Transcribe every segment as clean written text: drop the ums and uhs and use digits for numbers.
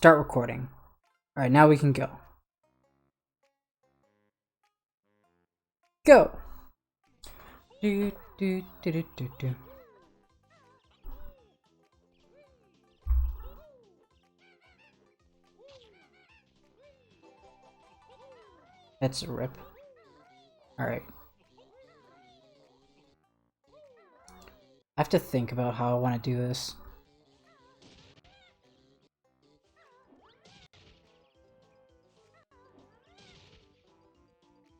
Start recording. Alright, now we can go. Go! Do, do, do, do, do, do. That's a rip. Alright. I have to think about how I want to do this.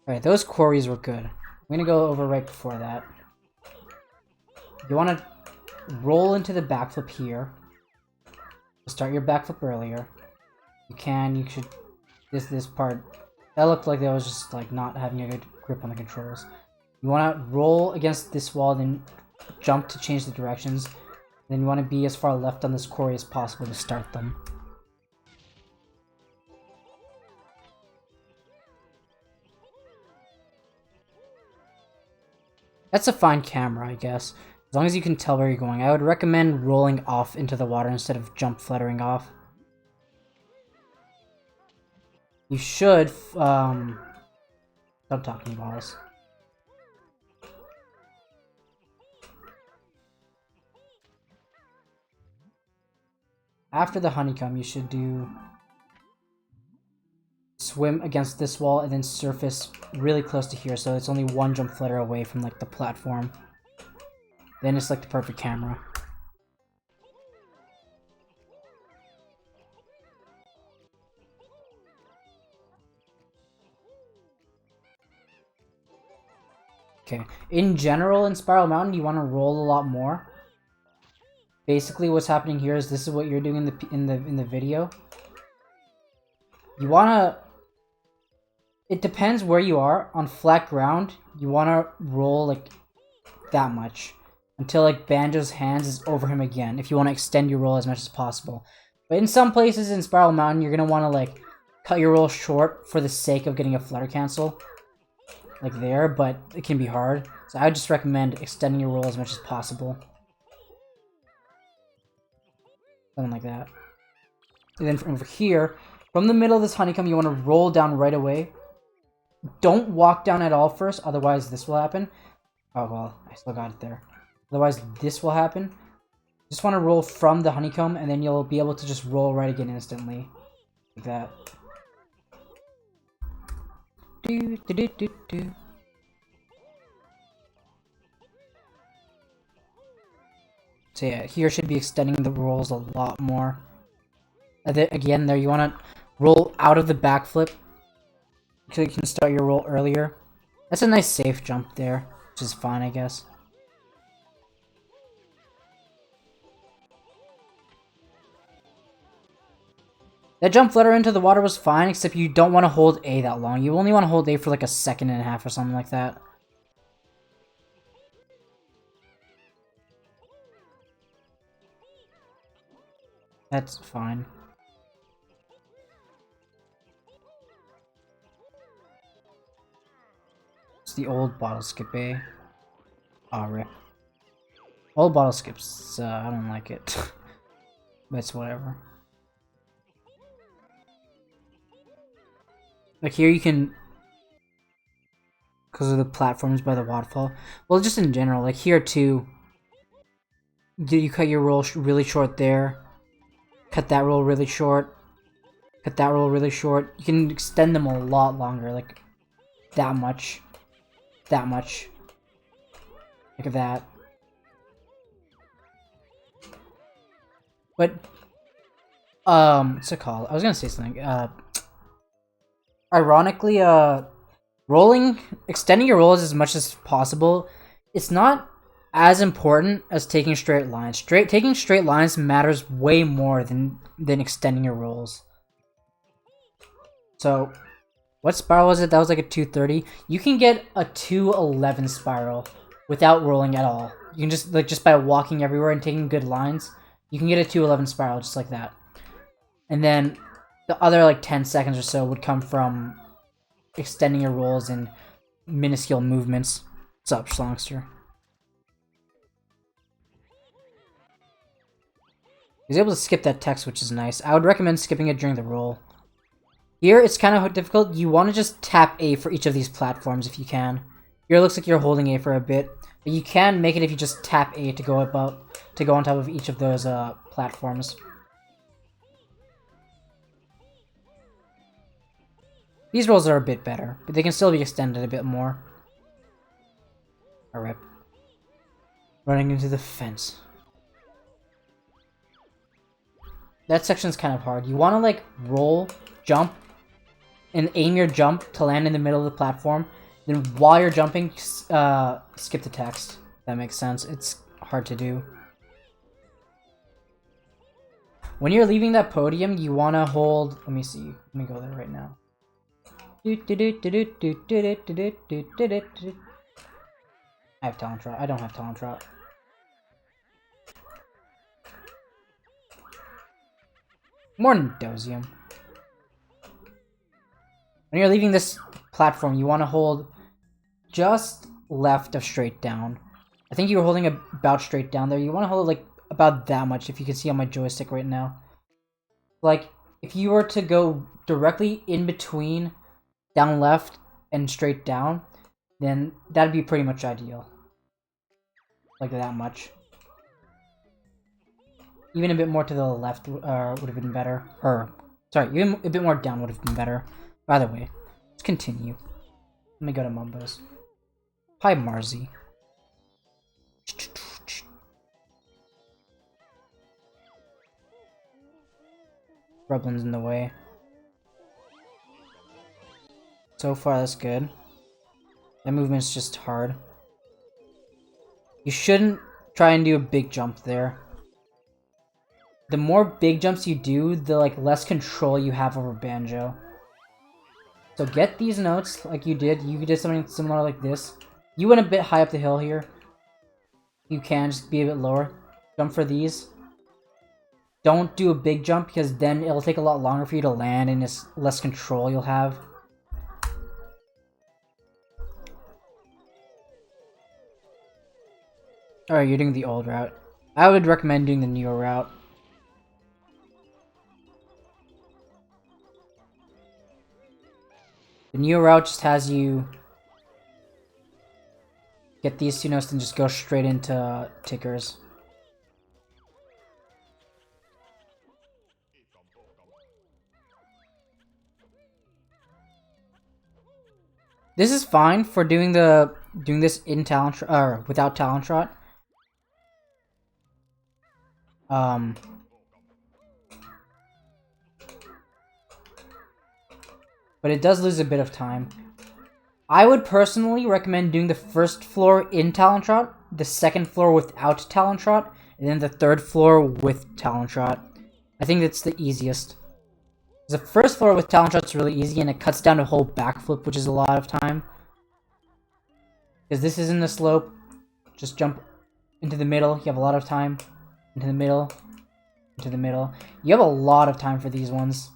Alright, those quarries were good. I'm gonna go over right before that. You want to roll into the backflip here. Start your backflip earlier. You should... This part... That looked like that was just like not having a good grip on the controls. You want to roll against this wall, then jump to change the directions. Then you want to be as far left on this quarry as possible to start them. That's a fine camera, I guess. As long as you can tell where you're going. I would recommend rolling off into the water instead of jump fluttering off. You should, stop talking about us. After the honeycomb, you should do swim against this wall and then surface really close to here, so it's only one jump flutter away from like the platform. Then it's like the perfect camera. Okay, in general in Spiral Mountain you want to roll a lot more. Basically what's happening here is this is what you're doing in the video. You want to... It depends where you are. On flat ground, you want to roll like that much until like Banjo's hands is over him again, if you want to extend your roll as much as possible. But in some places in Spiral Mountain, you're going to want to like cut your roll short for the sake of getting a flutter cancel. Like there, but it can be hard. So I would just recommend extending your roll as much as possible. Something like that. And then from over here, from the middle of this honeycomb, you want to roll down right away. Don't walk down at all first, otherwise this will happen. Oh well, I still got it there. Otherwise this will happen. Just want to roll from the honeycomb, and then you'll be able to just roll right again instantly. Like that. Do, do, do, do, do. So yeah, here should be extending the rolls a lot more. Again, there you want to roll out of the backflip so you can start your roll earlier. That's a nice safe jump there, which is fine, I guess. That jump flutter into the water was fine, except you don't want to hold A that long. You only want to hold A for like a second and a half or something like that. That's fine. It's the old bottle skip A. Aw, rip. Old bottle skips, I don't like it. But it's whatever. Like here you can, because of the platforms by the waterfall. Well, just in general, like here too. You cut your roll really short there. Cut that roll really short. Cut that roll really short. You can extend them a lot longer, like that much. That much. Look at that. But, what's it called? I was gonna say something. Ironically, extending your rolls as much as possible, it's not as important as taking straight lines. Taking straight lines matters way more than extending your rolls. So, what spiral was it? That was like a 230. You can get a 211 spiral without rolling at all. You can just by walking everywhere and taking good lines, you can get a 211 spiral just like that. And then the other like 10 seconds or so would come from extending your rolls and minuscule movements. What's up, Schlongster? He was able to skip that text, which is nice. I would recommend skipping it during the roll. Here, it's kind of difficult. You want to just tap A for each of these platforms if you can. Here, it looks like you're holding A for a bit. But you can make it if you just tap A to go on top of each of those platforms. These rolls are a bit better, but they can still be extended a bit more. A rip. Running into the fence. That section's kind of hard. You want to, like, roll, jump, and aim your jump to land in the middle of the platform. Then while you're jumping, skip the text. That makes sense. It's hard to do. When you're leaving that podium, you want to hold... Let me see. Let me go there right now. I have talent trot. I don't have talent trot. More Dosium. When you're leaving this platform, you want to hold just left of straight down. I think you were holding about straight down there. You want to hold like about that much, if you can see on my joystick right now. Like, if you were to go directly in between down left and straight down, then that'd be pretty much ideal. Like that much. Even a bit more to the left would have been better. Or, sorry, even a bit more down would have been better. Either way, let's continue. Let me go to Mumbo's. Hi, Marzi. Rublin's in the way. So far, that's good. That movement's just hard. You shouldn't try and do a big jump there. The more big jumps you do, the like less control you have over Banjo. So get these notes like you did. You did something similar like this. You went a bit high up the hill here. You can just be a bit lower. Jump for these. Don't do a big jump because then it'll take a lot longer for you to land and it's less control you'll have. Alright, you're doing the old route. I would recommend doing the newer route. The newer route just has you get these two notes and just go straight into tickers. This is fine for doing this in talent or without talent trot. But it does lose a bit of time. I would personally recommend doing the first floor in talent trot, the second floor without talent trot, and then the third floor with talent trot. I think that's the easiest. The first floor with talent trot's really easy and it cuts down a whole backflip, which is a lot of time. Because this is in the slope. Just jump into the middle. You have a lot of time. Into the middle. Into the middle. You have a lot of time for these ones.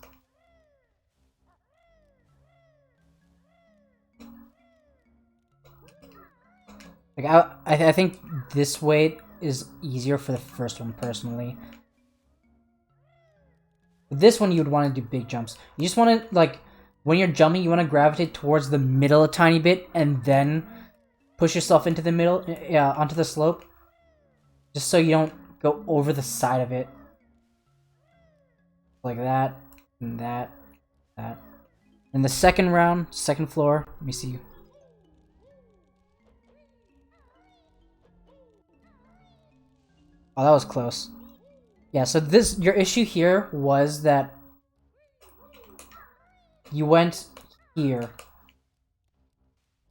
Like I think this way is easier for the first one personally. This one you would want to do big jumps. You just want to, like, when you're jumping, you want to gravitate towards the middle a tiny bit and then push yourself into the middle, onto the slope. Just so you don't go over the side of it. Like that, and that, that. In the second round, second floor, let me see. Oh, that was close. Yeah, so your issue here was that you went here.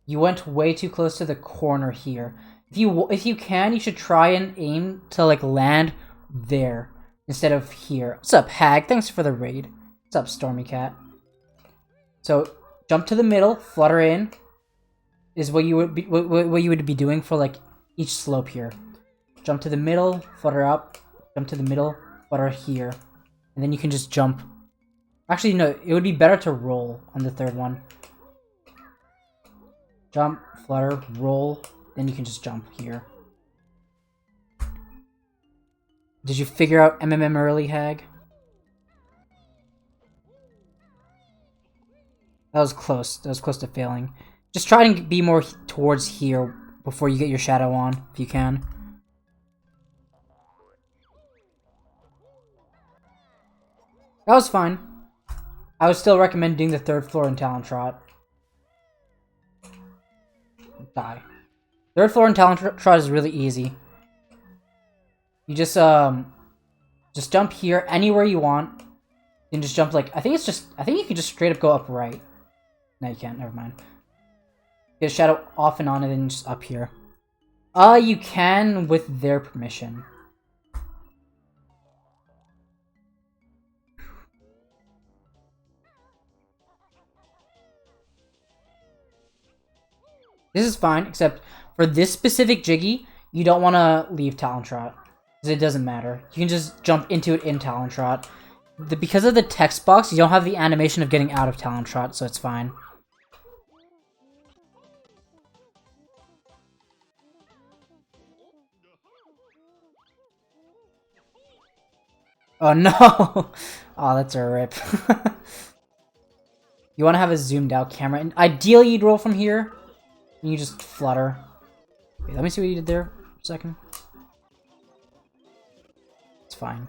You went way too close to the corner here. If you can, you should try and aim to like land there instead of here. What's up, Hag? Thanks for the raid. What's up, Stormy Cat? So jump to the middle, flutter in, is what you would be doing for like each slope here. Jump to the middle, flutter up. Jump to the middle, flutter here. And then you can just jump. Actually, no, it would be better to roll on the third one. Jump, flutter, roll, then you can just jump here. Did you figure out MMM early, Hag? That was close. That was close to failing. Just try and be more towards here before you get your shadow on, if you can. That was fine. I would still recommend doing the 3rd floor in Talon Trot. Die. 3rd floor in Talon Trot is really easy. You just jump here anywhere you want. And just jump like, I think you can just straight up go up right. No, you can't, never mind. Get a shadow off and on and then just up here. You can with their permission. This is fine, except for this specific Jiggy, you don't want to leave Talon Trot. Because it doesn't matter. You can just jump into it in Talon Trot. Because of the text box, you don't have the animation of getting out of Talon Trot, so it's fine. Oh no! Oh, that's a rip. You want to have a zoomed out camera, and ideally you'd roll from here. And you just flutter. Wait, let me see what you did there for a second. It's fine.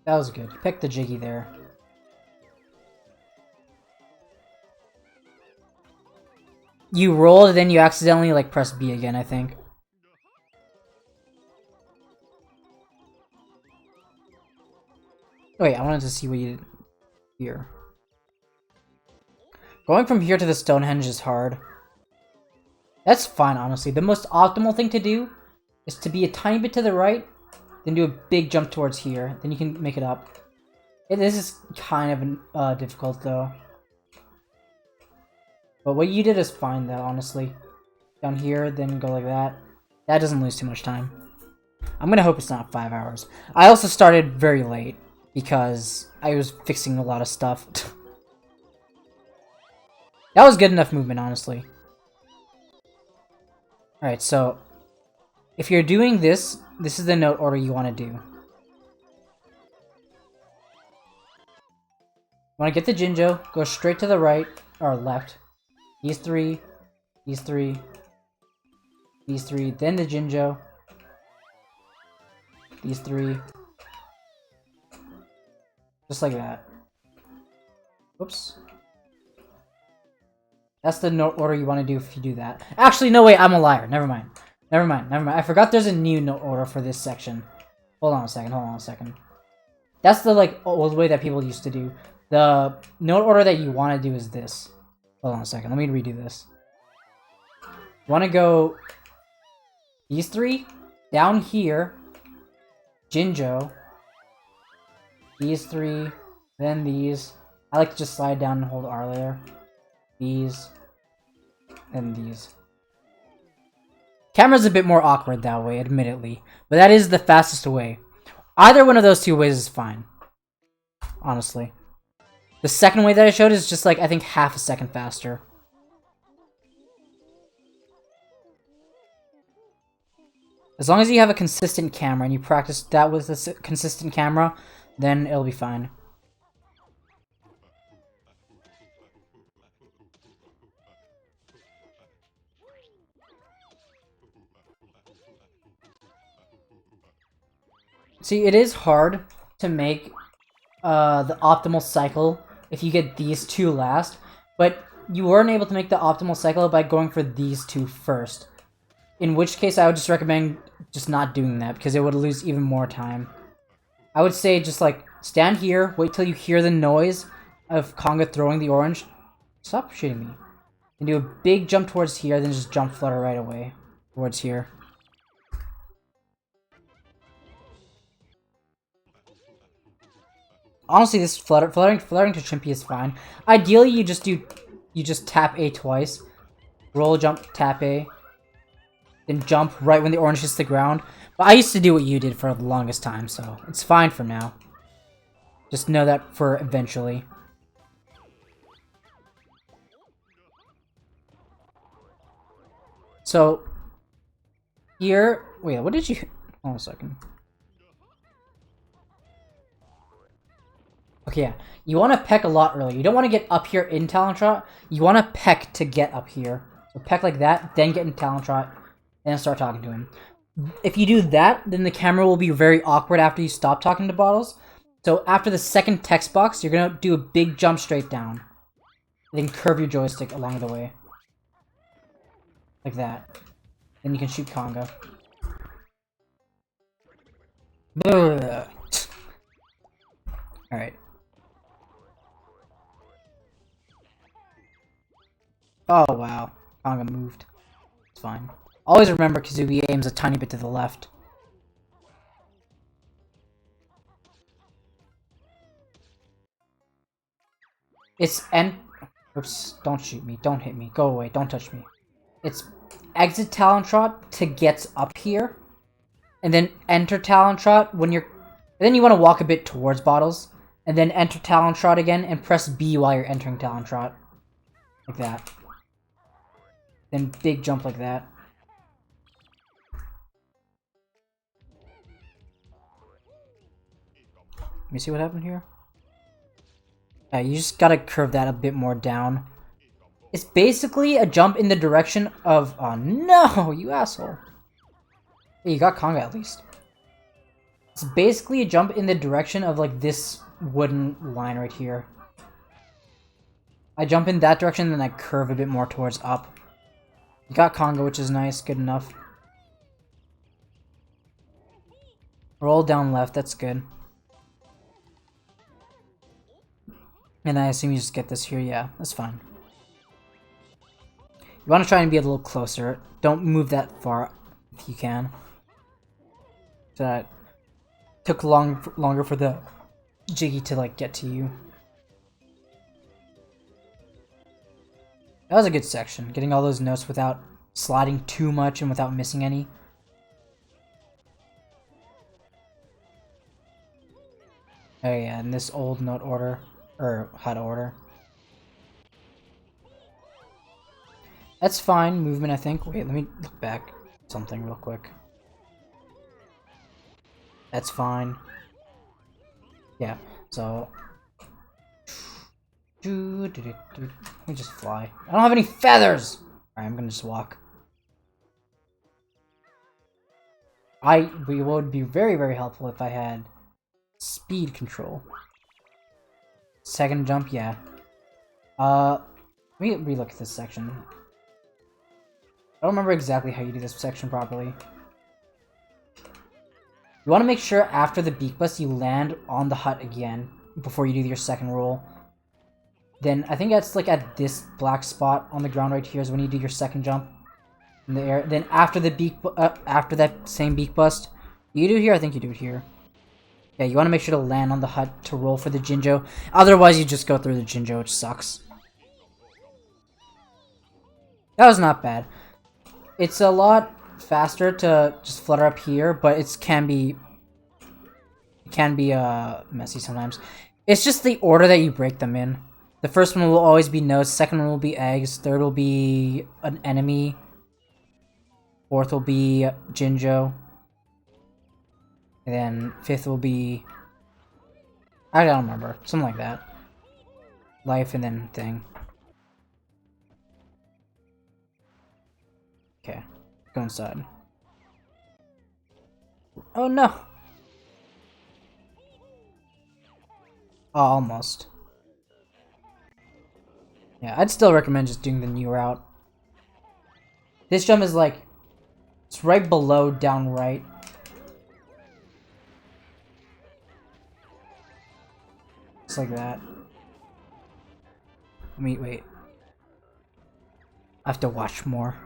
That was good. Pick the Jiggy there. You rolled, then you accidentally like press B again, I think. Wait, I wanted to see what you did here. Going from here to the Stonehenge is hard. That's fine, honestly. The most optimal thing to do is to be a tiny bit to the right, then do a big jump towards here. Then you can make it up. This is kind of difficult, though. But what you did is fine, though, honestly. Down here, then go like that. That doesn't lose too much time. I'm gonna hope it's not 5 hours. I also started very late, because I was fixing a lot of stuff. That was good enough movement, honestly. Alright, so if you're doing this, this is the note order you want to do. You want to get the Jinjo, go straight to the right, or left. These three, these three, these three, then the Jinjo. These three. Just like that. Whoops. That's the note order you want to do if you do that. Actually, no, wait, I'm a liar. Never mind. Never mind. I forgot there's a new note order for this section. Hold on a second. That's the, like, old way that people used to do. The note order that you want to do is this. Hold on a second. Let me redo this. You want to go these three, down here, Jinjo, these three, then these. I like to just slide down and hold R there. These, and these. Camera's a bit more awkward that way, admittedly, but that is the fastest way. Either one of those two ways is fine, honestly. The second way that I showed is just like, I think half a second faster. As long as you have a consistent camera and you practice that with a consistent camera, then it'll be fine. See, it is hard to make the optimal cycle if you get these two last, but you weren't able to make the optimal cycle by going for these two first. In which case, I would just recommend just not doing that, because it would lose even more time. I would say just, like, stand here, wait till you hear the noise of Conga throwing the orange. Stop shooting me. And do a big jump towards here, then just jump flutter right away towards here. Honestly, this fluttering to Chimpy is fine. Ideally, you just tap A twice, roll, jump, tap A, then jump right when the orange hits the ground. But I used to do what you did for the longest time, so it's fine for now. Just know that for eventually. So here, wait, what did you? Hold on a second. Okay, yeah. You want to peck a lot earlier. You don't want to get up here in Talon Trot. You want to peck to get up here. So peck like that, then get in Talon Trot, then start talking to him. If you do that, then the camera will be very awkward after you stop talking to Bottles. So after the second text box, you're going to do a big jump straight down. Then curve your joystick along the way. Like that. Then you can shoot Conga. Alright. Oh, wow. Conga moved. It's fine. Always remember Kazooie aims a tiny bit to the left. It's Oops, don't shoot me. Don't hit me. Go away. Don't touch me. It's exit Talon Trot to get up here. And then enter Talon Trot when you're... And then you want to walk a bit towards Bottles. And then enter Talon Trot again and press B while you're entering Talon Trot. Like that. Then big jump like that. Let me see what happened here. Yeah, you just gotta curve that a bit more down. It's basically a jump in the direction of... Oh no, you asshole. Hey, you got Conga at least. It's basically a jump in the direction of like this wooden line right here. I jump in that direction, then I curve a bit more towards up. You got Conga, which is nice, good enough. Roll down left, that's good. And I assume you just get this here, yeah, that's fine. You want to try and be a little closer. Don't move that far if you can. That took longer for the Jiggy to like get to you. That was a good section, getting all those notes without sliding too much and without missing any. Oh yeah, in this old note order, or HUD order. That's fine, movement I think. Wait, let me look back something real quick. That's fine. Yeah, so... Let me just fly. I don't have any feathers! Alright, I'm gonna just walk. It would be very, very helpful if I had speed control. Second jump, yeah. Let me relook at this section. I don't remember exactly how you do this section properly. You want to make sure after the beak bust you land on the hut again before you do your second roll. Then I think that's like at this black spot on the ground right here is when you do your second jump in the air. Then after the after that same beak bust, you do it here. I think you do it here. Yeah, you want to make sure to land on the hut to roll for the Jinjo. Otherwise, you just go through the Jinjo, which sucks. That was not bad. It's a lot faster to just flutter up here, but it can be messy sometimes. It's just the order that you break them in. The first one will always be notes, second one will be eggs, third will be an enemy, fourth will be Jinjo, and then fifth will be... I don't remember, something like that. Life and then thing. Okay, go inside. Oh no! Oh, almost. Yeah, I'd still recommend just doing the new route. This jump is like... It's right below down right. Just like that. Wait. I have to watch more.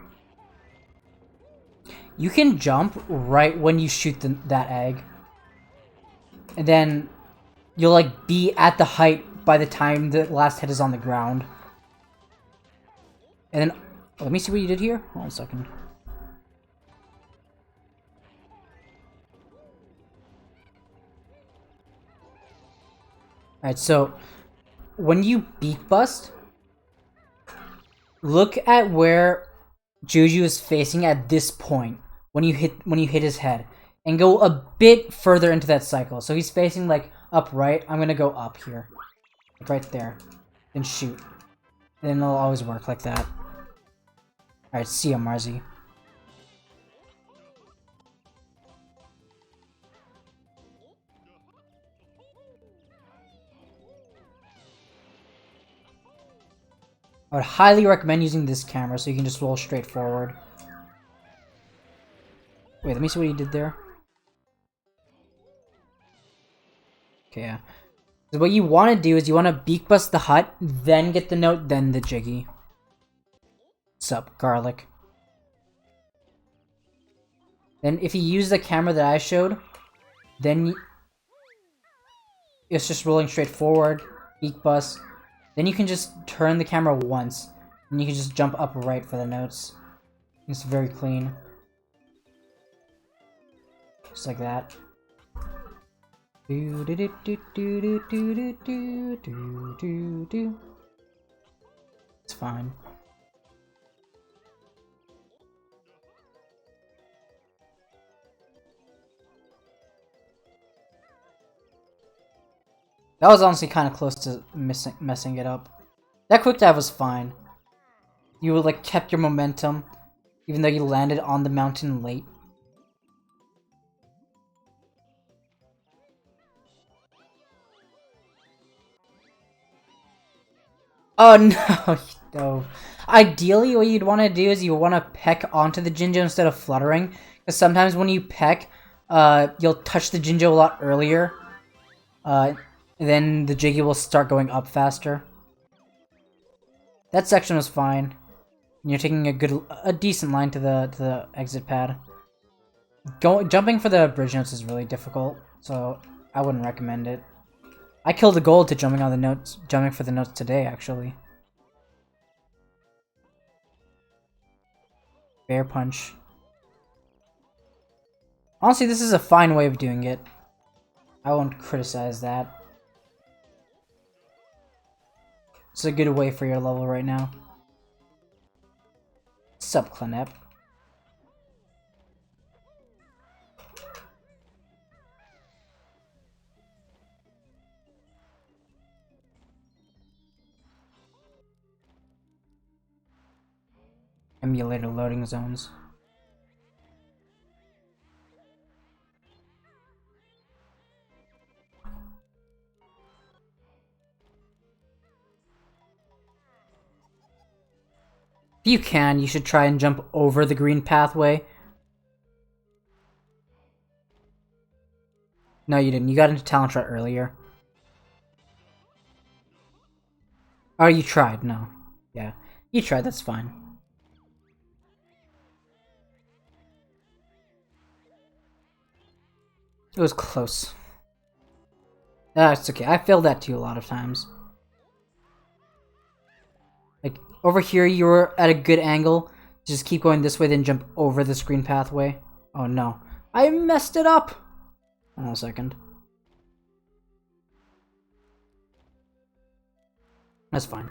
You can jump right when you shoot that egg. And then you'll like be at the height by the time the last hit is on the ground. And then, let me see what you did here. Hold on a second. Alright, so when you beak bust, look at where Juju is facing at this point when you hit his head, and go a bit further into that cycle. So he's facing like upright. I'm gonna go up here, like right there, then shoot. And it'll always work like that. Alright, see ya, Marzi. I would highly recommend using this camera so you can just roll straight forward. Wait, let me see what he did there. Okay, yeah. So what you want to do is you want to beak bust the hut, then get the note, then the jiggy. Sup, garlic. Then if you use the camera that I showed, then it's just rolling straight forward, beak bust. Then you can just turn the camera once, and you can just jump up right for the notes. It's very clean. Just like that. It's fine. That was honestly kind of close to messing it up. That quick dive was fine. You like kept your momentum, even though you landed on the mountain late. Oh no, no. Ideally, what you'd want to do is you want to peck onto the Jinjo instead of fluttering, because sometimes when you peck, you'll touch the Jinjo a lot earlier. Then the Jiggy will start going up faster. That section was fine. You're taking a decent line to the exit pad. Jumping for the bridge notes is really difficult, so I wouldn't recommend it. I killed a gold to jumping for the notes today, actually. Bear punch. Honestly, this is a fine way of doing it. I won't criticize that. It's a good way for your level right now. Sup, Clenep. Emulator loading zones. If you can, you should try and jump over the green pathway. No, you didn't. You got into Talent Shot earlier. Oh, you tried. No. Yeah. You tried, that's fine. It was close. It's okay. I failed that too a lot of times. Like, over here you were at a good angle. Just keep going this way, then jump over the screen pathway. Oh no. I messed it up! Hold on a second. That's fine.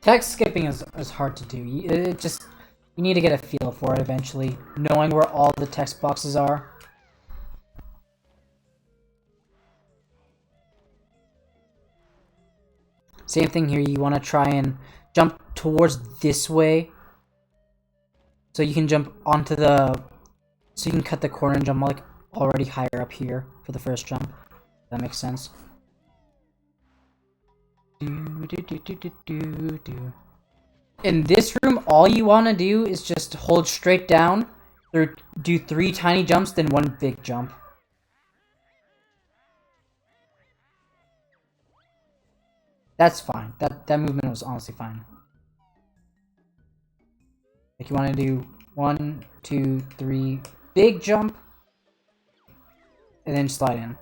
Text skipping is hard to do. You need to get a feel for it eventually, knowing where all the text boxes are. Same thing here, you want to try and jump towards this way. So you can jump onto so you can cut the corner and jump like already higher up here for the first jump. That makes sense. In this room, all you want to do is just hold straight down, do 3 tiny jumps, then 1 big jump. That's fine. That movement was honestly fine. Like you want to do 1, 2, 3, big jump, and then slide in.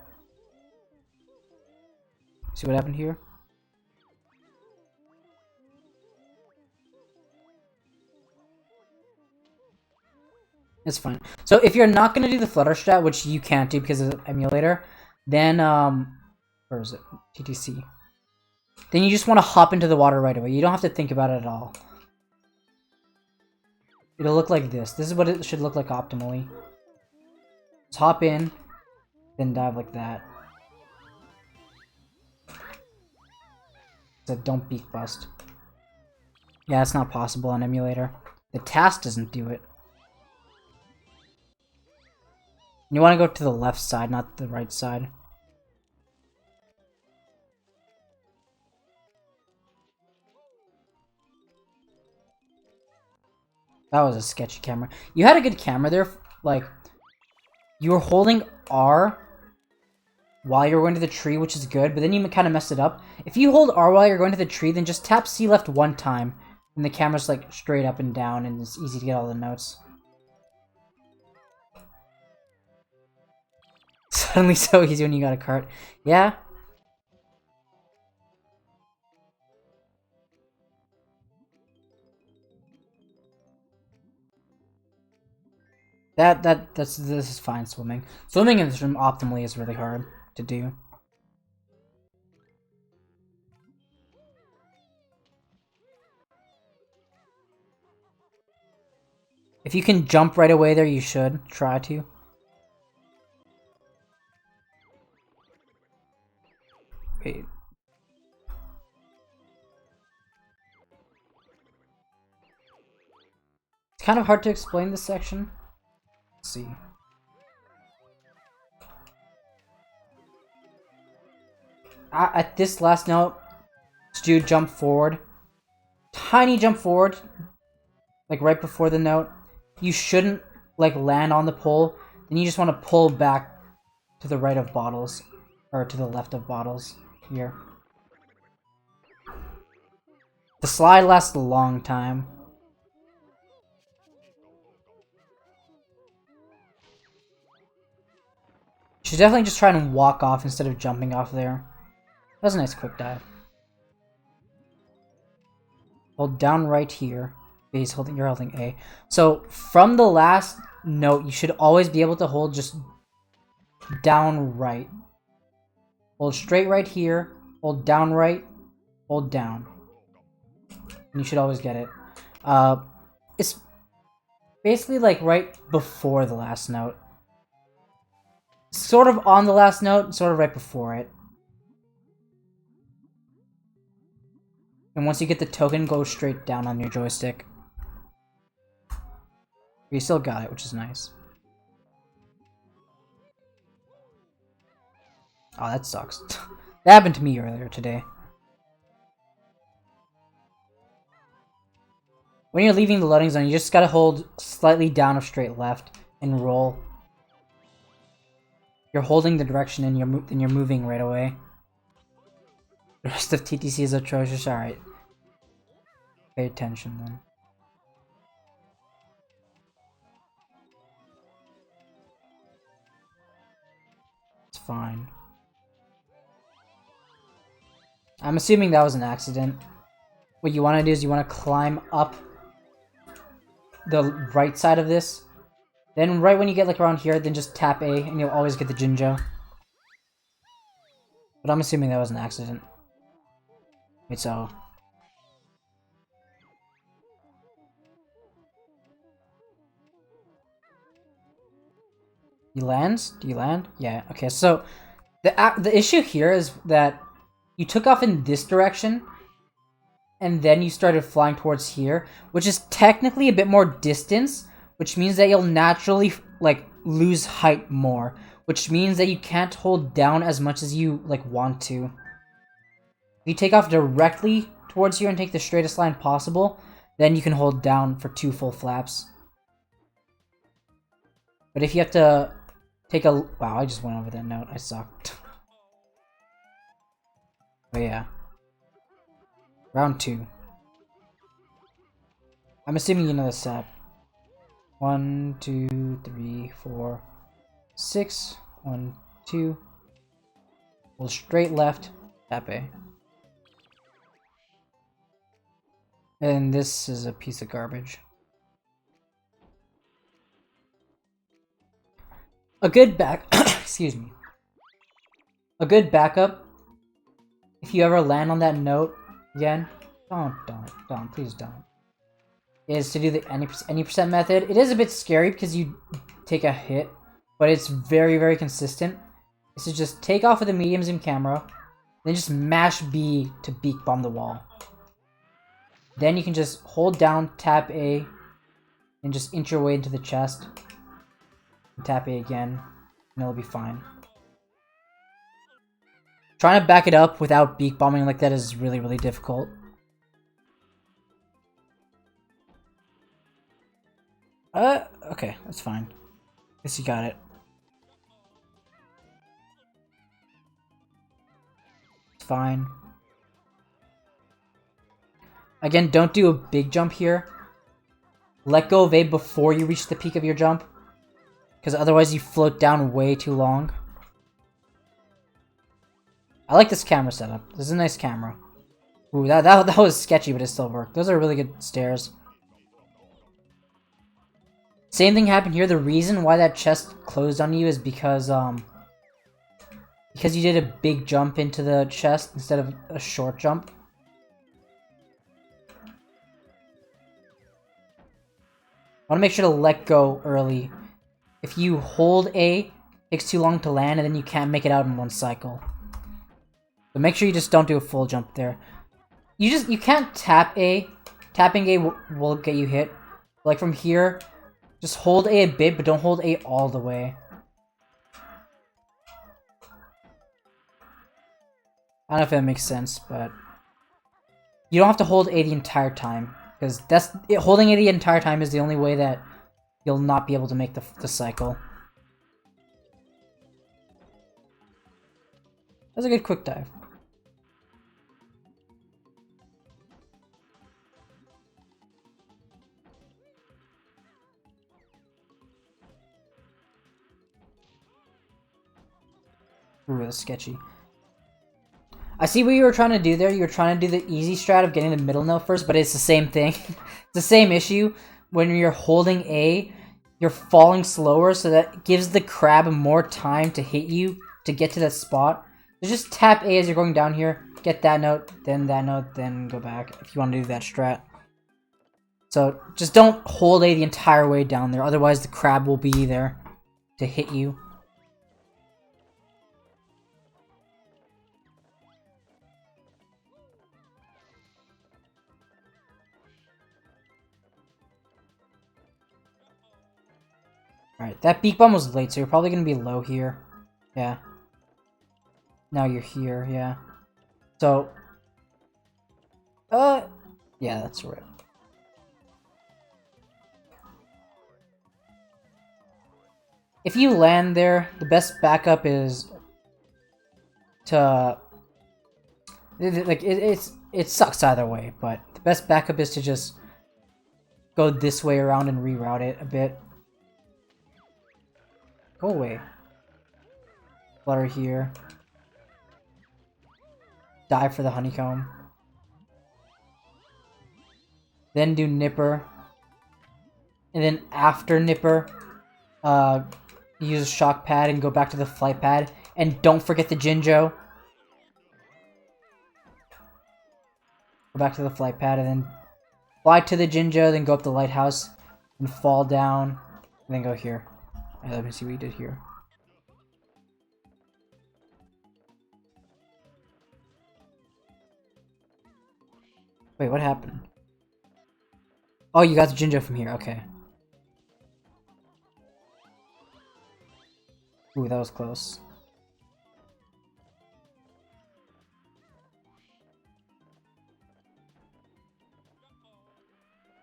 See what happened here? It's fine. So if you're not gonna do the flutter strat, which you can't do because of the emulator, then where is it? TTC. Then you just want to hop into the water right away. You don't have to think about it at all. It'll look like this. This is what it should look like optimally. Just hop in, then dive like that. So don't beak bust. Yeah, it's not possible on emulator. The task doesn't do it. You want to go to the left side, not the right side. That was a sketchy camera. You had a good camera there, like, you were holding R while you're going to the tree, which is good, but then you kind of messed it up. If you hold R while you're going to the tree, then just tap C left one time, and the camera's like straight up and down, and it's easy to get all the notes. Suddenly so easy when you got a cart. Yeah? This is fine swimming. Swimming in this room optimally is really hard to do. If you can jump right away there, you should try to. Wait. It's kind of hard to explain this section. Let's see. At this last note, just do jump forward. Tiny jump forward. Like right before the note. You shouldn't like land on the pole. Then you just want to pull back to the right of bottles. Or to the left of bottles. Here. The slide lasts a long time. You should definitely just try and walk off instead of jumping off there. That was a nice quick dive. Hold down right here. You're holding A. So from the last note, you should always be able to hold just down right. Hold straight right here. Hold down right. Hold down. And you should always get it. It's basically like right before the last note. Sort of on the last note, sort of right before it. And once you get the token, go straight down on your joystick. You still got it, which is nice. Oh, that sucks. That happened to me earlier today. When you're leaving the loading zone, you just gotta hold slightly down of straight left and roll. You're holding the direction and you're moving right away. The rest of TTC is atrocious. Alright. Pay attention then. It's fine. I'm assuming that was an accident. What you want to do is you want to climb up the right side of this. Then right when you get like around here, then just tap A and you'll always get the Jinjo. But I'm assuming that was an accident. Wait, so... You lands? Do you land? Yeah, okay, so... The issue here is that you took off in this direction, and then you started flying towards here, which is technically a bit more distance, which means that you'll naturally, like, lose height more, which means that you can't hold down as much as you, like, want to. If you take off directly towards here and take the straightest line possible, then you can hold down for 2 full flaps. But if you have to take a... Wow, I just went over that note. I sucked. But yeah. Round 2. I'm assuming you know the set. 1, 2, 3, 4, 6. 1, 2. Hold straight left. Tap A. And this is a piece of garbage. A good back excuse me. A good backup, if you ever land on that note again, please don't, is to do the any percent method. It is a bit scary because you take a hit, but it's very, very consistent. Is to just take off with a medium zoom camera, then just mash B to beak bomb the wall. Then you can just hold down, tap A, and just inch your way into the chest. And tap A again, and it'll be fine. Trying to back it up without beak bombing like that is really, really difficult. Okay, that's fine. Guess you got it. It's fine. Again, don't do a big jump here. Let go of A before you reach the peak of your jump, because otherwise you float down way too long. I like this camera setup. This is a nice camera. Ooh, that was sketchy, but it still worked. Those are really good stairs. Same thing happened here. The reason why that chest closed on you is because you did a big jump into the chest instead of a short jump. I want to make sure to let go early. If you hold A, it takes too long to land, and then you can't make it out in one cycle. So make sure you just don't do a full jump there. You can't tap A. Tapping A will get you hit. Like from here, just hold A a bit, but don't hold A all the way. I don't know if that makes sense, but you don't have to hold A the entire time, because holding A the entire time is the only way that you'll not be able to make the cycle. That's a good quick dive. Ooh, that's sketchy. I see what you were trying to do there. You were trying to do the easy strat of getting the middle note first, but it's the same thing. It's the same issue. When you're holding A, you're falling slower, so that gives the crab more time to hit you to get to that spot. So just tap A as you're going down here, get that note, then go back if you want to do that strat. So just don't hold A the entire way down there, otherwise the crab will be there to hit you. Alright, that beak bomb was late, so you're probably gonna be low here. Yeah. Now you're here, yeah. So... yeah, that's right. If you land there, the best backup is to... Like, it sucks either way, but the best backup is to just go this way around and reroute it a bit. Go away. Flutter here. Dive for the honeycomb. Then do Nipper. And then after Nipper, use a shock pad and go back to the flight pad. And don't forget the Jinjo. Go back to the flight pad and then fly to the Jinjo, then go up the lighthouse and fall down, and then go here. Right, let me see what you did here. Wait, what happened? Oh, you got the Jinjo from here, okay. Ooh, that was close.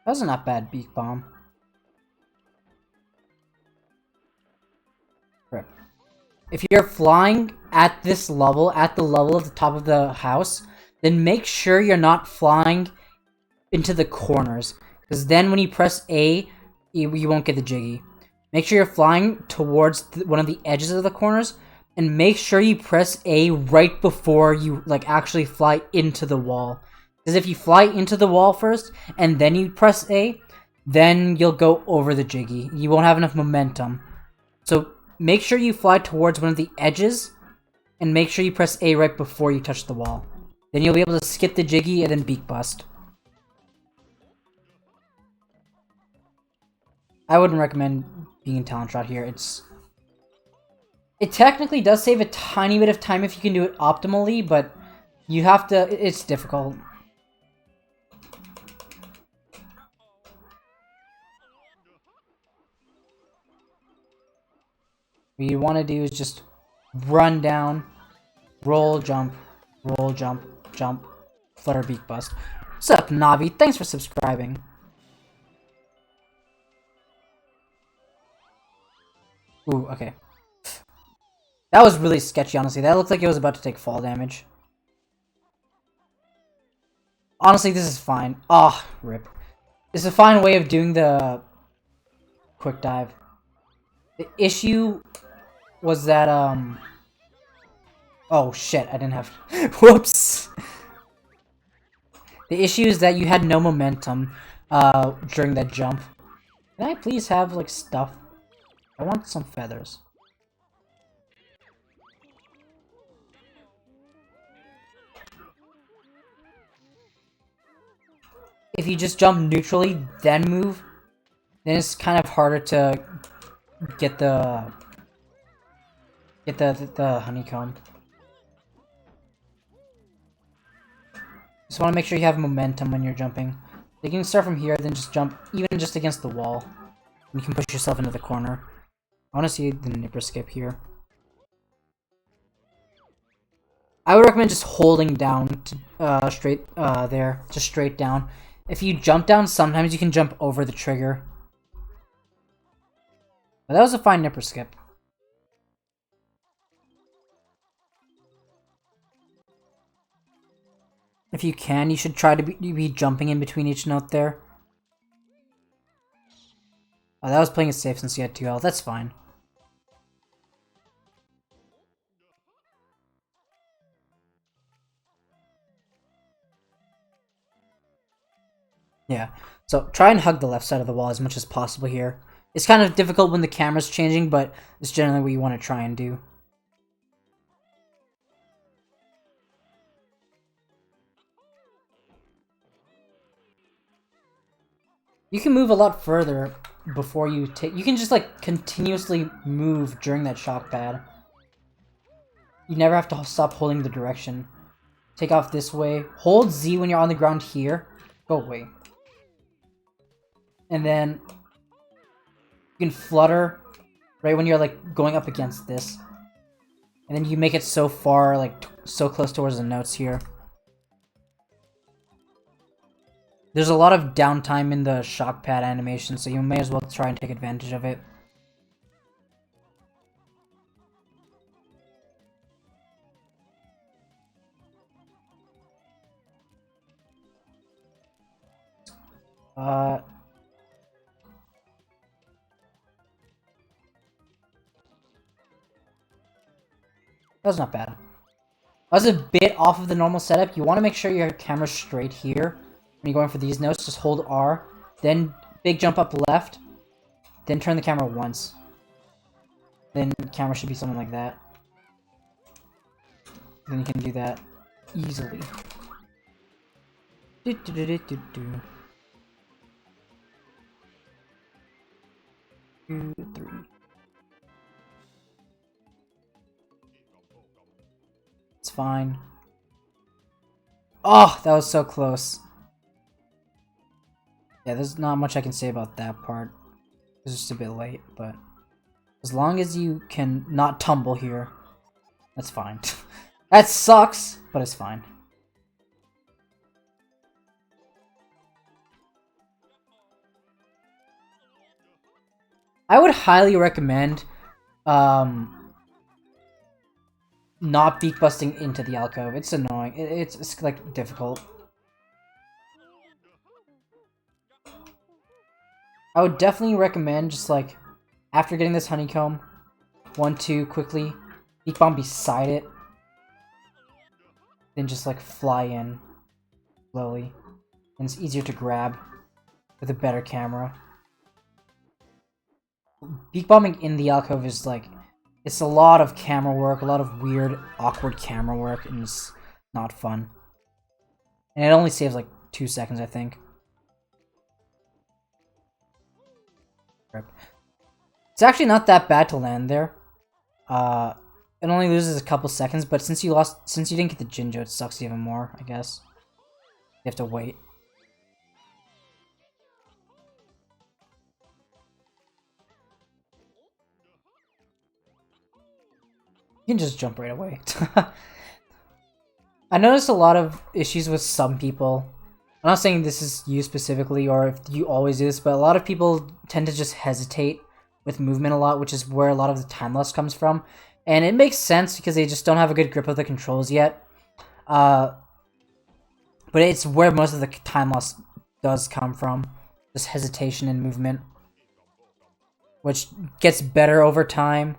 That was a not bad beak bomb. If you're flying at this level, at the level of the top of the house, then make sure you're not flying into the corners. Because then when you press A, you won't get the jiggy. Make sure you're flying towards one of the edges of the corners. And make sure you press A right before you actually fly into the wall. Because if you fly into the wall first, and then you press A, then you'll go over the jiggy. You won't have enough momentum. So make sure you fly towards one of the edges, and make sure you press A right before you touch the wall. Then you'll be able to skip the jiggy and then beak bust. I wouldn't recommend being in talent shot here. It technically does save a tiny bit of time if you can do it optimally, but you have to. It's difficult. What you want to do is just run down, roll, jump, jump, flutter, beak bust. What's up, Navi? Thanks for subscribing. Ooh, okay. That was really sketchy, honestly. That looked like it was about to take fall damage. Honestly, this is fine. Ah, oh, rip. This is a fine way of doing the quick dive. The issue was that, oh shit, I didn't have... Whoops! The issue is that you had no momentum, during that jump. Can I please have, like, stuff? I want some feathers. If you just jump neutrally, then move, then it's kind of harder to get the honeycomb. Just want to make sure you have momentum when you're jumping. You can start from here, then just jump even just against the wall. You can push yourself into the corner. I want to see the nipper skip here. I would recommend just holding down to, straight there, just straight down. If you jump down, sometimes you can jump over the trigger. But that was a fine nipper skip. If you can, you should try to be jumping in between each note there. Oh, that was playing it safe since you had 2 health. That's fine. Yeah, so try and hug the left side of the wall as much as possible here. It's kind of difficult when the camera's changing, but it's generally what you want to try and do. You can move a lot further before you take... You can just, like, continuously move during that shock pad. You never have to stop holding the direction. Take off this way. Hold Z when you're on the ground here. Go away. And then you can flutter right when you're like going up against this. And then you make it so far, like so close towards the notes here. There's a lot of downtime in the shock pad animation, so you may as well try and take advantage of it. That was not bad. I was a bit off of the normal setup. You want to make sure your camera's straight here. When you're going for these notes, just hold R. Then big jump up left. Then turn the camera once. Then the camera should be something like that. Then you can do that easily. 2, 3. It's fine. Oh, that was so close. Yeah, there's not much I can say about that part. It's just a bit late, but as long as you can not tumble here, that's fine. That sucks, but it's fine. I would highly recommend not beak busting into the alcove. It's annoying. It's like difficult. I would definitely recommend just like after getting this honeycomb, 1, 2 quickly, beak bomb beside it, then just like fly in slowly, and it's easier to grab with a better camera. Beak bombing in the alcove is like It's a lot of camera work, a lot of weird, awkward camera work, and it's not fun. And it only saves like 2 seconds, I think. It's actually not that bad to land there. It only loses a couple seconds, but since you didn't get the Jinjo, it sucks even more, I guess. You have to wait. You can just jump right away. I noticed a lot of issues with some people. I'm not saying this is you specifically or if you always do this, but a lot of people tend to just hesitate with movement a lot, which is where a lot of the time loss comes from. And it makes sense because they just don't have a good grip of the controls yet. But it's where most of the time loss does come from. Just hesitation in movement. Which gets better over time.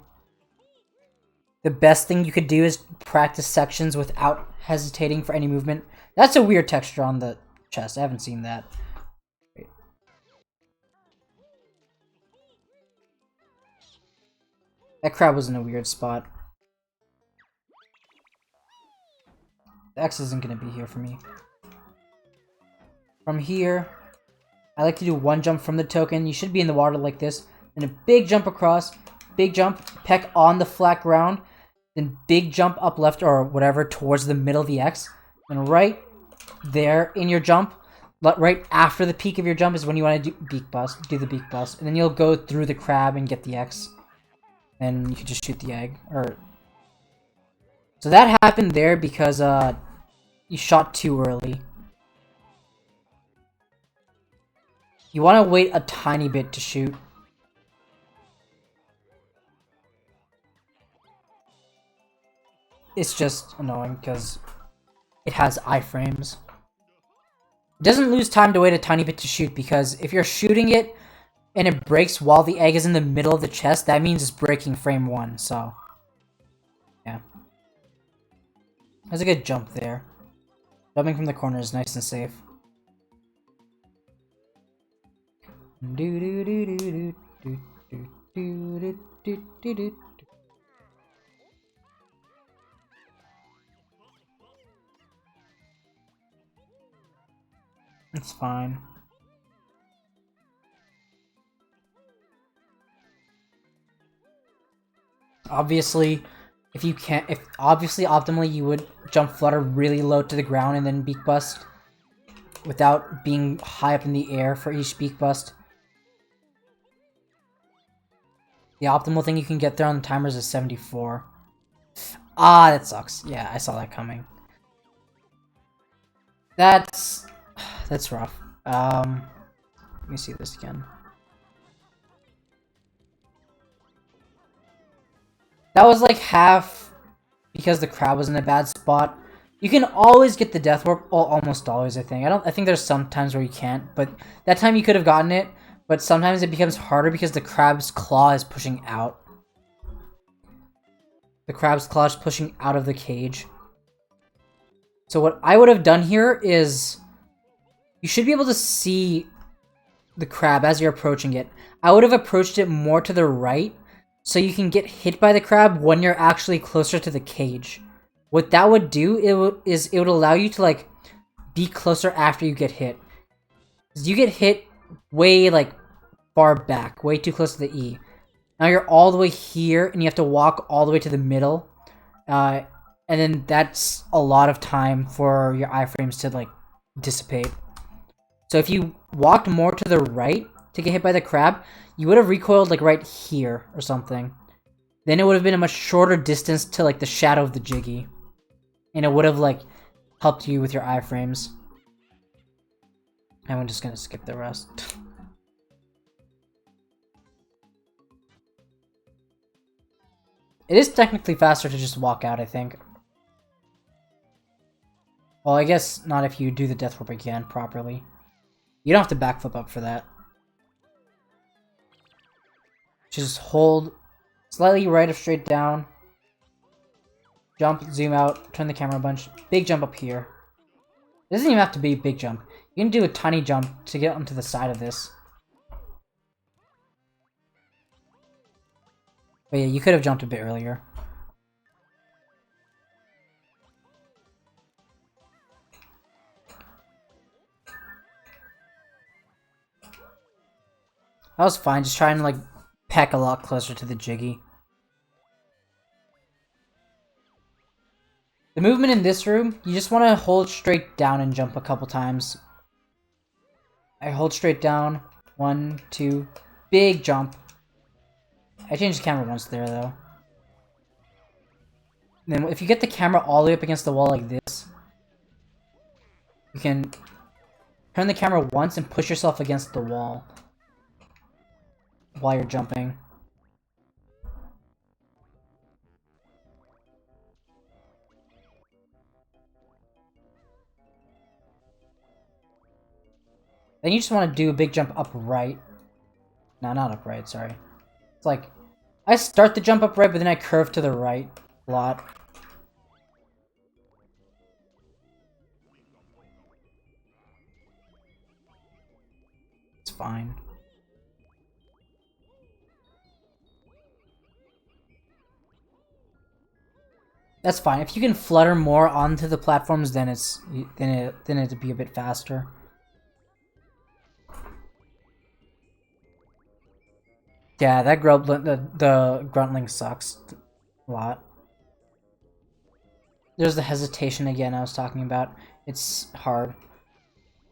The best thing you could do is practice sections without hesitating for any movement. That's a weird texture on the chest. I haven't seen that. Wait. That crab was in a weird spot. The X isn't going to be here for me. From here, I like to do one jump from the token. You should be in the water like this. And a big jump across. Big jump. Peck on the flat ground. Then big jump up left or whatever towards the middle of the X. And right there in your jump, right after the peak of your jump is when you want to do the beak bust. And then you'll go through the crab and get the X. And you can just shoot the egg. So that happened there because you shot too early. You want to wait a tiny bit to shoot. It's just annoying because it has iframes. It doesn't lose time to wait a tiny bit to shoot because if you're shooting it and it breaks while the egg is in the middle of the chest, that means it's breaking frame 1, so yeah. There's a good jump there. Jumping from the corner is nice and safe. It's fine. Obviously, obviously optimally you would jump flutter really low to the ground and then beak bust without being high up in the air for each beak bust. The optimal thing you can get there on the timers is 74. Ah, that sucks. Yeah, I saw that coming. That's rough. Let me see this again. That was like half because the crab was in a bad spot. You can always get the death warp, almost always, I think. I think there's some times where you can't, but that time you could have gotten it, but sometimes it becomes harder because the crab's claw is pushing out. The crab's claw is pushing out of the cage. So what I would have done here is you should be able to see the crab as you're approaching it. I would have approached it more to the right so you can get hit by the crab when you're actually closer to the cage. What that would do it would allow you to like be closer after you get hit. 'Cause you get hit way like far back, way too close to the E. Now you're all the way here and you have to walk all the way to the middle. And then that's a lot of time for your iframes to like dissipate. So if you walked more to the right to get hit by the crab, you would have recoiled like right here or something. Then it would have been a much shorter distance to like the shadow of the Jiggy. And it would have like helped you with your iframes. And I'm just gonna skip the rest. It is technically faster to just walk out, I think. Well, I guess not if you do the death warp again properly. You don't have to backflip up for that. Just hold slightly right or straight down. Jump, zoom out, turn the camera a bunch. Big jump up here. It doesn't even have to be a big jump. You can do a tiny jump to get onto the side of this. But yeah, you could have jumped a bit earlier. That was fine, just trying to like peck a lot closer to the Jiggy. The movement in this room, you just want to hold straight down and jump a couple times. I hold straight down. 1, 2, big jump. I changed the camera once there though. And then if you get the camera all the way up against the wall like this, you can turn the camera once and push yourself against the wall while you're jumping. Then you just want to do a big jump upright. No, not upright, sorry. It's like, I start the jump upright, but then I curve to the right a lot. It's fine. That's fine. If you can flutter more onto the platforms, then it'd be a bit faster. Yeah, that the gruntling sucks a lot. There's the hesitation again I was talking about. It's hard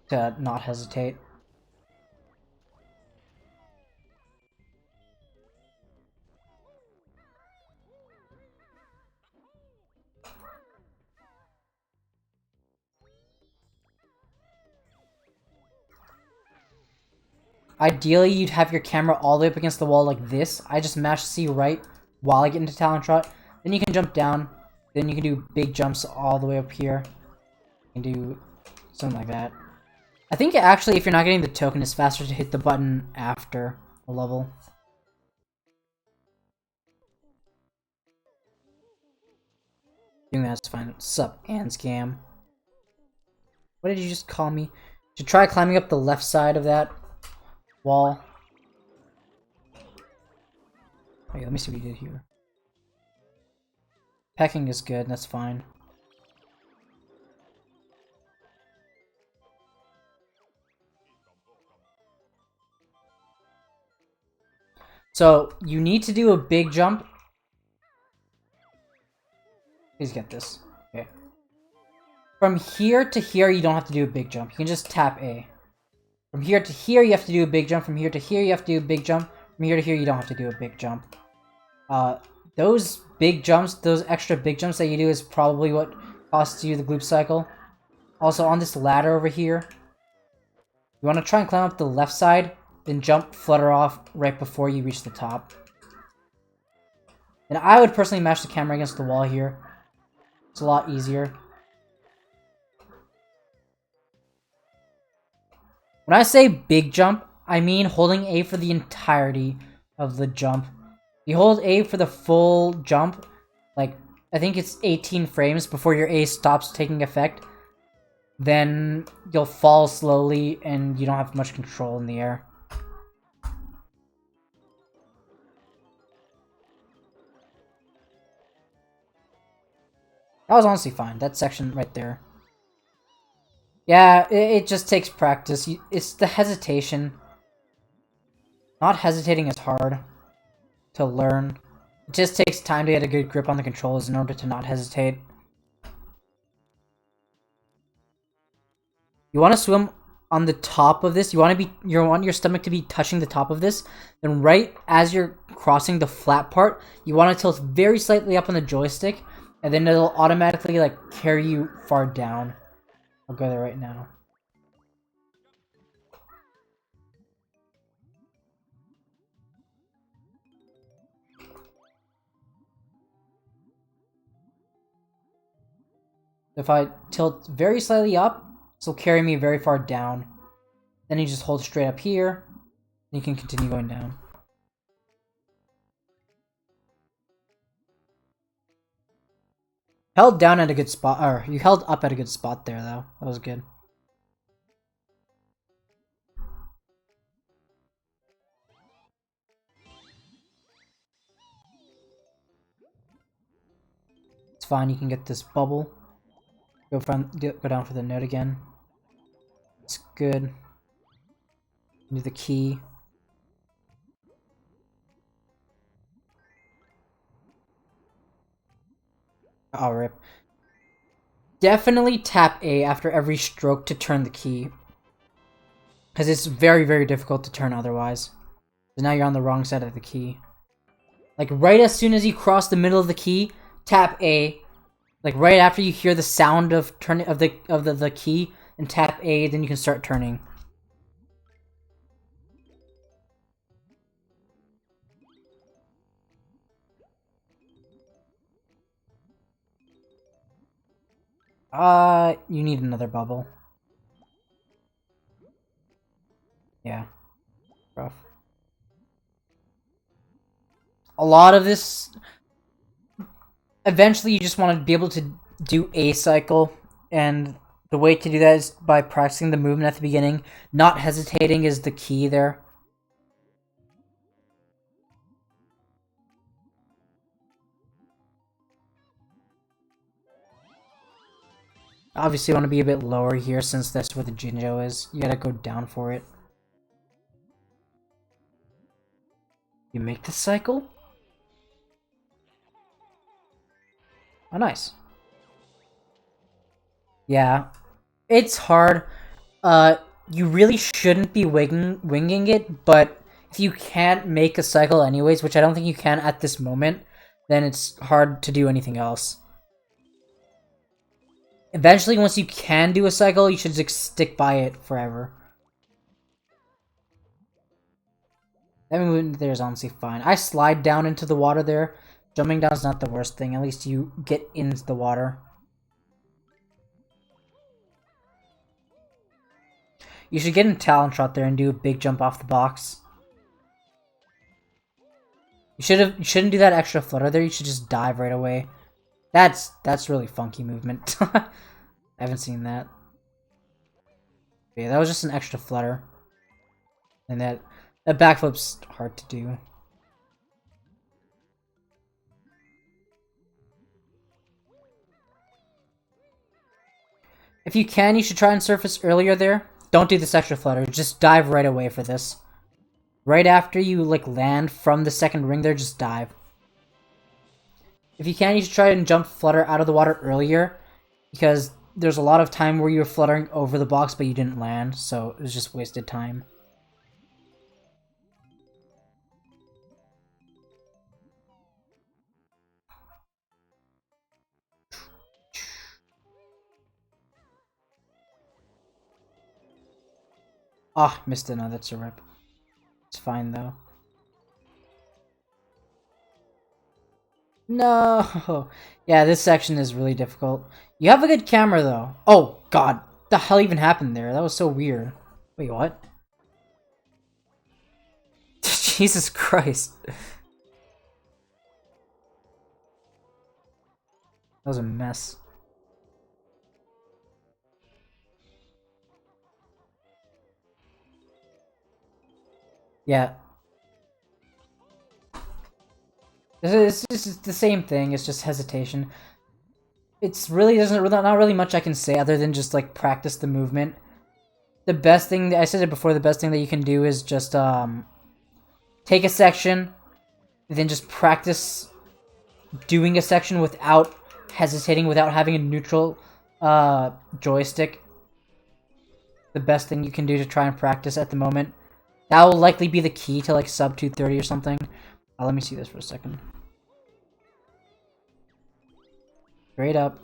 to not hesitate. Ideally, you'd have your camera all the way up against the wall like this. I just mash C right while I get into Talon Trot. Then you can jump down. Then you can do big jumps all the way up here. You can do something like that. I think actually, if you're not getting the token, it's faster to hit the button after a level. Doing that's fine. Sup, and scam. What did you just call me? To try climbing up the left side of that wall. Okay, let me see what you did here. Pecking is good, that's fine. So, you need to do a big jump. Please get this. Okay. From here to here, you don't have to do a big jump. You can just tap A. From here to here, you have to do a big jump. From here to here, you have to do a big jump. From here to here, you don't have to do a big jump. Those big jumps, those extra big jumps that you do is probably what costs you the gloop cycle. Also, on this ladder over here, you want to try and climb up the left side, then jump, flutter off right before you reach the top. And I would personally mash the camera against the wall here. It's a lot easier. When I say big jump, I mean holding A for the entirety of the jump. You hold A for the full jump, like, I think it's 18 frames before your A stops taking effect. Then you'll fall slowly and you don't have much control in the air. That was honestly fine, that section right there. Yeah, it just takes practice. It's the hesitation. Not hesitating is hard to learn. It just takes time to get a good grip on the controls in order to not hesitate. You want to swim on the top of this. You want your stomach to be touching the top of this. Then right as you're crossing the flat part, you want to tilt very slightly up on the joystick, and then it'll automatically like carry you far down. I'll go there right now. If I tilt very slightly up, this will carry me very far down. Then you just hold straight up here, and you can continue going down. Held down at a good spot, or you held up at a good spot there though. That was good. fine. You can get this bubble. Go down for the note again. It's good. Do the key. Oh, rip. Definitely tap A after every stroke to turn the key. Because it's very, very difficult to turn otherwise. So now you're on the wrong side of the key. Like, right as soon as you cross the middle of the key, tap A. Like, right after you hear the sound of turning of the key, and tap A, then you can start turning. You need another bubble. Yeah. Rough. A lot of this... Eventually, you just want to be able to do a cycle, and the way to do that is by practicing the movement at the beginning. Not hesitating is the key there. Obviously, you want to be a bit lower here since that's where the Jinjo is. You gotta go down for it. You make the cycle? Oh, nice. Yeah. It's hard. You really shouldn't be winging it, but if you can't make a cycle anyways, which I don't think you can at this moment, then it's hard to do anything else. Eventually, once you can do a cycle, you should just stick by it forever. That movement there is honestly fine. I slide down into the water there. Jumping down is not the worst thing. At least you get into the water. You should get in talent shot there and do a big jump off the box. You shouldn't do that extra flutter there. You should just dive right away. That's really funky movement. I haven't seen that. Yeah, that was just an extra flutter. And that backflip's hard to do. If you can, you should try and surface earlier there. Don't do this extra flutter. Just dive right away for this. Right after you like land from the second ring there, just dive. If you can, you should try and jump flutter out of the water earlier, because there's a lot of time where you were fluttering over the box but you didn't land, so it was just wasted time. Ah, missed it. No, that's a rip. It's fine though. No! Yeah, this section is really difficult. You have a good camera, though. Oh, God. What the hell even happened there? That was so weird. Wait, what? Jesus Christ. That was a mess. Yeah. It's just the same thing. It's just hesitation. It's really not really much I can say other than just like practice the movement. The best thing I said it before. The best thing that you can do is just take a section, then just practice doing a section without hesitating, without having a neutral joystick. The best thing you can do to try and practice at the moment. That will likely be the key to like sub 230 or something. Let me see this for a second. Straight up.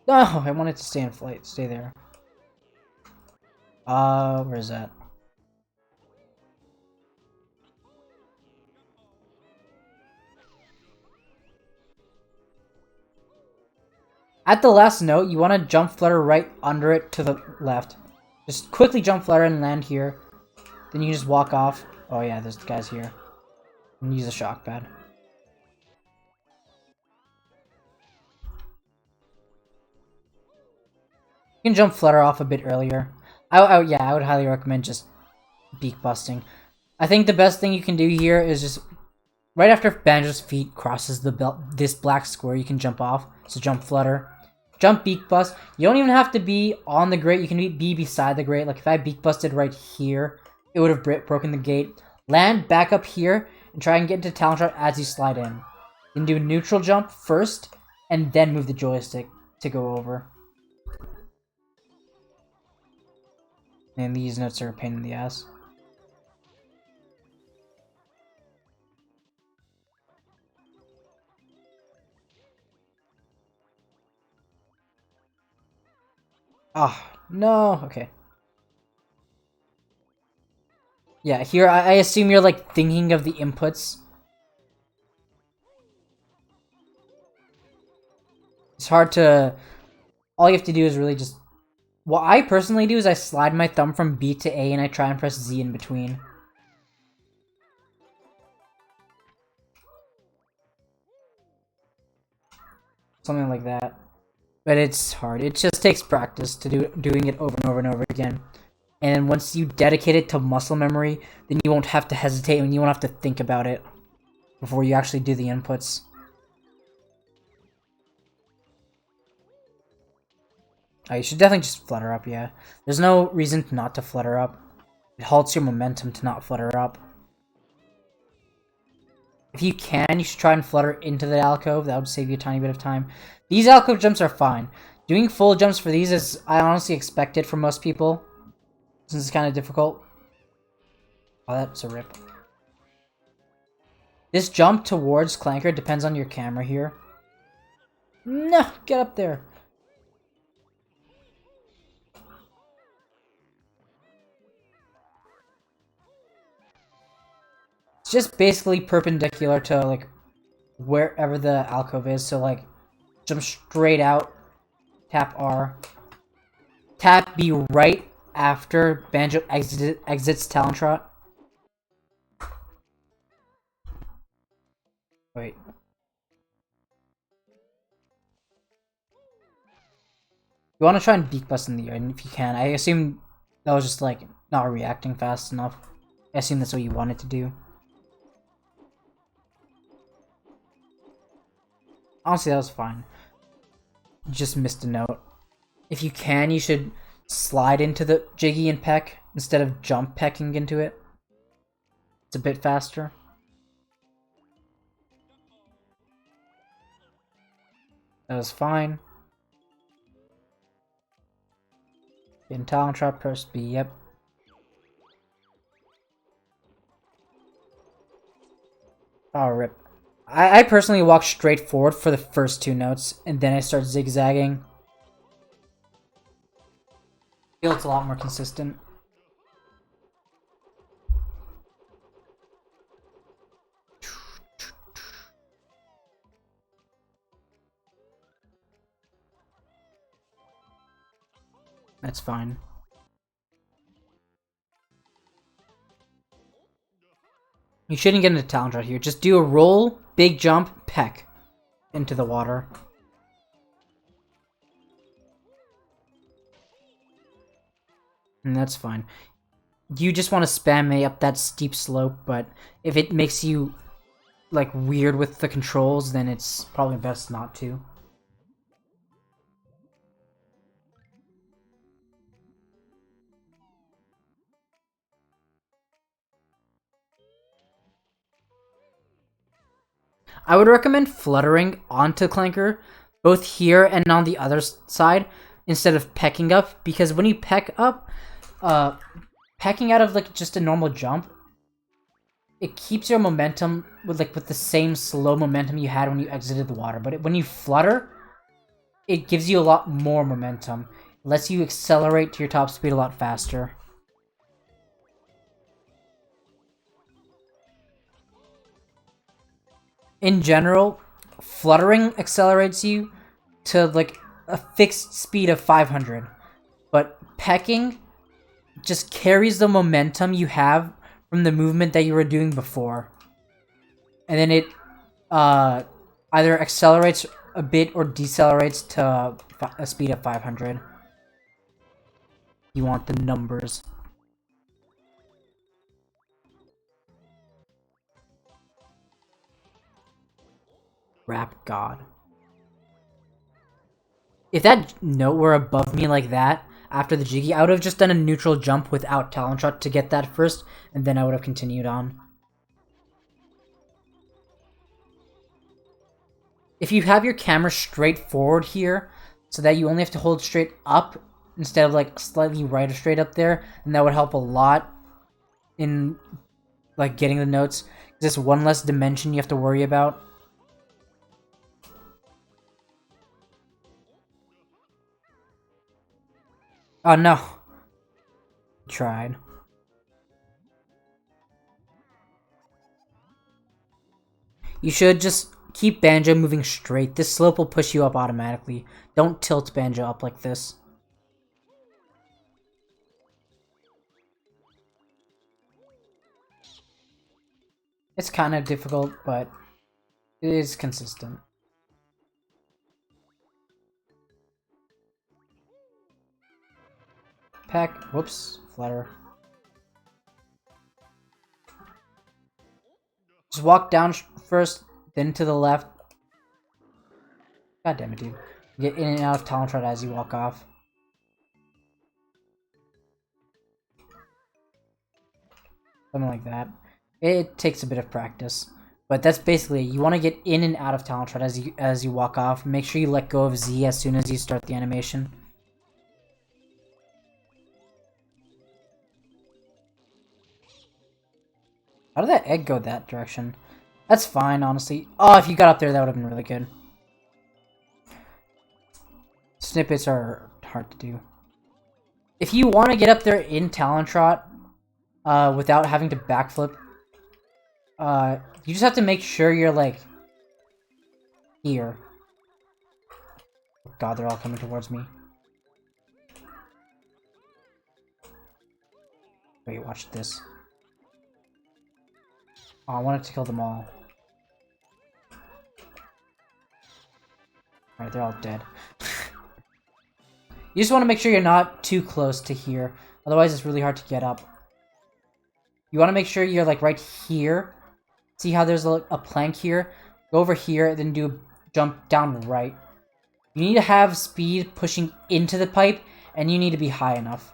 No, I wanted to stay in flight. Stay there. Where is that? At the last note, you want to jump flutter right under it to the left. Just quickly jump flutter and land here. Then you just walk off. Oh yeah, there's the guys here. And use a shock pad. You can jump flutter off a bit earlier. Yeah, I would highly recommend just beak busting. I think the best thing you can do here is just right after Banjo's feet crosses this black square, you can jump off. So jump flutter. Jump beak bust. You don't even have to be on the grate. You can be beside the grate. Like if I beak busted right here, it would have broken the gate. Land back up here and try and get into talent shot as you slide in. You can do a neutral jump first and then move the joystick to go over. And these notes are a pain in the ass. Ah, no. Okay. Yeah, here I assume you're like thinking of the inputs. It's hard to... All you have to do is really just... What I personally do is I slide my thumb from B to A and I try and press Z in between. Something like that. But it's hard. It just takes practice to doing it over and over and over again. And once you dedicate it to muscle memory, then you won't have to hesitate and you won't have to think about it before you actually do the inputs. Oh, you should definitely just flutter up, yeah. There's no reason not to flutter up. It halts your momentum to not flutter up. If you can, you should try and flutter into the alcove. That would save you a tiny bit of time. These alcove jumps are fine. Doing full jumps for these is, I honestly expect it for most people, since it's kind of difficult. Oh, that's a rip. This jump towards Clanker depends on your camera here. No, get up there. It's just basically perpendicular to, like, wherever the alcove is. So, like, jump straight out, tap R. Tap B right after Banjo exits talent shot. Wait. You want to try and beak bust in the air, and if you can. I assume that was just, like, not reacting fast enough. I assume that's what you wanted to do. Honestly, that was fine. You just missed a note. If you can, you should slide into the Jiggy and peck instead of jump pecking into it. It's a bit faster. That was fine. In talent trap, press B, yep. Oh, rip. I personally walk straight forward for the first two notes, and then I start zigzagging. I feel it's a lot more consistent. That's fine. You shouldn't get into talent right here. Just do a roll, big jump, peck into the water. And that's fine. You just want to spam A up that steep slope, but if it makes you, like, weird with the controls, then it's probably best not to. I would recommend fluttering onto Clanker, both here and on the other side, instead of pecking up, because when you peck up, pecking out of, like, just a normal jump, it keeps your momentum with the same slow momentum you had when you exited the water. But when you flutter, it gives you a lot more momentum. It lets you accelerate to your top speed a lot faster. In general, fluttering accelerates you to, like, a fixed speed of 500. But pecking just carries the momentum you have from the movement that you were doing before. And then it either accelerates a bit or decelerates to a speed of 500. You want the numbers. Rap God. If that note were above me like that, after the Jiggy, I would have just done a neutral jump without Talon Shot to get that first, and then I would have continued on. If you have your camera straight forward here, so that you only have to hold straight up instead of like slightly right or straight up there, then that would help a lot in like getting the notes. There's one less dimension you have to worry about. Oh no. Tried. You should just keep Banjo moving straight. This slope will push you up automatically. Don't tilt Banjo up like this. It's kind of difficult, but it is consistent. Peck. Whoops. Flutter. Just walk down first, then to the left. God damn it, dude. Get in and out of Talon Shot as you walk off. Something like that. It takes a bit of practice. But that's basically it. You want to get in and out of Talon Shot as you walk off. Make sure you let go of Z as soon as you start the animation. How did that egg go that direction? That's fine, honestly. Oh, if you got up there, that would have been really good. Snippets are hard to do. If you want to get up there in Talon Shot, without having to backflip, you just have to make sure you're, like, here. Oh god, they're all coming towards me. Wait, watch this. Oh, I wanted to kill them all. Alright, they're all dead. You just want to make sure you're not too close to here. Otherwise, it's really hard to get up. You want to make sure you're, like, right here. See how there's a plank here? Go over here, then do a jump down right. You need to have speed pushing into the pipe, and you need to be high enough.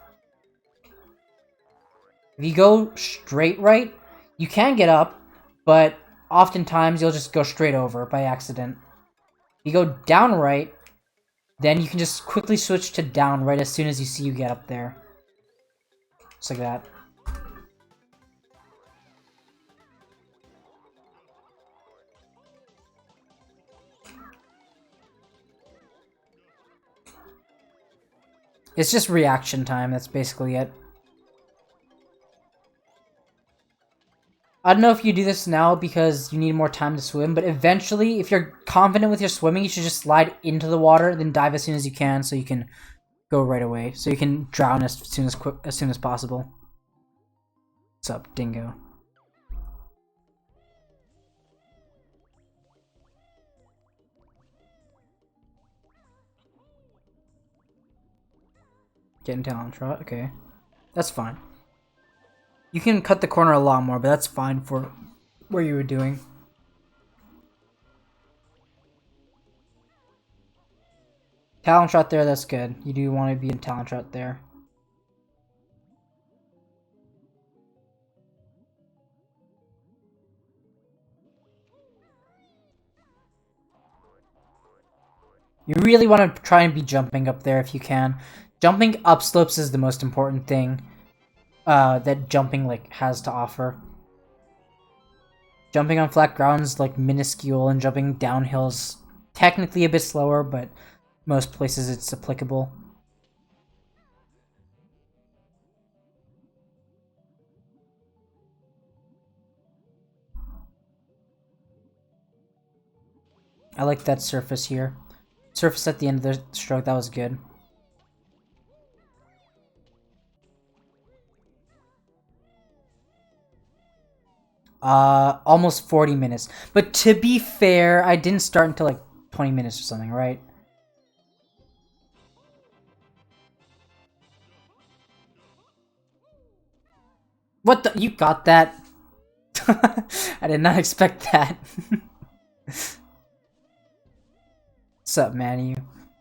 If you go straight right, you can get up, but oftentimes you'll just go straight over by accident. If you go down right, then you can just quickly switch to down right as soon as you see you get up there. Just like that. It's just reaction time, that's basically it. I don't know if you do this now because you need more time to swim, but eventually, if you're confident with your swimming, you should just slide into the water, then dive as soon as you can so you can go right away. So you can drown as soon as possible. What's up, Dingo? Getting Talon Shot, okay. That's fine. You can cut the corner a lot more, but that's fine for what you were doing. Talon Shot there, that's good. You do want to be in Talon Shot there. You really want to try and be jumping up there if you can. Jumping up slopes is the most important thing that jumping like has to offer. Jumping on flat ground's like minuscule, and jumping downhill's technically a bit slower, but most places it's applicable. I like that surface here. Surface at the end of the stroke, that was good. Almost 40 minutes. But to be fair, I didn't start until like 20 minutes or something, right? What the? You got that? I did not expect that. What's up, man? You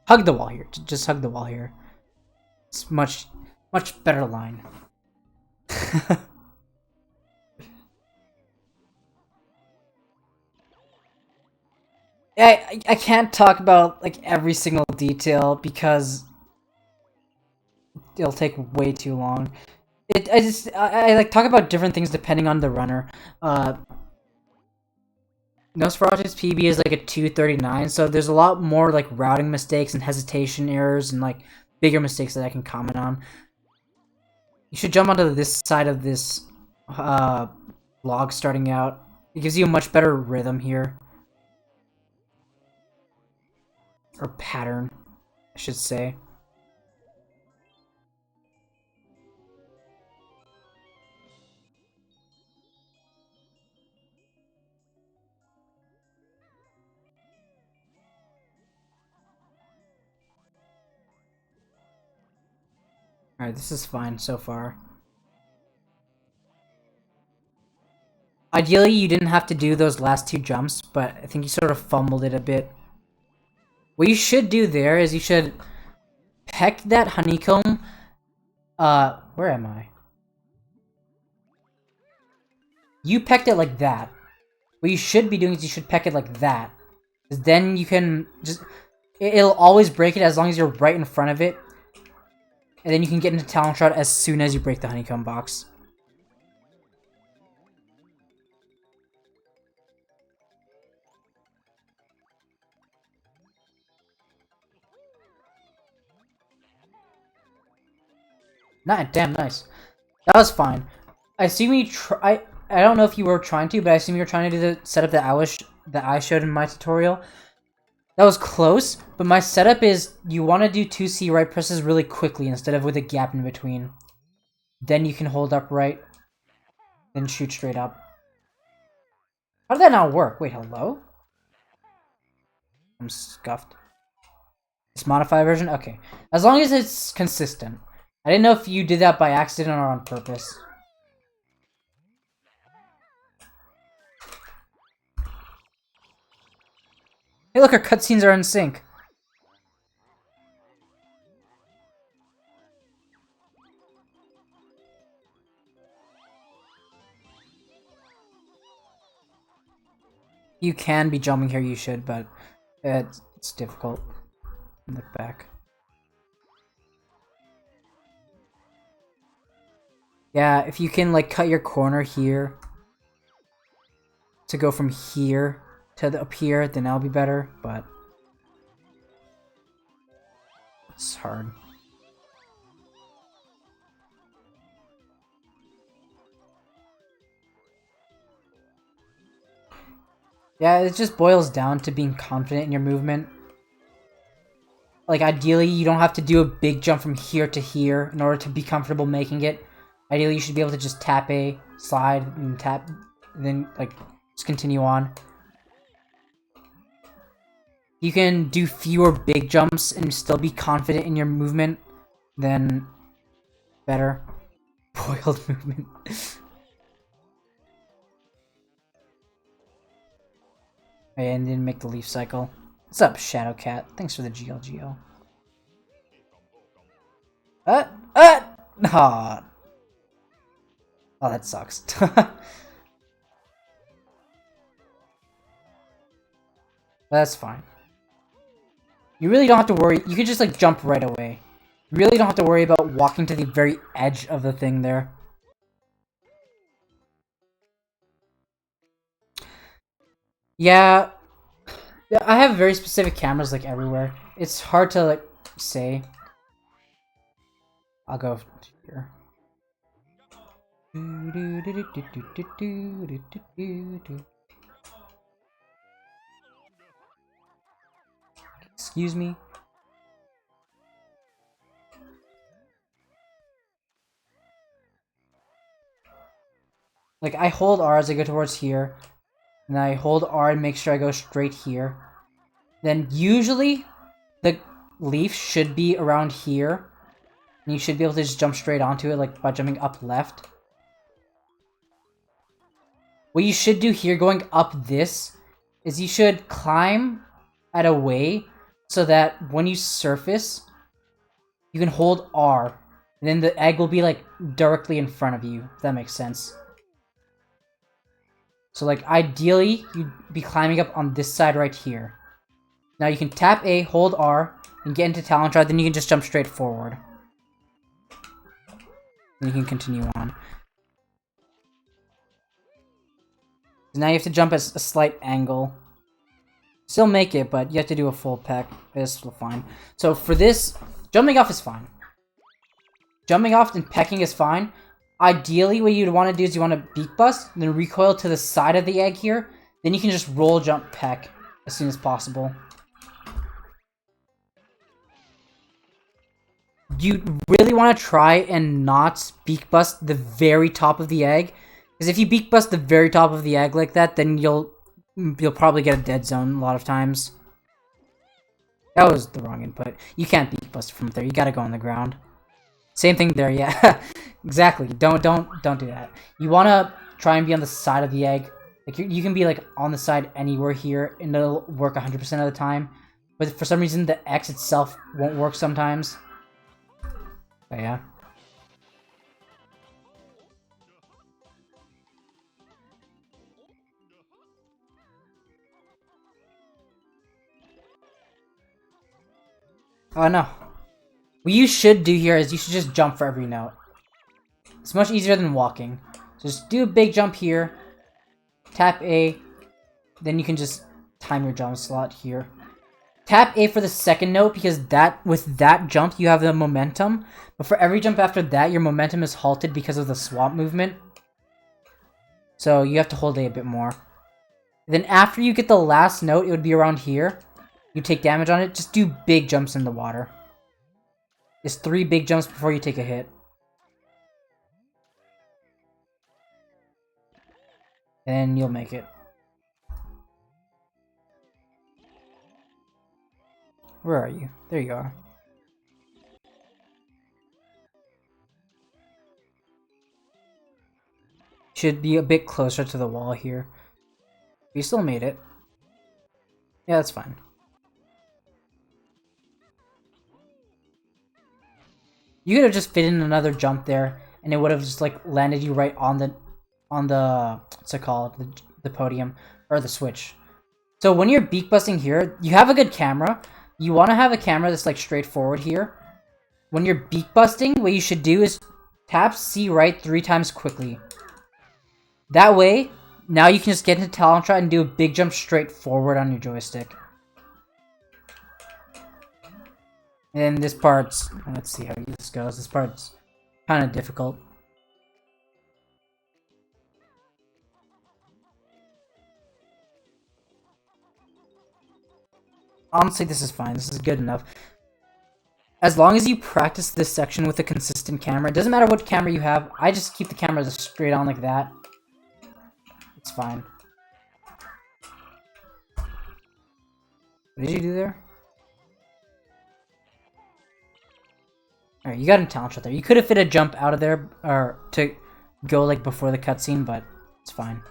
hug the wall here. Just hug the wall here. It's much better line. I can't talk about like every single detail because it'll take way too long. I like talk about different things depending on the runner. Nosferatu's PB is like a 239, so there's a lot more like routing mistakes and hesitation errors and like bigger mistakes that I can comment on. You should jump onto this side of this log starting out. It gives you a much better rhythm here. Or pattern, I should say. Alright, this is fine so far. Ideally, you didn't have to do those last two jumps, but I think you sort of fumbled it a bit. What you should do there is you should peck that honeycomb. Where am I? You pecked it like that. What you should be doing is you should peck it like that. Because then you can just... It'll always break it as long as you're right in front of it. And then you can get into talent shot as soon as you break the honeycomb box. Damn nice. That was fine. I assume you try. I don't know if you were trying to, but I assume you were trying to do the setup that I showed in my tutorial. That was close, but my setup is you want to do 2C right presses really quickly instead of with a gap in between. Then you can hold upright, then shoot straight up. How did that not work? Wait, hello? I'm scuffed. This modified version? Okay. As long as it's consistent. I didn't know if you did that by accident or on purpose. Hey look, our cutscenes are in sync. You can be jumping here, you should, but it's difficult. Look back. Yeah, if you can like cut your corner here to go from here to up here, then that'll be better, but it's hard. Yeah, it just boils down to being confident in your movement. Like, ideally, you don't have to do a big jump from here to here in order to be comfortable making it. Ideally, you should be able to just tap A, slide, and tap, and then, like, just continue on. You can do fewer big jumps and still be confident in your movement, then better. Boiled movement. And didn't make the leaf cycle. What's up, Shadowcat? Thanks for the GLGO. Aw. Oh, that sucks. That's fine. You really don't have to worry. You can just, like, jump right away. You really don't have to worry about walking to the very edge of the thing there. Yeah. I have very specific cameras, like, everywhere. It's hard to, like, say. I'll go here. Excuse me. Like, I hold R as I go towards here. And I hold R and make sure I go straight here. Then usually the leaf should be around here. And you should be able to just jump straight onto it, like by jumping up left. What you should do here, going up this, is you should climb at a way so that when you surface, you can hold R, and then the egg will be like directly in front of you, if that makes sense. So like ideally, you'd be climbing up on this side right here. Now you can tap A, hold R, and get into Talent Drive, then you can just jump straight forward. And you can continue on. So now you have to jump at a slight angle. Still make it, but you have to do a full peck. It's still fine. So for this, jumping off is fine. Jumping off and pecking is fine. Ideally, what you'd want to do is you want to beak bust, then recoil to the side of the egg here. Then you can just roll, jump, peck as soon as possible. You really want to try and not beak bust the very top of the egg. Because if you beak bust the very top of the egg like that, then you'll probably get a dead zone a lot of times. That was the wrong input. You can't beak bust from there. You gotta go on the ground. Same thing there, yeah. Exactly. Don't do that. You wanna try and be on the side of the egg. Like you can be like on the side anywhere here, and it'll work 100% of the time. But for some reason, the X itself won't work sometimes. But yeah. Oh no. What you should do here is you should just jump for every note. It's much easier than walking. So just do a big jump here. Tap A. Then you can just time your jump slot here. Tap A for the second note because with that jump you have the momentum. But for every jump after that, your momentum is halted because of the swap movement. So you have to hold A bit more. Then after you get the last note, it would be around here. You take damage on it, just do big jumps in the water. It's 3 big jumps before you take a hit. And you'll make it. Where are you? There you are. Should be a bit closer to the wall here. You still made it. Yeah, that's fine. You could have just fit in another jump there, and it would have just like landed you right on the what's it called, the podium or the switch. So when you're beak busting here, you have a good camera. You want to have a camera that's like straightforward here. When you're beak busting, what you should do is tap C right 3 times quickly. That way, now you can just get into Talent Shot and do a big jump straight forward on your joystick. And this part's, let's see how this goes. This part's kind of difficult. Honestly, this is fine. This is good enough. As long as you practice this section with a consistent camera, it doesn't matter what camera you have. I just keep the camera straight on like that. It's fine. What did you do there? Alright, you got a talent shot there. You could have fit a jump out of there, or to go like before the cutscene, but it's fine.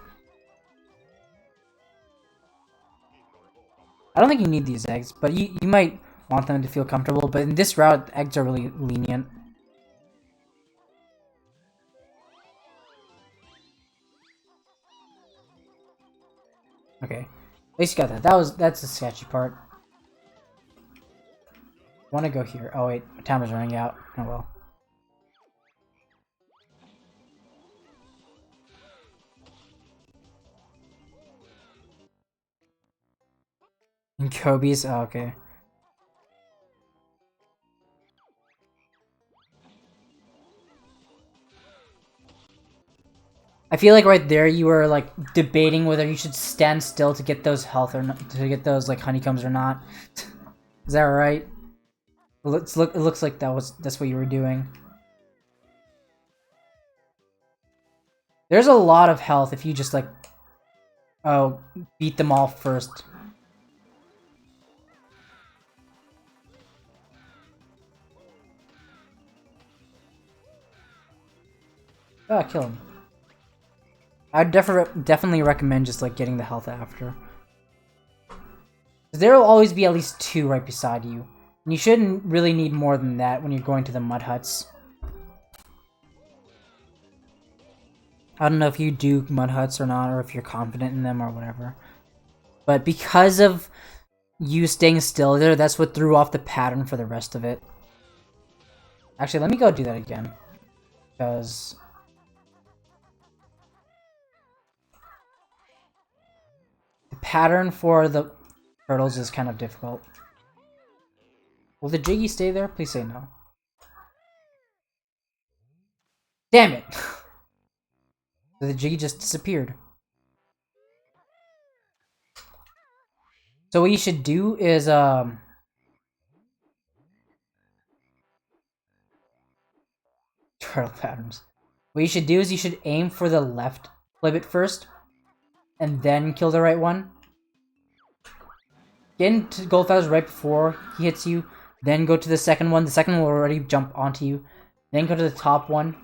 I don't think you need these eggs, but you might want them to feel comfortable, but in this route, the eggs are really lenient. Okay, at least you got that. That's the sketchy part. Want to go here? Oh wait, my timer's running out. Oh well. And Kobe's. Oh, okay. I feel like right there you were like debating whether you should stand still to get those health or not, to get those like honeycombs or not. Is that right? It looks like that's what you were doing. There's a lot of health if you just like beat them all first. Ah, kill him. I'd definitely recommend just like getting the health after. There will always be at least 2 right beside you. And you shouldn't really need more than that when you're going to the mud huts. I don't know if you do mud huts or not, or if you're confident in them or whatever. But because of you staying still there, that's what threw off the pattern for the rest of it. Actually, let me go do that again. Because... the pattern for the turtles is kind of difficult. Will the Jiggy stay there? Please say no. Damn it! The Jiggy just disappeared. So what you should do is, turtle patterns. What you should do is you should aim for the left flibbit first, and then kill the right one. Get into Goldfowler's right before he hits you, then go to the second one. The second one will already jump onto you. Then go to the top one.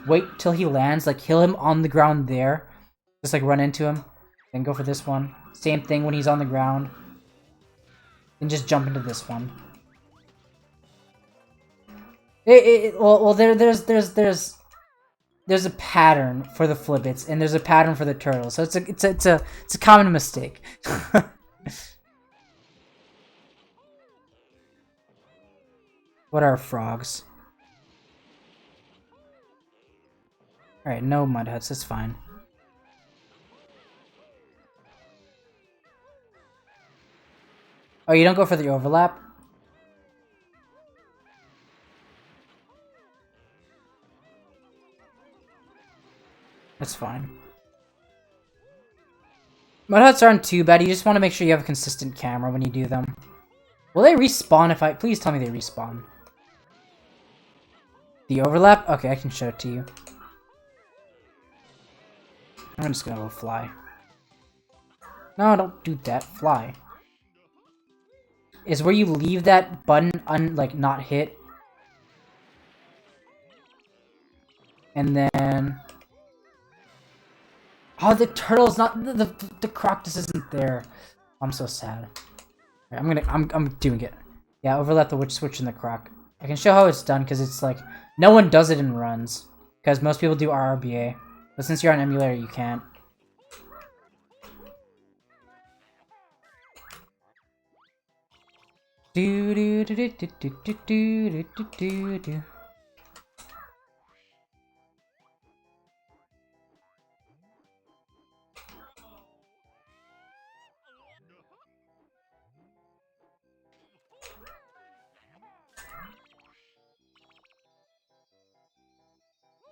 Wait till he lands, like kill him on the ground there. Just like run into him. Then go for this one. Same thing when he's on the ground. Then just jump into this one. Well, there's a pattern for the flibbits and there's a pattern for the turtles, so it's a common mistake. What are frogs? Alright, no mud huts, that's fine. Oh, you don't go for the overlap? That's fine. Mud huts aren't too bad, you just want to make sure you have a consistent camera when you do them. Will they respawn if I... Please tell me they respawn. The overlap? Okay, I can show it to you. I'm just gonna go fly. No, don't do that. Fly. Is where you leave that button not hit. And then... Oh, the turtle's not... The Croctus isn't there. I'm so sad. Right, I'm doing it. Yeah, overlap the witch switch in the croc. I can show how it's done because it's like... No one does it in runs. Because most people do RRBA. But since you're on emulator, you can't. Do do do do do do do do do do do.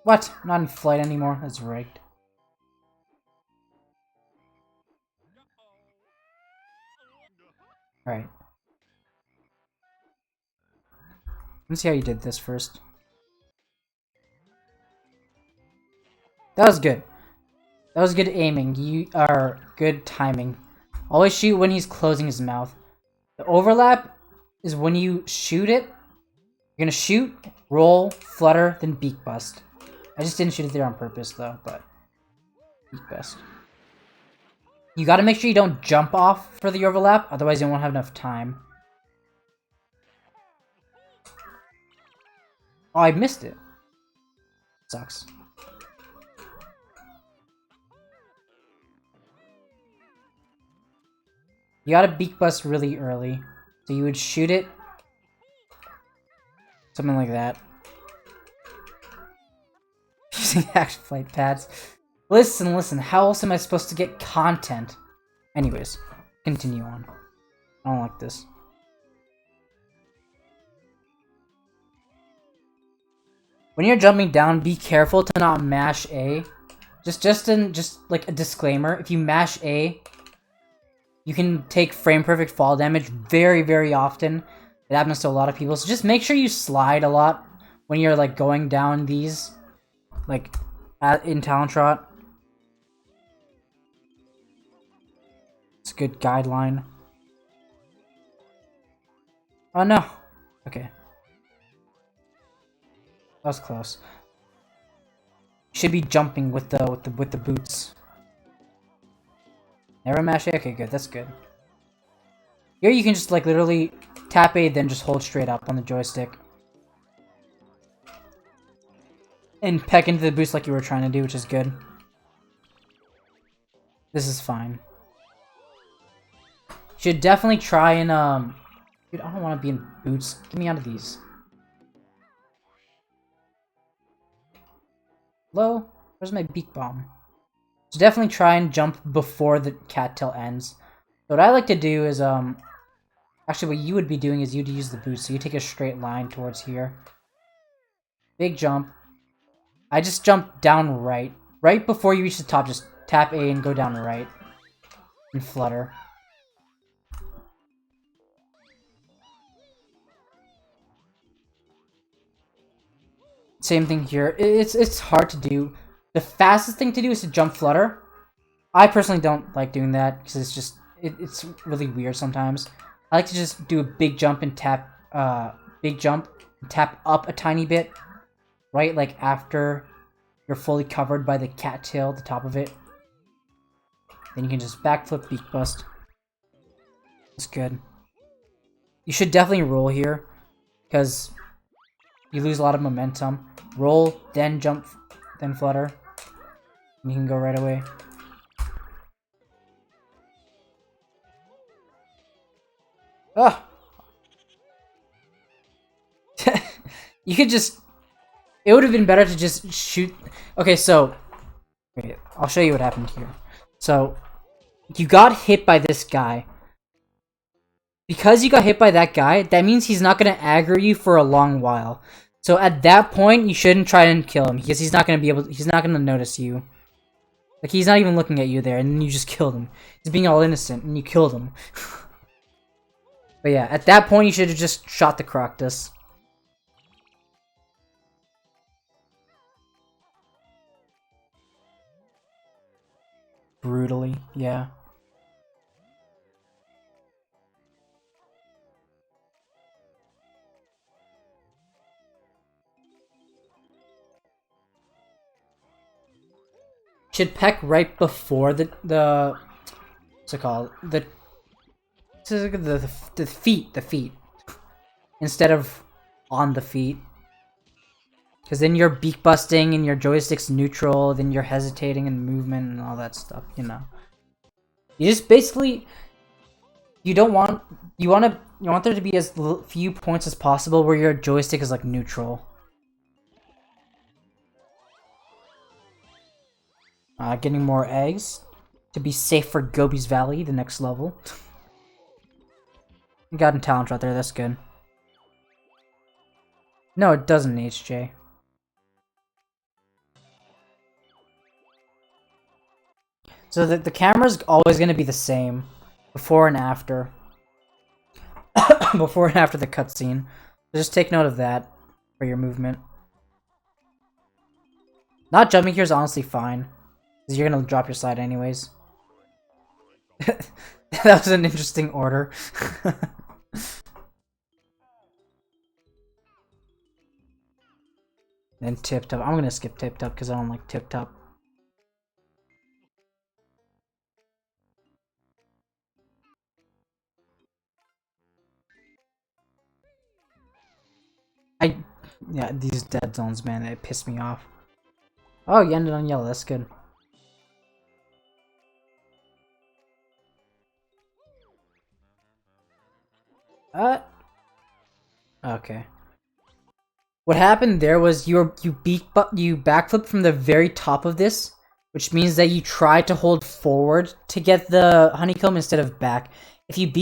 What? Not in flight anymore? That's rigged. Alright. Let's see how you did this first. That was good. That was good aiming. You are good timing. Always shoot when he's closing his mouth. The overlap is when you shoot it. You're gonna shoot, roll, flutter, then beak bust. I just didn't shoot it there on purpose though, but beak bust. You gotta make sure you don't jump off for the overlap, otherwise you won't have enough time. Oh, I missed it. Sucks. You gotta beak bust really early. So you would shoot it. Something like that. Using action flight pads. Listen, how else am I supposed to get content? Anyways, continue on. I don't like this. When you're jumping down, be careful to not mash A. Just like a disclaimer, if you mash A, you can take frame perfect fall damage very, very often. It happens to a lot of people, so just make sure you slide a lot when you're like going down these, like in Talent Trot. It's a good guideline. Oh no. Okay. That was close. Should be jumping with the boots. Never mash A? Okay, good. That's good. Here you can just like literally tap A, then just hold straight up on the joystick. And peck into the boost like you were trying to do, which is good. This is fine. Should definitely try and, Dude, I don't want to be in boots. Get me out of these. Hello? Where's my beak bomb? So definitely try and jump before the cattail ends. So what I like to do is, actually what you would be doing is you'd use the boost. So you take a straight line towards here. Big jump. I just jump down right. Right before you reach the top, just tap A and go down right. And flutter. Same thing here. It's hard to do. The fastest thing to do is to jump flutter. I personally don't like doing that because it's just it's really weird sometimes. I like to just do a big jump and tap tap up a tiny bit, right? Like after you're fully covered by the cattail at the top of it. Then you can just backflip, beak bust. That's good. You should definitely roll here because you lose a lot of momentum. Roll, then jump, then flutter. And you can go right away. Ah! You could just... It would have been better to just shoot... Okay, so... Wait, I'll show you what happened here. So, you got hit by this guy. Because you got hit by that guy, that means he's not going to aggro you for a long while. So at that point, you shouldn't try and kill him because he's not going to be able. He's not going to notice you. Like he's not even looking at you there, and then you just killed him. He's being all innocent, and you killed him. But yeah, at that point, you should have just shot the Croctus. Brutally, yeah. Should peck right before the what's it called? The feet. Instead of on the feet. Because then you're beak busting and your joystick's neutral, then you're hesitating in movement and all that stuff, you know. You just basically you want there to be as few points as possible where your joystick is like neutral. Getting more eggs to be safe for Gobi's Valley, the next level. You got a talent right there, that's good. No, it doesn't, HJ. So the camera's always going to be the same, before and after. Before and after the cutscene. Just take note of that for your movement. Not jumping here is honestly fine. Because you're going to drop your slide anyways. That was an interesting order. Then tip top. I'm going to skip tip top because I don't like tip top. Yeah, these dead zones, man, it pissed me off. Oh, you ended on yellow, that's good. Okay. What happened there was you backflip from the very top of this, which means that you try to hold forward to get the honeycomb instead of back. If you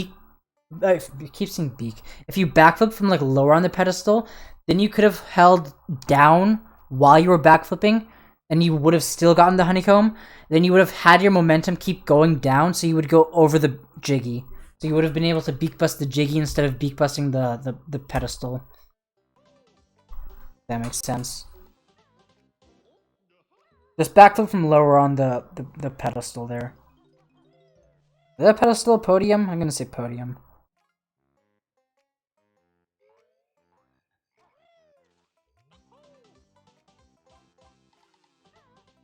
I keep saying beak. If you backflip from like lower on the pedestal, then you could have held down while you were backflipping, and you would have still gotten the honeycomb. Then you would have had your momentum keep going down, so you would go over the Jiggy. So you would have been able to beak bust the Jiggy instead of beak busting the pedestal. That makes sense. Just backflip from lower on the pedestal there. Is that pedestal a podium? I'm gonna say podium.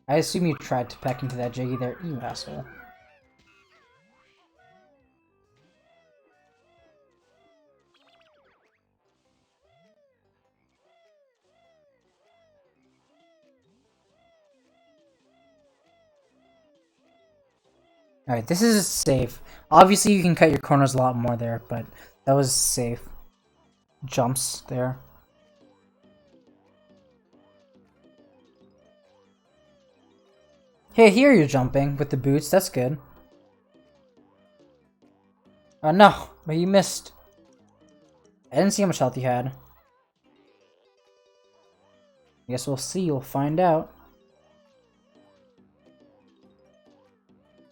I assume you tried to peck into that Jiggy there, you asshole. Alright, this is safe. Obviously, you can cut your corners a lot more there, but that was safe. Jumps there. Hey, here you're jumping with the boots. That's good. Oh no, but you missed. I didn't see how much health you had. I guess we'll see. We'll find out.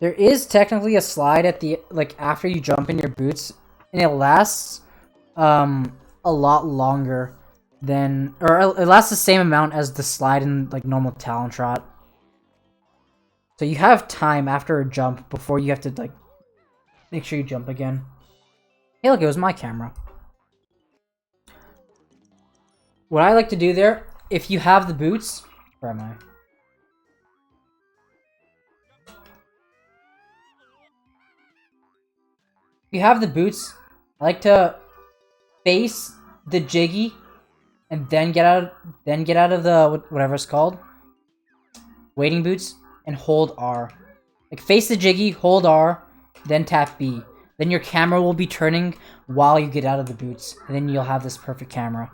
There is technically a slide at the after you jump in your boots, and it lasts a lot longer than, or it lasts the same amount as the slide in like normal Talon Trot. So you have time after a jump before you have to like make sure you jump again. Hey, look, it was my camera. What I like to do there, if you have the boots, where am I? If you have the boots, I like to face the Jiggy and then get out of the whatever it's called, waiting boots, and hold R. Like face the Jiggy, hold R, then tap B. Then your camera will be turning while you get out of the boots, and then you'll have this perfect camera.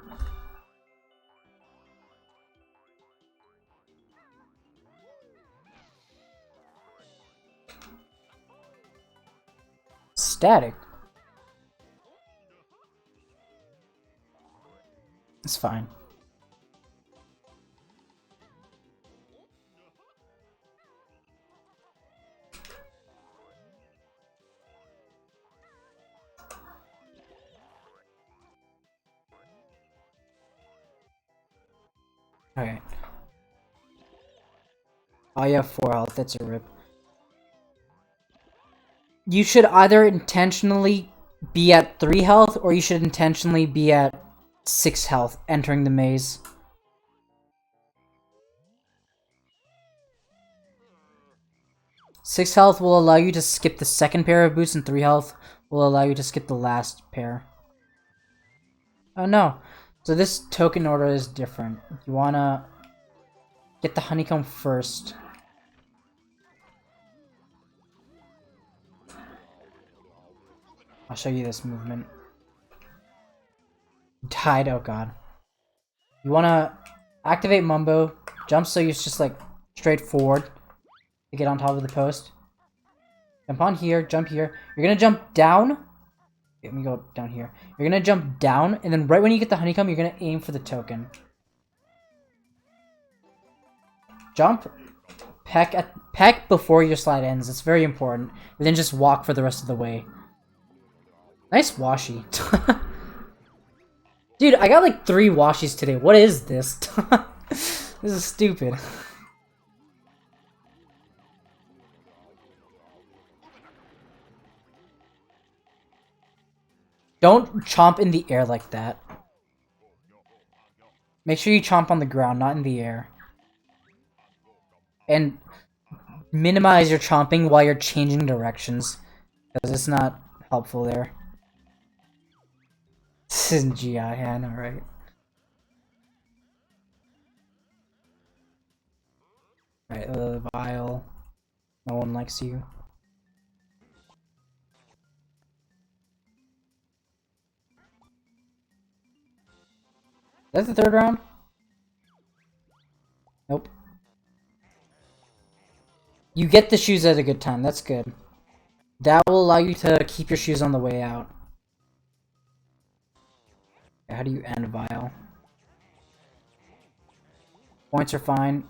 Static. It's fine. Okay. Oh, you have 4 health. That's a rip. You should either intentionally be at 3 health, or you should intentionally be at 6 health entering the maze. Six health will allow you to skip the second pair of boots, and 3 health will allow you to skip the last pair. Oh no. So this token order is different. You wanna get the honeycomb first. I'll show you this movement. Died, oh god. You wanna activate Mumbo, jump so you're just like straight forward to get on top of the post. Jump on here, jump here. You're gonna jump down. Let me go down here. You're gonna jump down, and then right when you get the honeycomb, you're gonna aim for the token. Jump, peck before your slide ends. It's very important. And then just walk for the rest of the way. Nice washi. Dude, I got like 3 washis today. What is this? This is stupid. Don't chomp in the air like that. Make sure you chomp on the ground, not in the air. And minimize your chomping while you're changing directions, because it's not helpful there. This isn't GI, yeah, I know, right? Alright, Vile. No one likes you. Is that the 3rd round? Nope. You get the shoes at a good time, that's good. That will allow you to keep your shoes on the way out. How do you end Vile? Points are fine.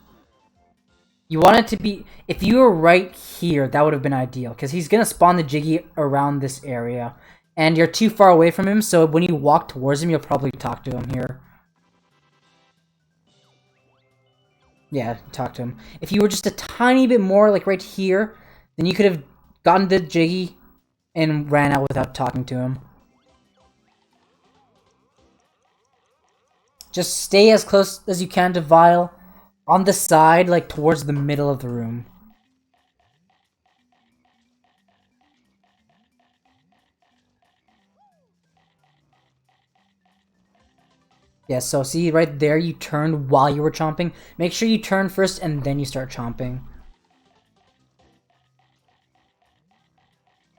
You want it to be... If you were right here, that would have been ideal, because he's going to spawn the Jiggy around this area. And you're too far away from him, so when you walk towards him, you'll probably talk to him here. Yeah, talk to him. If you were just a tiny bit more, like right here, then you could have gotten the Jiggy and ran out without talking to him. Just stay as close as you can to Vile, on the side, like towards the middle of the room. Yeah, so see right there, you turned while you were chomping. Make sure you turn first and then you start chomping.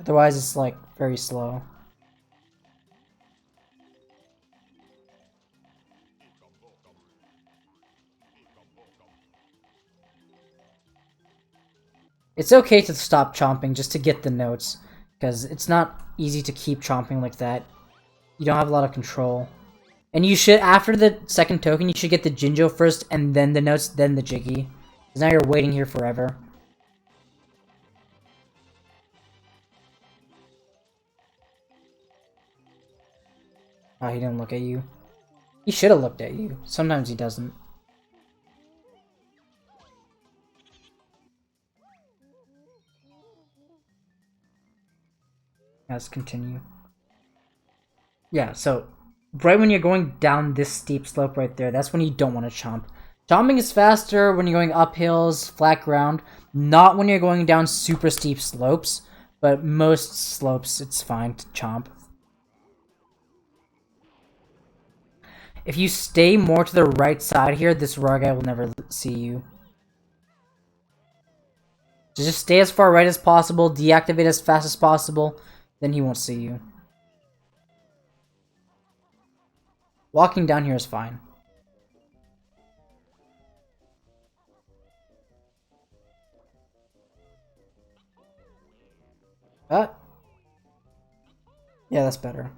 Otherwise, it's like very slow. It's okay to stop chomping just to get the notes, because it's not easy to keep chomping like that. You don't have a lot of control. And you should, after the second token, you should get the Jinjo first, and then the notes, then the Jiggy. Because now you're waiting here forever. Oh, he didn't look at you. He should have looked at you. Sometimes he doesn't. Let's continue. Yeah, so right when you're going down this steep slope right there, that's when you don't want to chomp. Chomping is faster when you're going up hills, flat ground, not when you're going down super steep slopes, but most slopes it's fine to chomp. If you stay more to the right side here, this raw guy will never see you. So just stay as far right as possible, deactivate as fast as possible, then he won't see you. Walking down here is fine. Yeah, that's better.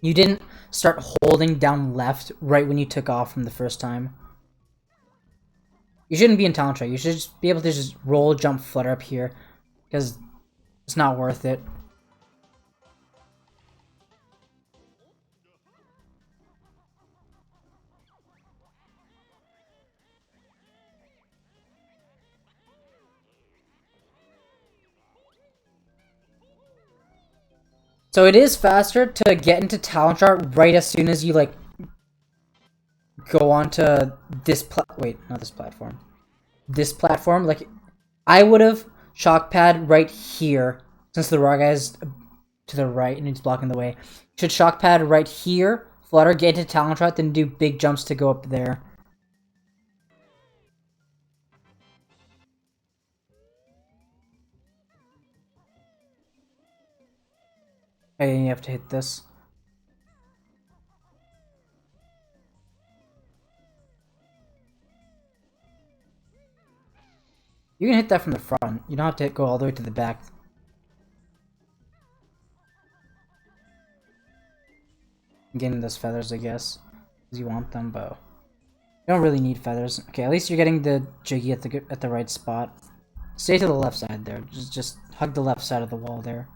You didn't start holding down left right when you took off from the first time. You shouldn't be in talent tray. You should just be able to just roll, jump, flutter up here, because it's not worth it. So it is faster to get into talent chart right as soon as you like go onto this this platform. Like I would have shock pad right here since the raw guy is to the right and it's blocking the way. Should shock pad right here, flutter, get into talent chart, then do big jumps to go up there. And you have to hit this. You can hit that from the front. You don't have to go all the way to the back. Getting those feathers, I guess, because you want them, but you don't really need feathers. Okay, at least you're getting the Jiggy at the right spot. Stay to the left side there. Just hug the left side of the wall there.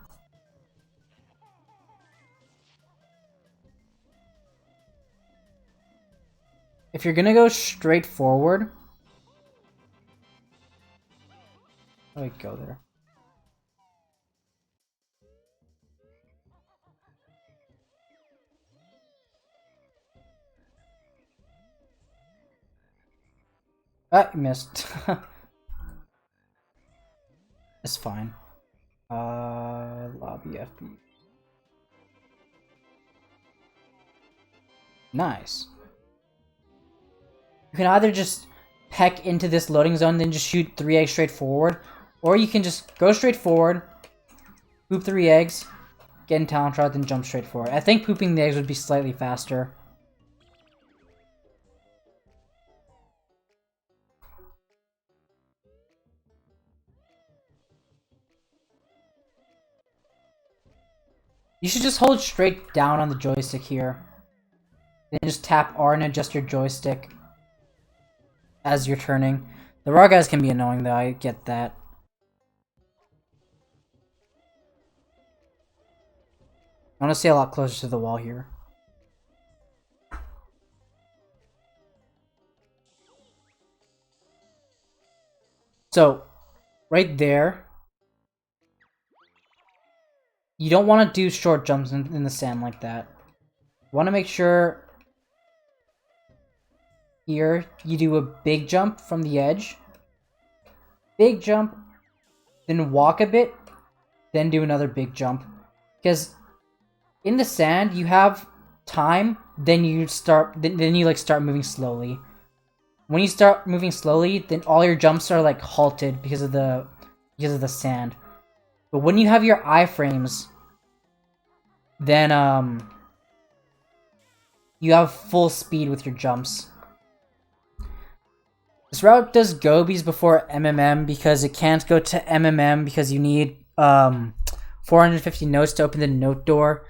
If you're gonna go straight forward, go there. Ah, you missed. It's fine. Lobby FB. Nice. You can either just peck into this loading zone, then just shoot 3 eggs straight forward, or you can just go straight forward, poop 3 eggs, get in talent chart, then jump straight forward. I think pooping the eggs would be slightly faster. You should just hold straight down on the joystick here. Then just tap R and adjust your joystick as you're turning. The raw guys can be annoying though, I get that. I want to stay a lot closer to the wall here. So, right there, you don't want to do short jumps in the sand like that. You want to make sure here you do a big jump from the edge, big jump, then walk a bit, then do another big jump. Because in the sand you have time, then you start moving slowly. When you start moving slowly, then all your jumps are like halted because of the sand. But when you have your iframes, then you have full speed with your jumps. This route does gobies before MMM because it can't go to MMM because you need 450 notes to open the note door.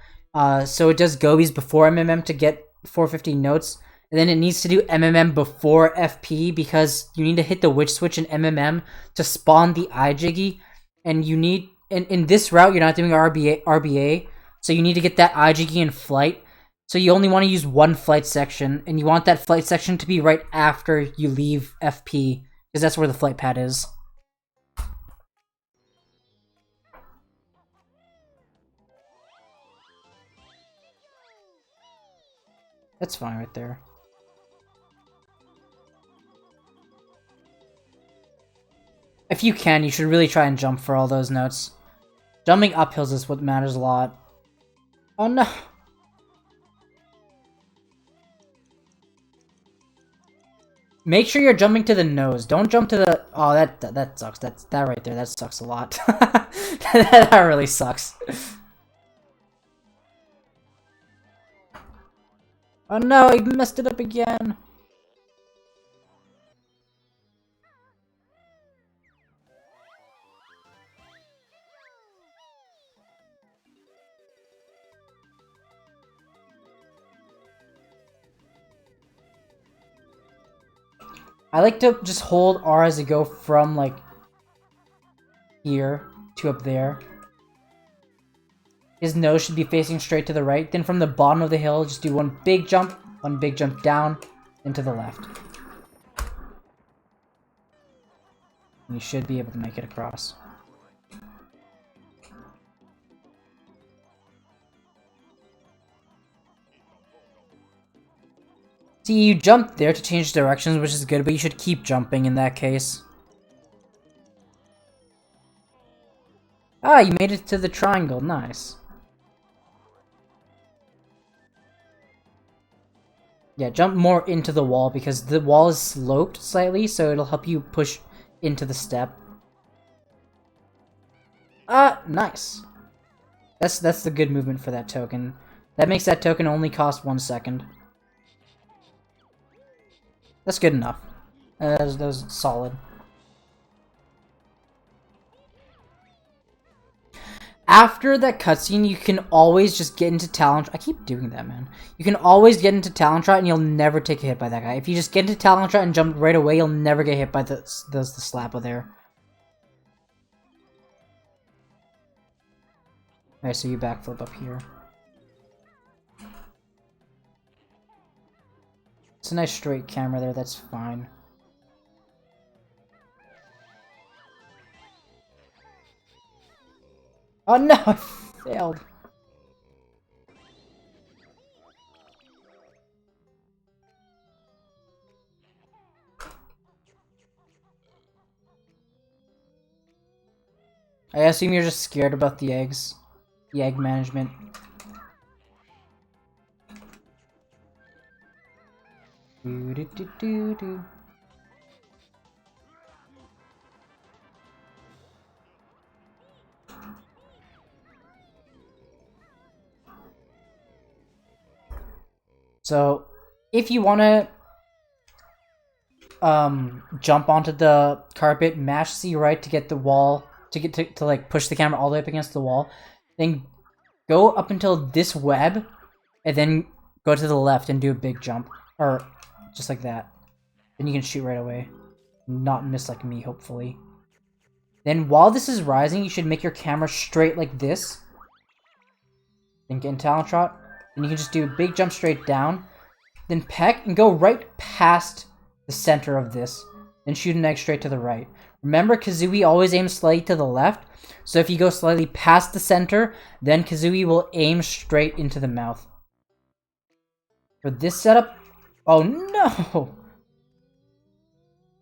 So it does gobies before MMM to get 450 notes. And then it needs to do MMM before FP because you need to hit the witch switch in MMM to spawn the iJiggy. And you need, in this route, you're not doing RBA, so you need to get that iJiggy in flight. So you only want to use one flight section, and you want that flight section to be right after you leave FP, because that's where the flight pad is. That's fine right there. If you can, you should really try and jump for all those notes. Jumping uphills is what matters a lot. Oh no! Make sure you're jumping to the nose. Don't jump to the... Oh, that sucks. That right there, that sucks a lot. That really sucks. Oh no, I messed it up again. I like to just hold R as it go from, like, here to up there. His nose should be facing straight to the right. Then from the bottom of the hill, just do one big jump down, and to the left. You should be able to make it across. See, you jumped there to change directions, which is good, but you should keep jumping in that case. Ah, you made it to the triangle. Nice. Yeah, jump more into the wall, because the wall is sloped slightly, so it'll help you push into the step. Ah, nice. That's the good movement for that token. That makes that token only cost 1 second. That's good enough. That was solid. After that cutscene, you can always just get into Talent... I keep doing that, man. You can always get into Talent Trot and you'll never take a hit by that guy. If you just get into Talent Trot and jump right away, you'll never get hit by the slapper there. Alright, so you backflip up here. It's a nice straight camera there, that's fine. Oh no, I failed. I assume you're just scared about the eggs. The egg management. Do. So, if you want to jump onto the carpet, mash C right to get the wall, to like push the camera all the way up against the wall. Then go up until this web, and then go to the left and do a big jump. Or just like that. Then you can shoot right away. Not miss like me, hopefully. Then while this is rising, you should make your camera straight like this. Then get in Talent Trot. Then you can just do a big jump straight down. Then peck and go right past the center of this. Then shoot an egg straight to the right. Remember, Kazooie always aims slightly to the left. So if you go slightly past the center, then Kazooie will aim straight into the mouth. For this setup... Oh no!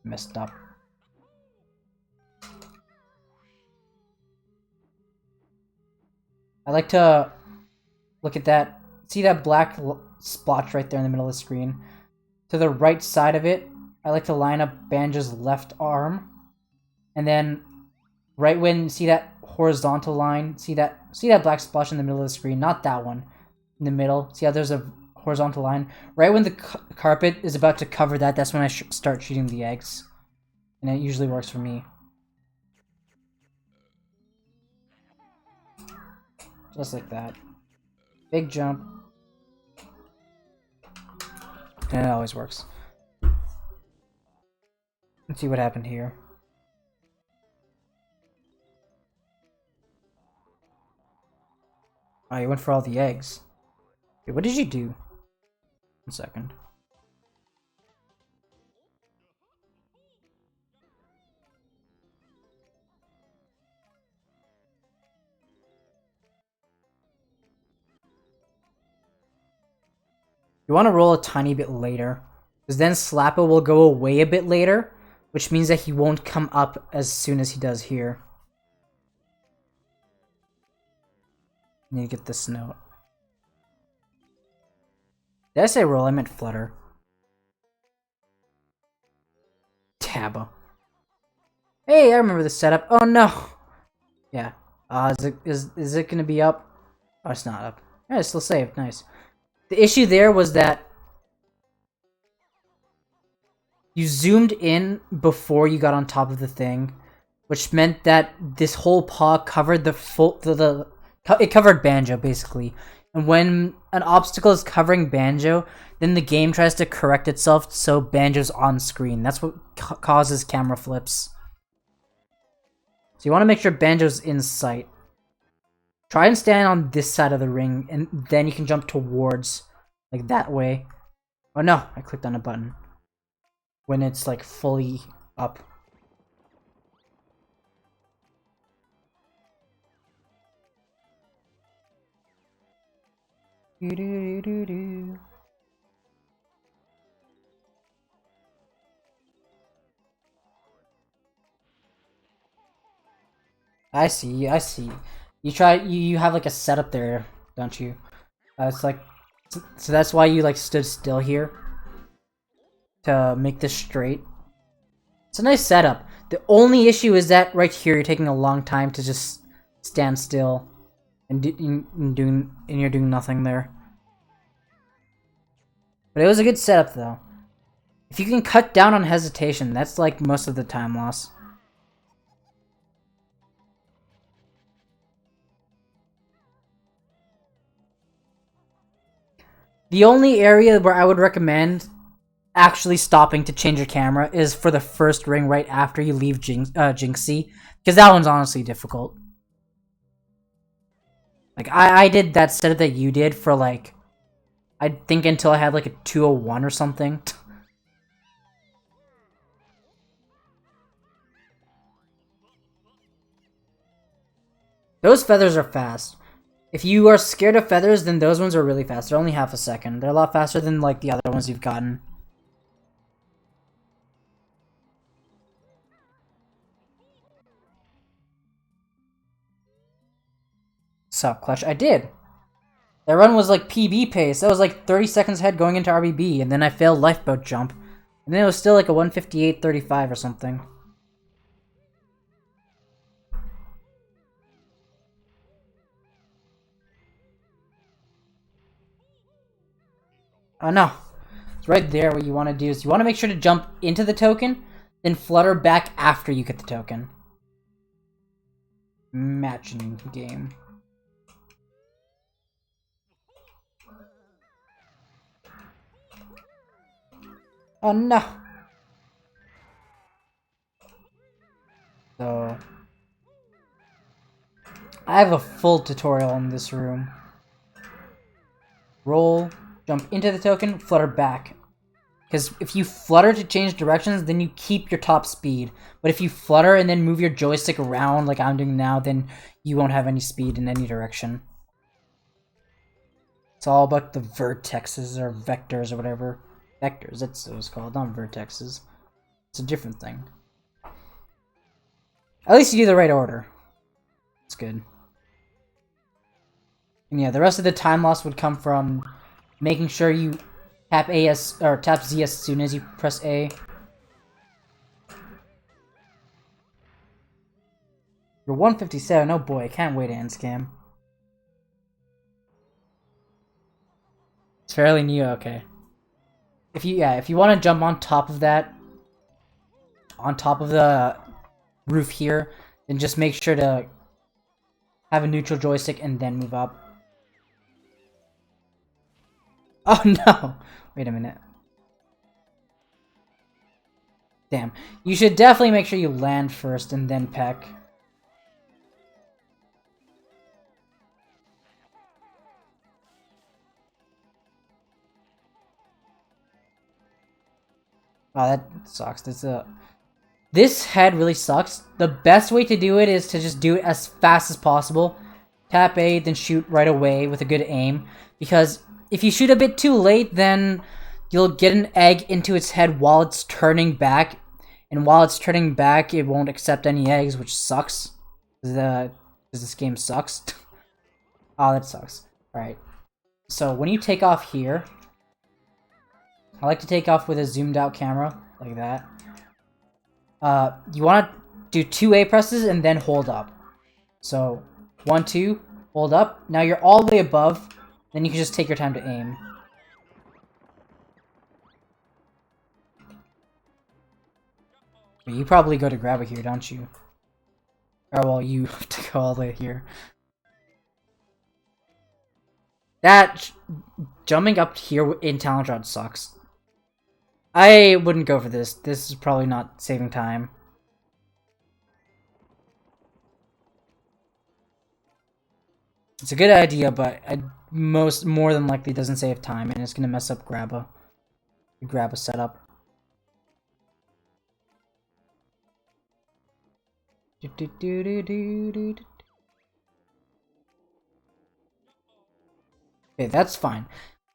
Messed up. I like to look at that. See that black splotch right there in the middle of the screen? To the right side of it, I like to line up Banjo's left arm. And then, right when, see that horizontal line. See that black splotch in the middle of the screen? Not that one. In the middle. See how there's a horizontal line? Right when the carpet is about to cover that, that's when I start shooting the eggs. And it usually works for me. Just like that. Big jump. And it always works. Let's see what happened here. Oh, you went for all the eggs. Wait, what did you do? 1 second. You want to roll a tiny bit later, because then Slappa will go away a bit later, which means that he won't come up as soon as he does here. I need to get this note. Did I say roll? I meant flutter. Tabba. Hey, I remember the setup. Oh no! Yeah. Is it gonna be up? Oh, it's not up. Yeah, it's still saved. Nice. The issue there was that you zoomed in before you got on top of the thing, which meant that this whole paw covered it covered Banjo basically. And when an obstacle is covering Banjo, then the game tries to correct itself so Banjo's on screen. That's what causes camera flips. So you want to make sure Banjo's in sight. Try and stand on this side of the ring, and then you can jump towards, like that way. Oh no, I clicked on a button. When it's like fully up. I see, I see. You have like a setup there, don't you? It's like, so that's why you like stood still here? To make this straight? It's a nice setup. The only issue is that right here you're taking a long time to just stand still. And you're doing nothing there. But it was a good setup though. If you can cut down on hesitation, that's like most of the time loss. The only area where I would recommend actually stopping to change your camera is for the first ring right after you leave Jinxie, because that one's honestly difficult. Like, I did that setup that you did for like, I think until I had like a 201 or something. Those feathers are fast. If you are scared of feathers, then those ones are really fast. They're only half a second. They're a lot faster than like the other ones you've gotten. Sup, Clutch? I did. That run was like PB pace. That was like 30 seconds ahead going into RBB, and then I failed lifeboat jump. And then it was still like a 158.35 or something. Oh no. It's right there. What you want to do is you want to make sure to jump into the token, then flutter back after you get the token. Matching game. Oh no. So I have a full tutorial in this room. Roll, jump into the token, flutter back. Because if you flutter to change directions, then you keep your top speed. But if you flutter and then move your joystick around like I'm doing now, then you won't have any speed in any direction. It's all about the vertexes or vectors or whatever. Vectors, that's what it's called, not vertexes. It's a different thing. At least you do the right order. It's good. And yeah, the rest of the time loss would come from making sure you tap tap Z as soon as you press A. You're 157. Oh boy, I can't wait to end scam. It's fairly new. Okay. If you want to jump on top of that, on top of the roof here, then just make sure to have a neutral joystick and then move up. Oh no! Wait a minute. Damn. You should definitely make sure you land first and then peck. Oh, that sucks. This head really sucks. The best way to do it is to just do it as fast as possible. Tap A, then shoot right away with a good aim. Because if you shoot a bit too late, then you'll get an egg into its head while it's turning back. And while it's turning back, it won't accept any eggs, which sucks. Because this game sucks. Oh, that sucks. Alright. So when you take off here, I like to take off with a zoomed out camera, like that. You want to do 2 A presses and then hold up. So, 1, 2, hold up. Now you're all the way above, then you can just take your time to aim. You probably go to grab it here, don't you? Or, well, you have to go all the way here. That jumping up here in Talent Rod sucks. I wouldn't go for this. This is probably not saving time. It's a good idea, but more than likely doesn't save time, and it's gonna mess up grab a setup. Okay, that's fine.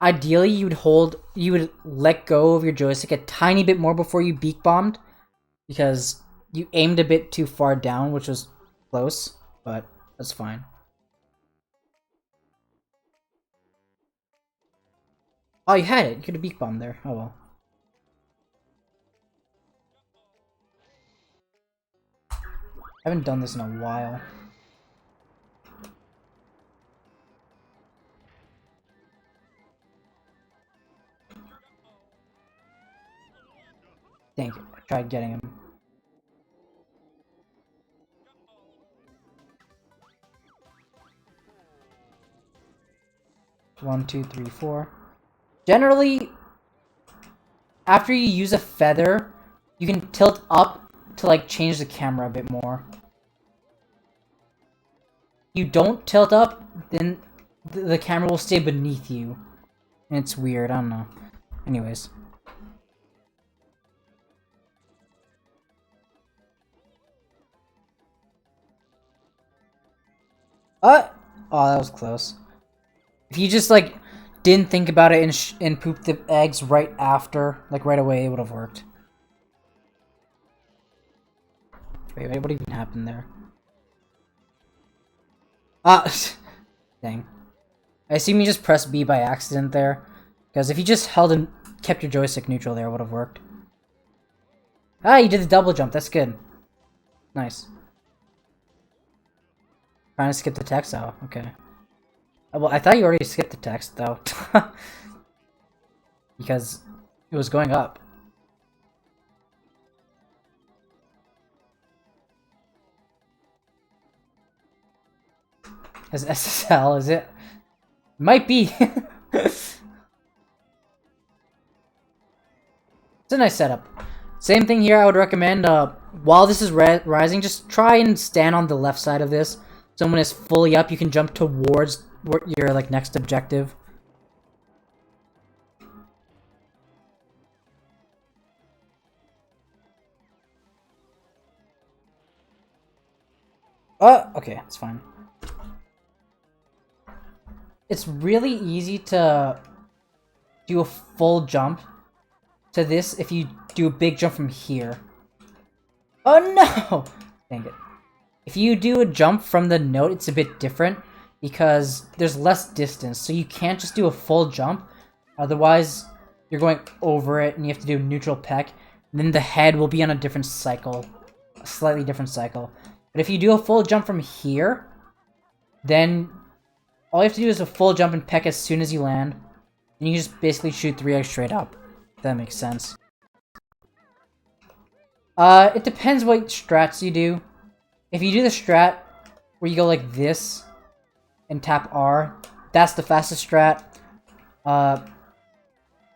Ideally, you would let go of your joystick a tiny bit more before you beak bombed, because you aimed a bit too far down, which was close, but that's fine. Oh, you had it. You could have beak bombed there. Oh well. I haven't done this in a while. Thank you. I tried getting him. One, two, three, four. Generally, after you use a feather, you can tilt up to like change the camera a bit more. You don't tilt up, then the camera will stay beneath you. And it's weird, I don't know. Anyways. Oh, that was close. If you just, like, didn't think about it and pooped the eggs right after, like, right away, it would have worked. Wait, what even happened there? Ah! Dang. I assume you just pressed B by accident there. Because if you just held and kept your joystick neutral there, it would have worked. Ah, you did the double jump. That's good. Nice. Trying to skip the text? Oh, okay. Well, I thought you already skipped the text, though. Because it was going up. As SSL, is it? Might be. It's a nice setup. Same thing here, I would recommend, while this is rising, just try and stand on the left side of this. So when it's fully up, you can jump towards your, like, next objective. Okay, it's fine. It's really easy to do a full jump to this if you do a big jump from here. Oh no! Dang it. If you do a jump from the note, it's a bit different because there's less distance, so you can't just do a full jump. Otherwise, you're going over it and you have to do a neutral peck. And then the head will be on a different cycle. A slightly different cycle. But if you do a full jump from here, then all you have to do is a full jump and peck as soon as you land. And you can just basically shoot 3 eggs straight up. If that makes sense. It depends what strats you do. If you do the strat where you go like this and tap R, that's the fastest strat.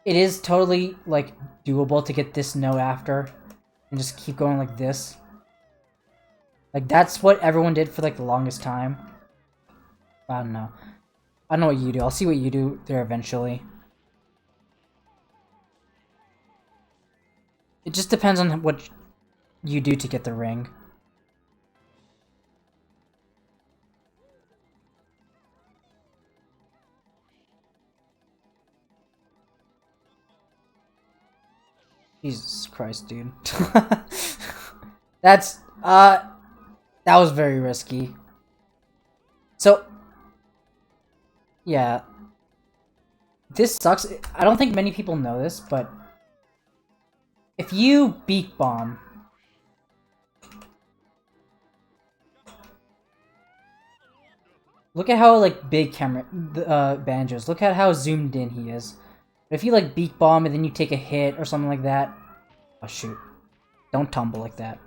It is totally, like, doable to get this note after and just keep going like this. Like, that's what everyone did for, like, the longest time. I don't know. I don't know what you do. I'll see what you do there eventually. It just depends on what you do to get the ring. Jesus Christ, dude. That was very risky. So, yeah. This sucks. I don't think many people know this, but if you beak bomb, look at how, like, big camera Banjo's. Look at how zoomed in he is. But if you, like, beak bomb and then you take a hit or something like that, oh shoot! Don't tumble like that.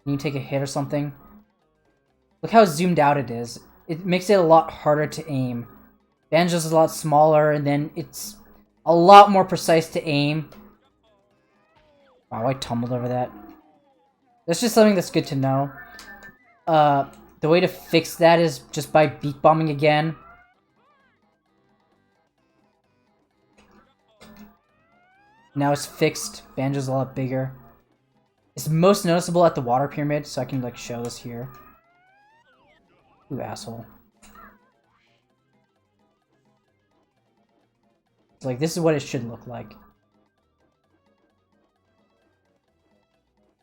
You take a hit or something. Look how zoomed out it is. It makes it a lot harder to aim. Banjo's is a lot smaller, and then it's a lot more precise to aim. Wow, I tumbled over that. That's just something that's good to know. The way to fix that is just by beak bombing again. Now it's fixed. Banjo's a lot bigger. It's most noticeable at the water pyramid, so I can, like, show this here. Ooh, asshole. So, like, this is what it should look like.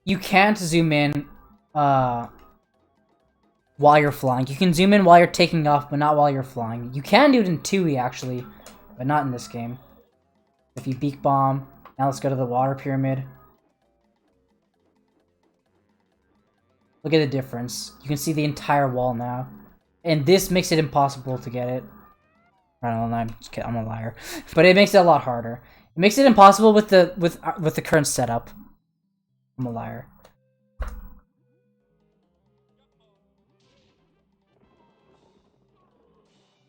You can't zoom in, while you're flying. You can zoom in while you're taking off, but not while you're flying. You can do it in 2E, actually, but not in this game. If you beak bomb, now let's go to the water pyramid. Look at the difference. You can see the entire wall now. And this makes it impossible to get it. I don't know, I'm just kidding, I'm a liar. But it makes it a lot harder. It makes it impossible with the current setup. I'm a liar.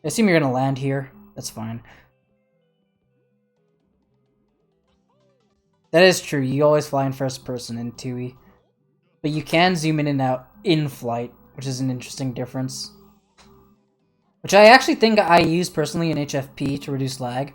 I assume you're gonna land here. That's fine. That is true. You always fly in first person in 2E. But you can zoom in and out in flight, which is an interesting difference. Which I actually think I use personally in HFP to reduce lag.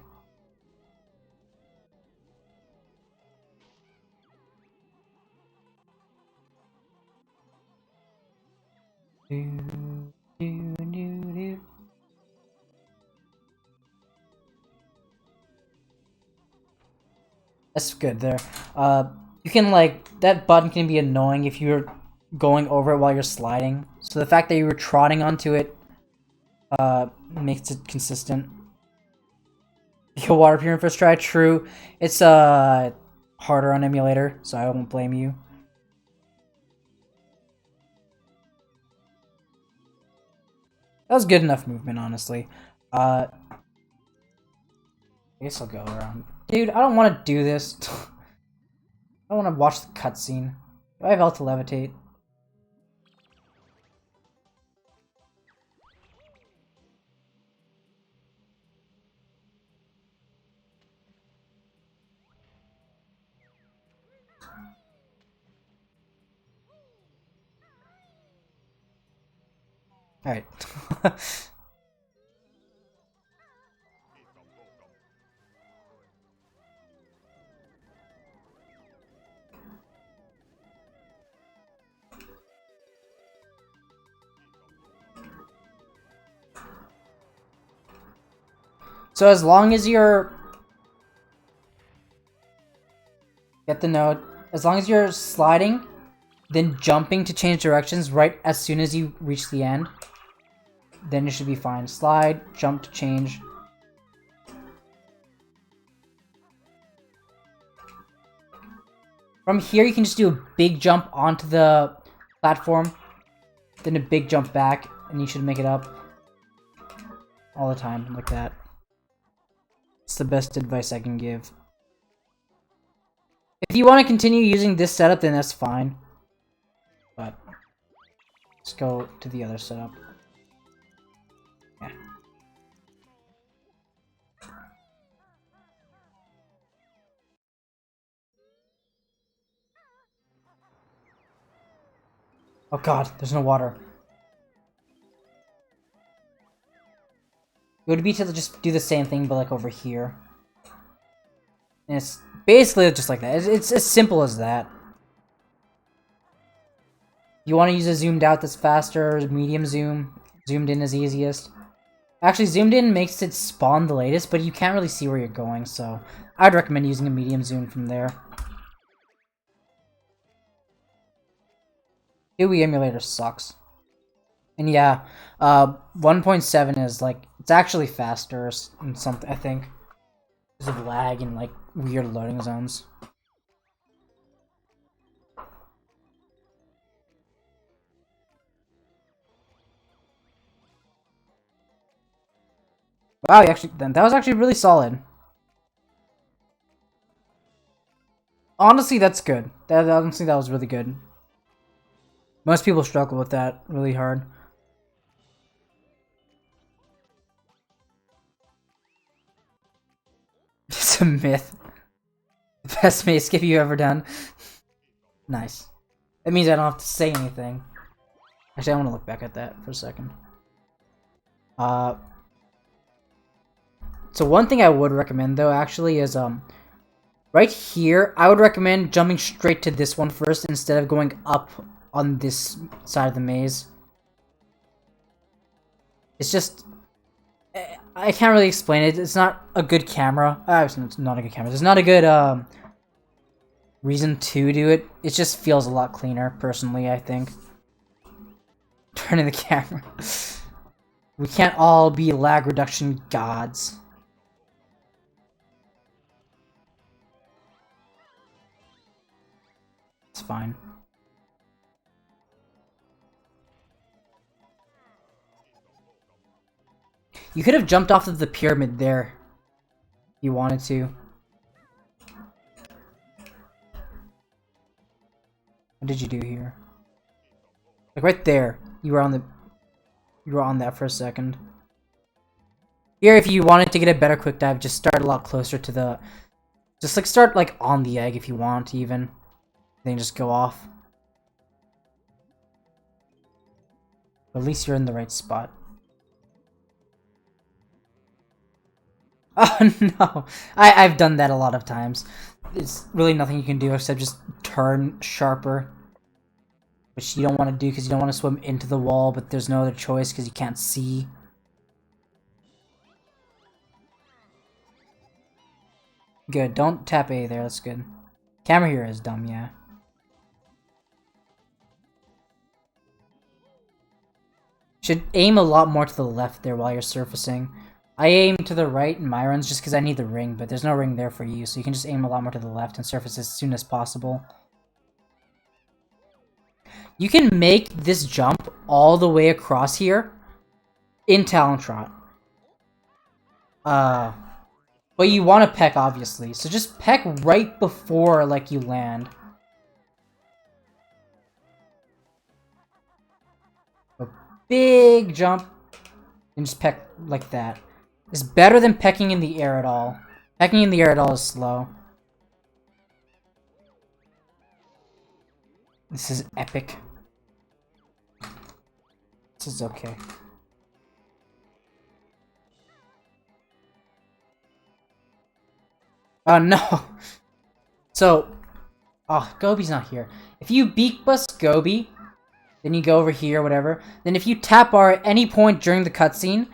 That's good there. You can, like, that button can be annoying if you're going over it while you're sliding. So the fact that you were trotting onto it, makes it consistent. Your water pyramid first try, true. It's, harder on emulator, so I won't blame you. That was good enough movement, honestly. I guess I'll go around. Dude, I don't want to do this. I don't want to watch the cutscene. Do I have L to levitate? Alright. So as long as you're... Get the note. As long as you're sliding, then jumping to change directions right as soon as you reach the end, then you should be fine. Slide, jump to change. From here, you can just do a big jump onto the platform, then a big jump back, and you should make it up. All the time, like that. It's the best advice I can give. If you want to continue using this setup, then that's fine. But let's go to the other setup. Yeah. Oh god, there's no water. It would be to just do the same thing, but like over here. And it's basically just like that. It's as simple as that. You want to use a zoomed out that's faster, medium zoom. Zoomed in is easiest. Actually, zoomed in makes it spawn the latest, but you can't really see where you're going, so I'd recommend using a medium zoom from there. Dewey emulator sucks. And yeah, 1.7 is like, it's actually faster and something, I think. Because of lag and like weird loading zones. Wow, that was actually really solid. Honestly, that's good. Honestly, that was really good. Most people struggle with that really hard. It's a myth. The best maze skip you ever done. Nice. That means I don't have to say anything. Actually, I want to look back at that for a second. So one thing I would recommend though actually is right here I would recommend jumping straight to this one first instead of going up on this side of the maze. It's just I can't really explain it. It's not a good camera. It's not a good camera. There's not a good reason to do it. It just feels a lot cleaner, personally, I think. Turning the camera. We can't all be lag reduction gods. It's fine. You could have jumped off of the pyramid there. If you wanted to. What did you do here? Like right there. You were on that for a second. Here, if you wanted to get a better quick dive, just start a lot closer to the... Just like start like on the egg if you want even. Then just go off. But at least you're in the right spot. Oh no! I've done that a lot of times. It's really nothing you can do except just turn sharper. Which you don't want to do because you don't want to swim into the wall, but there's no other choice because you can't see. Good, don't tap A there, that's good. Camera here is dumb, yeah. Should aim a lot more to the left there while you're surfacing. I aim to the right in my runs just because I need the ring, but there's no ring there for you, so you can just aim a lot more to the left and surface as soon as possible. You can make this jump all the way across here in Talon Trot. But you want to peck, obviously, so just peck right before, like, you land. A big jump, and just peck like that. It's better than pecking in the air at all. Pecking in the air at all is slow. This is epic. This is okay. Oh no! So, oh, Gobi's not here. If you beak bust Gobi, then you go over here, whatever. Then if you tap R at any point during the cutscene,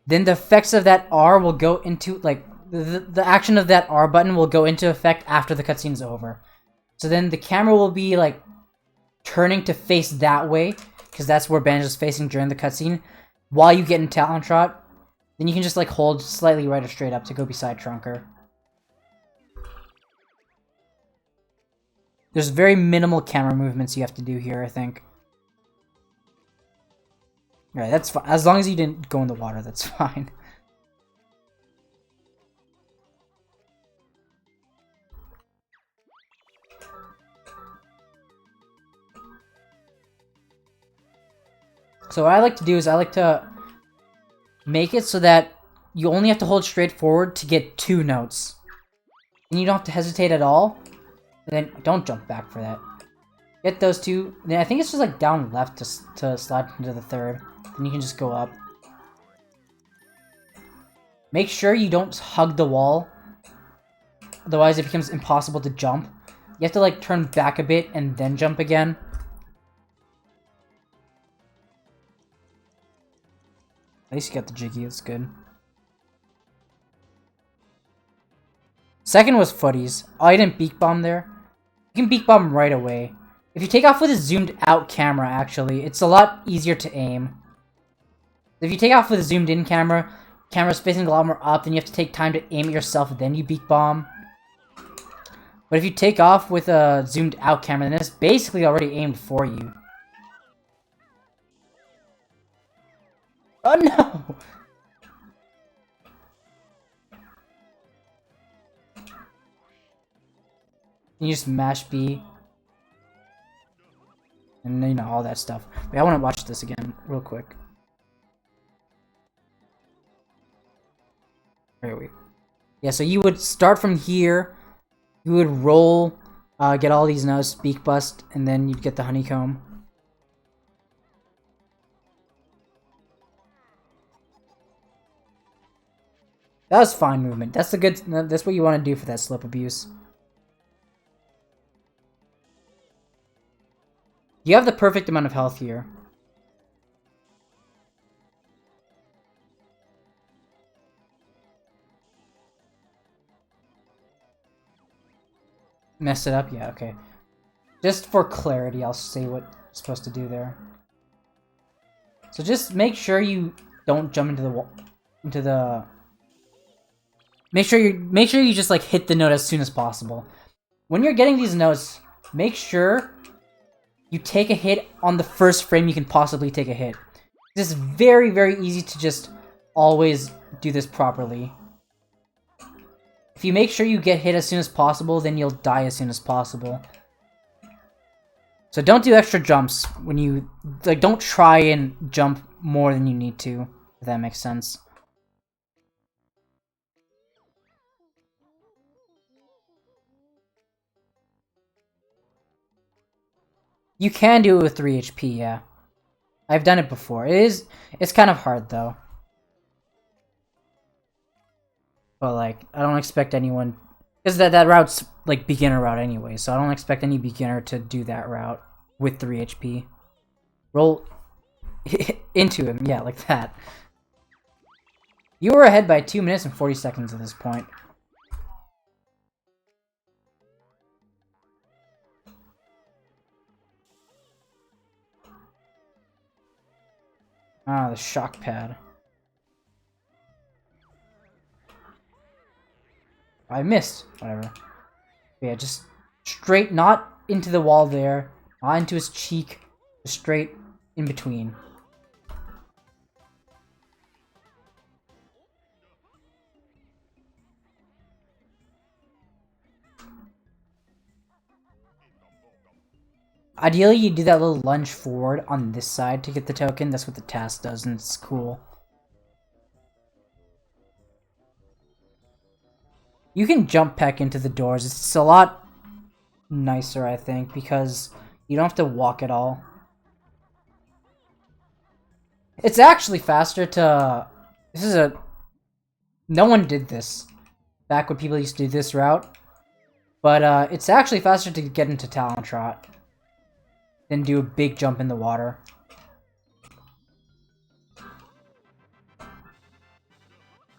then the effects of that R will go into, like, the action of that R button will go into effect after the cutscene's over. So then the camera will be, like, turning to face that way, because that's where Banjo's facing during the cutscene, while you get in Talon Trot. Then you can just, like, hold slightly right or straight up to go beside Trunker. There's very minimal camera movements you have to do here, I think. Alright, that's fine. As long as you didn't go in the water, that's fine. So what I like to do is I like to make it so that you only have to hold straight forward to get 2 notes. And you don't have to hesitate at all. And then don't jump back for that. Get those 2. Then I think it's just like down left to slide into the 3rd. Then you can just go up. Make sure you don't hug the wall. Otherwise it becomes impossible to jump. You have to like turn back a bit and then jump again. At least you got the jiggy, that's good. Second was footies. Oh, I didn't beak bomb there. You can beak bomb right away. If you take off with a zoomed out camera, actually, it's a lot easier to aim. If you take off with a zoomed in camera, camera's facing a lot more up, then you have to take time to aim it yourself, then you beak bomb. But if you take off with a zoomed out camera, then it's basically already aimed for you. Oh no! You just mash B. And then, you know, all that stuff. Wait, I want to watch this again real quick. There we go. Yeah, so you would start from here. You would roll, get all these notes, beak bust, and then you'd get the honeycomb. That was fine movement. That's that's what you want to do for that slip abuse. You have the perfect amount of health here. Mess it up? Yeah, okay. Just for clarity, I'll say what you're supposed to do there. So just make sure you don't jump into the wall, Make sure you just like hit the note as soon as possible. When you're getting these notes, make sure you take a hit on the first frame you can possibly take a hit. It's very, very easy to just always do this properly. If you make sure you get hit as soon as possible, then you'll die as soon as possible. So don't do extra jumps when you... like, don't try and jump more than you need to, if that makes sense. You can do it with 3 HP, yeah. I've done it before. It's kind of hard, though. But, like, I don't expect anyone... because that route's, like, beginner route anyway, so I don't expect any beginner to do that route with 3 HP. Roll into him, yeah, like that. You were ahead by 2 minutes and 40 seconds at this point. Ah, the shock pad. I missed. Whatever. But yeah, just straight, not into the wall there, not into his cheek, just straight in between. Ideally, you do that little lunge forward on this side to get the token. That's what the task does, and it's cool. You can jump peck into the doors. It's a lot nicer, I think, because you don't have to walk at all. It's actually faster to... this is a... no one did this back when people used to do this route. But it's actually faster to get into Talon Trot than do a big jump in the water.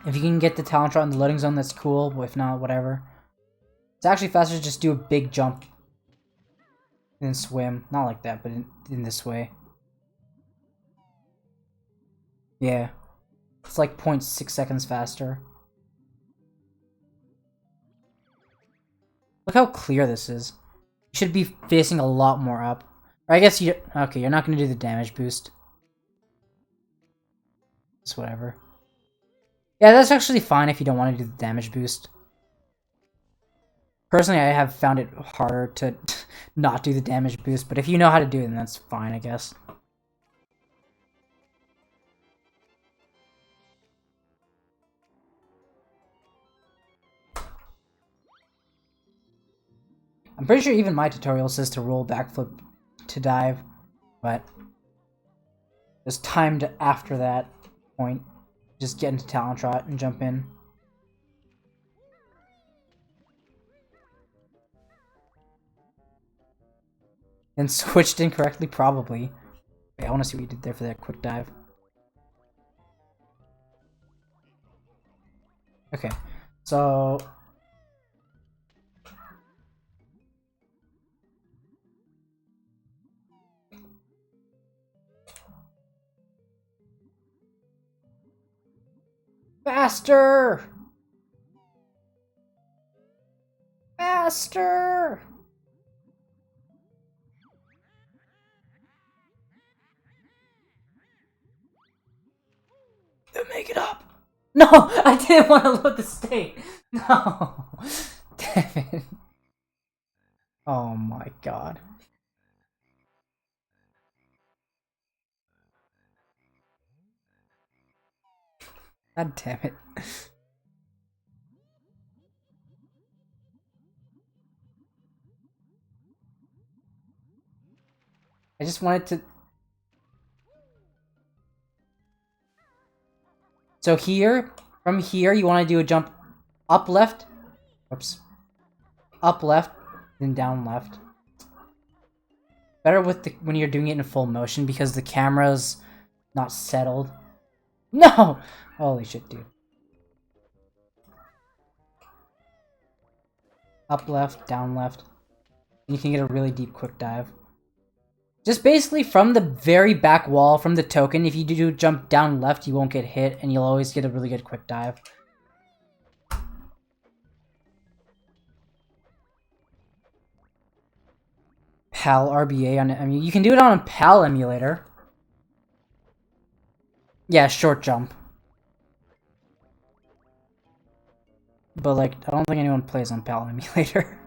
If you can get the Talon Trot in the loading zone, that's cool, but if not, whatever. It's actually faster to just do a big jump and then swim. Not like that, but in this way. Yeah. It's like 0.6 seconds faster. Look how clear this is. You should be facing a lot more up. Or I guess you... Okay, you're not going to do the damage boost. It's whatever. Yeah, that's actually fine if you don't want to do the damage boost. Personally, I have found it harder to not do the damage boost, but if you know how to do it, then that's fine, I guess. I'm pretty sure even my tutorial says to roll backflip to dive, but it's timed after that point. Just get into Talon Trot and jump in. Then switched incorrectly, probably. Wait, I want to see what you did there for that quick dive. Okay, so... Faster! Faster! Make it up! No! I didn't want to load the state! No! Damn it. Oh my god. God damn it. I just wanted to... So here, from here, you want to do a jump up left. Oops. Up left, then down left. Better with the, when you're doing it in full motion because the camera's not settled. No! Holy shit, dude. Up left, down left. You can get a really deep quick dive. Just basically from the very back wall, from the token, if you do jump down left, you won't get hit, and you'll always get a really good quick dive. PAL RBA on it. I mean, you can do it on a PAL emulator. Yeah, short jump. But, like, I don't think anyone plays on PAL emulator.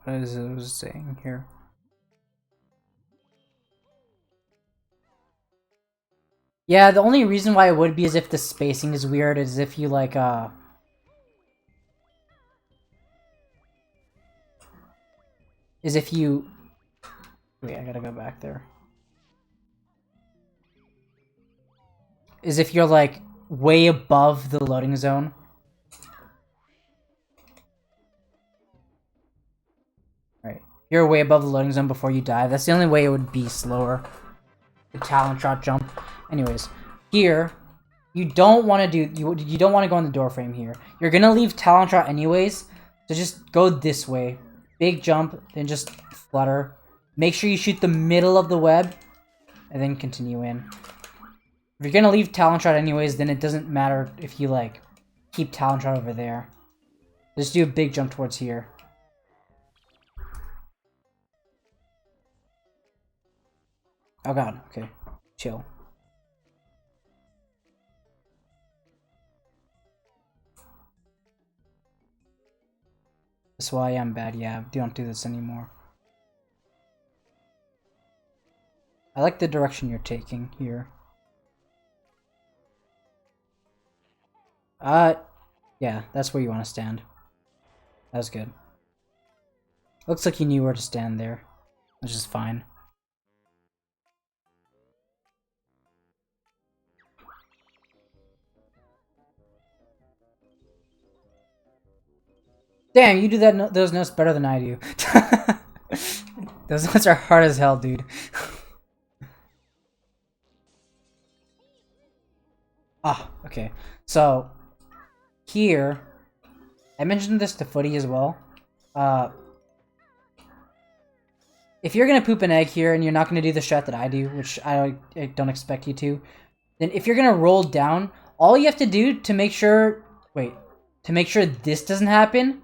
What is it saying here? Yeah, the only reason why it would be is if the spacing is weird, is if you, like, is if you... Wait, I gotta go back there. Is if you're, like, way above the loading zone. Right. You're way above the loading zone before you dive. That's the only way it would be slower. The Talon Trot jump. Anyways, here, you don't want to do... You don't want to go on the door frame here. You're gonna leave Talon Trot anyways, so just go this way. Big jump, then just flutter. Make sure you shoot the middle of the web, and then continue in. If you're gonna leave Talon Trot anyways, then it doesn't matter if you, like, keep Talon Trot over there. Just do a big jump towards here. Oh god, okay. Chill. That's why I'm bad, yeah. Don't do this anymore. I like the direction you're taking here. Yeah, that's where you want to stand. That was good. Looks like you knew where to stand there, which is fine. Damn, you do that those notes better than I do. Those notes are hard as hell, dude. Ah, okay. So, here, I mentioned this to Footy as well. If you're gonna poop an egg here and you're not gonna do the strat that I do, which I don't expect you to, then if you're gonna roll down, all you have to do to make sure, to make sure this doesn't happen,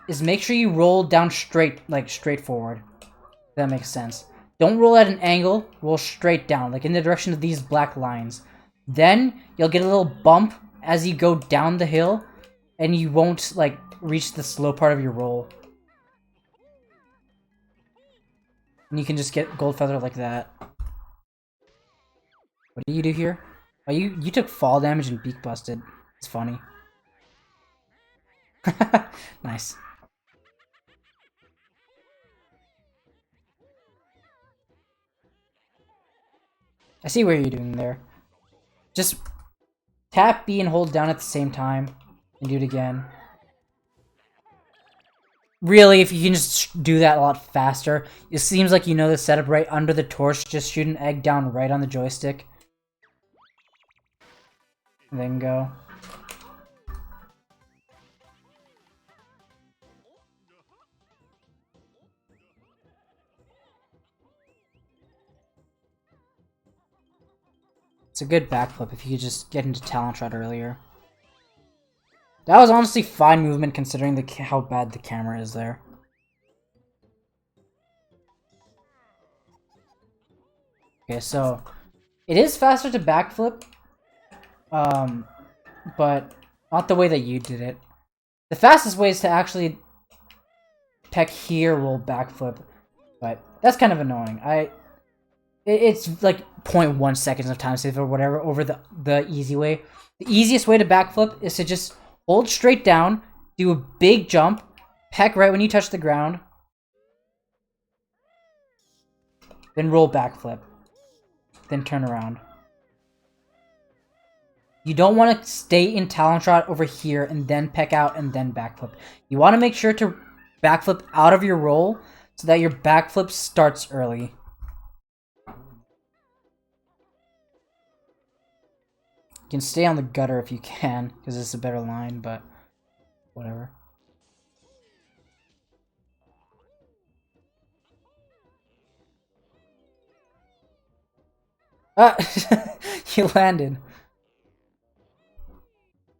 is make sure you roll down straight, like straight forward. If that makes sense. Don't roll at an angle, roll straight down, like in the direction of these black lines. Then you'll get a little bump as you go down the hill, and you won't like reach the slow part of your roll. And you can just get gold feather like that. What do you do here? Oh, you took fall damage and beak busted. It's funny. Nice. I see what you're doing there. Just tap B and hold down at the same time, and do it again. Really, if you can just do that a lot faster. It seems like you know the setup right under the torch. Just shoot an egg down right on the joystick. And then go. It's a good backflip if you could just get into Talent Shot earlier. That was honestly fine movement considering how bad the camera is there. Okay, so it is faster to backflip, but not the way that you did it. The fastest way is to actually peck here, roll backflip, but that's kind of annoying. It's like 0.1 seconds of time save or whatever over the easy way. The easiest way to backflip is to just hold straight down, do a big jump, peck right when you touch the ground, then roll backflip, then turn around. You don't want to stay in Talon Shot over here and then peck out and then backflip. You want to make sure to backflip out of your roll so that your backflip starts early. You can stay on the gutter if you can, because it's a better line, but whatever. Ah! You landed.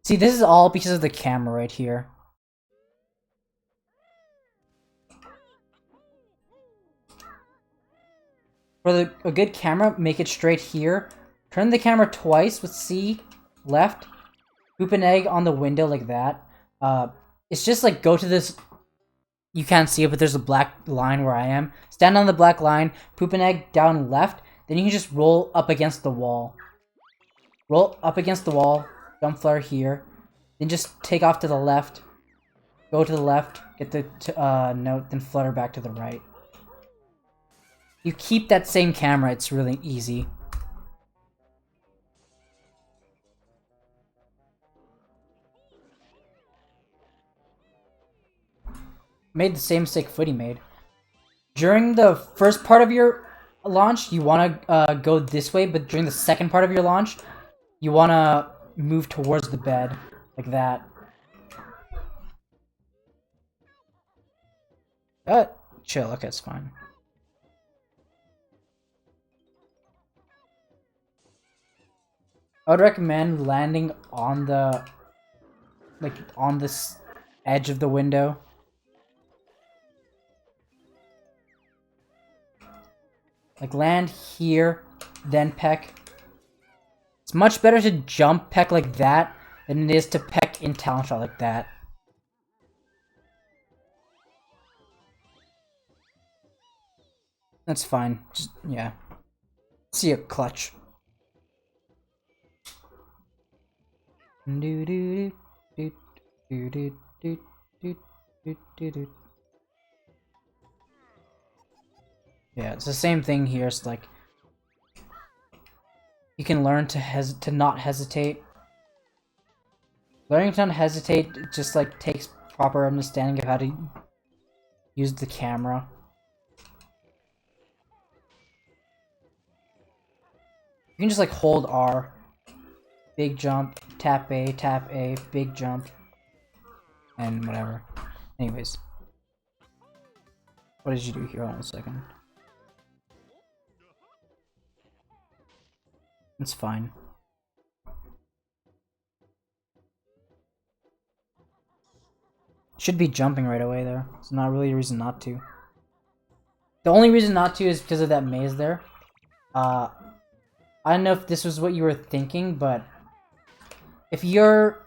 See, this is all because of the camera right here. For a good camera, make it straight here. Turn the camera twice with C, left. Poop an egg on the window like that. It's just like go to this... You can't see it, but there's a black line where I am. Stand on the black line, poop an egg down left. Then you can just roll up against the wall. Roll up against the wall. Jump flare here. Then just take off to the left. Go to the left. Get the note. Then flutter back to the right. You keep that same camera. It's really easy. Made the same mistake Footy made. During the first part of your launch, you want to go this way, but during the second part of your launch, you want to move towards the bed, like that. Chill, okay, it's fine. I would recommend landing on the, like, on this edge of the window. Like, land here, then peck. It's much better to jump peck like that than it is to peck in Talent Shot like that. That's fine. Just, yeah. See a clutch. Yeah, it's the same thing here. It's like you can learn to not hesitate. Learning to not hesitate just like takes proper understanding of how to use the camera. You can just like hold R. big jump, tap A, big jump, and whatever. Anyways. What did you do here? Hold on a second. It's fine. Should be jumping right away there. It's not really a reason not to. The only reason not to is because of that maze there. I don't know if this was what you were thinking, but if you're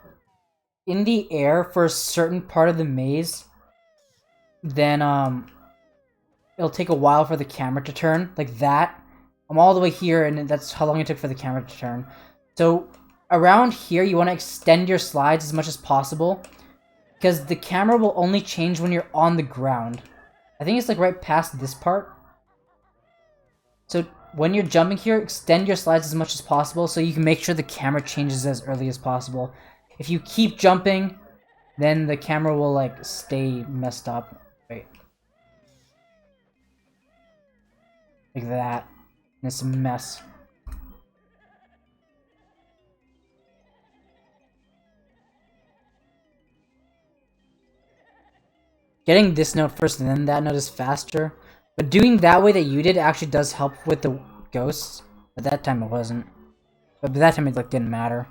in the air for a certain part of the maze, then it'll take a while for the camera to turn, like that. I'm all the way here, and that's how long it took for the camera to turn. So around here, you want to extend your slides as much as possible, because the camera will only change when you're on the ground. I think it's like right past this part. So when you're jumping here, extend your slides as much as possible so you can make sure the camera changes as early as possible. If you keep jumping, then the camera will like stay messed up. Wait. Like that. And it's a mess. Getting this note first and then that note is faster. But doing that way that you did actually does help with the ghosts. At that time it wasn't. But that time it like didn't matter.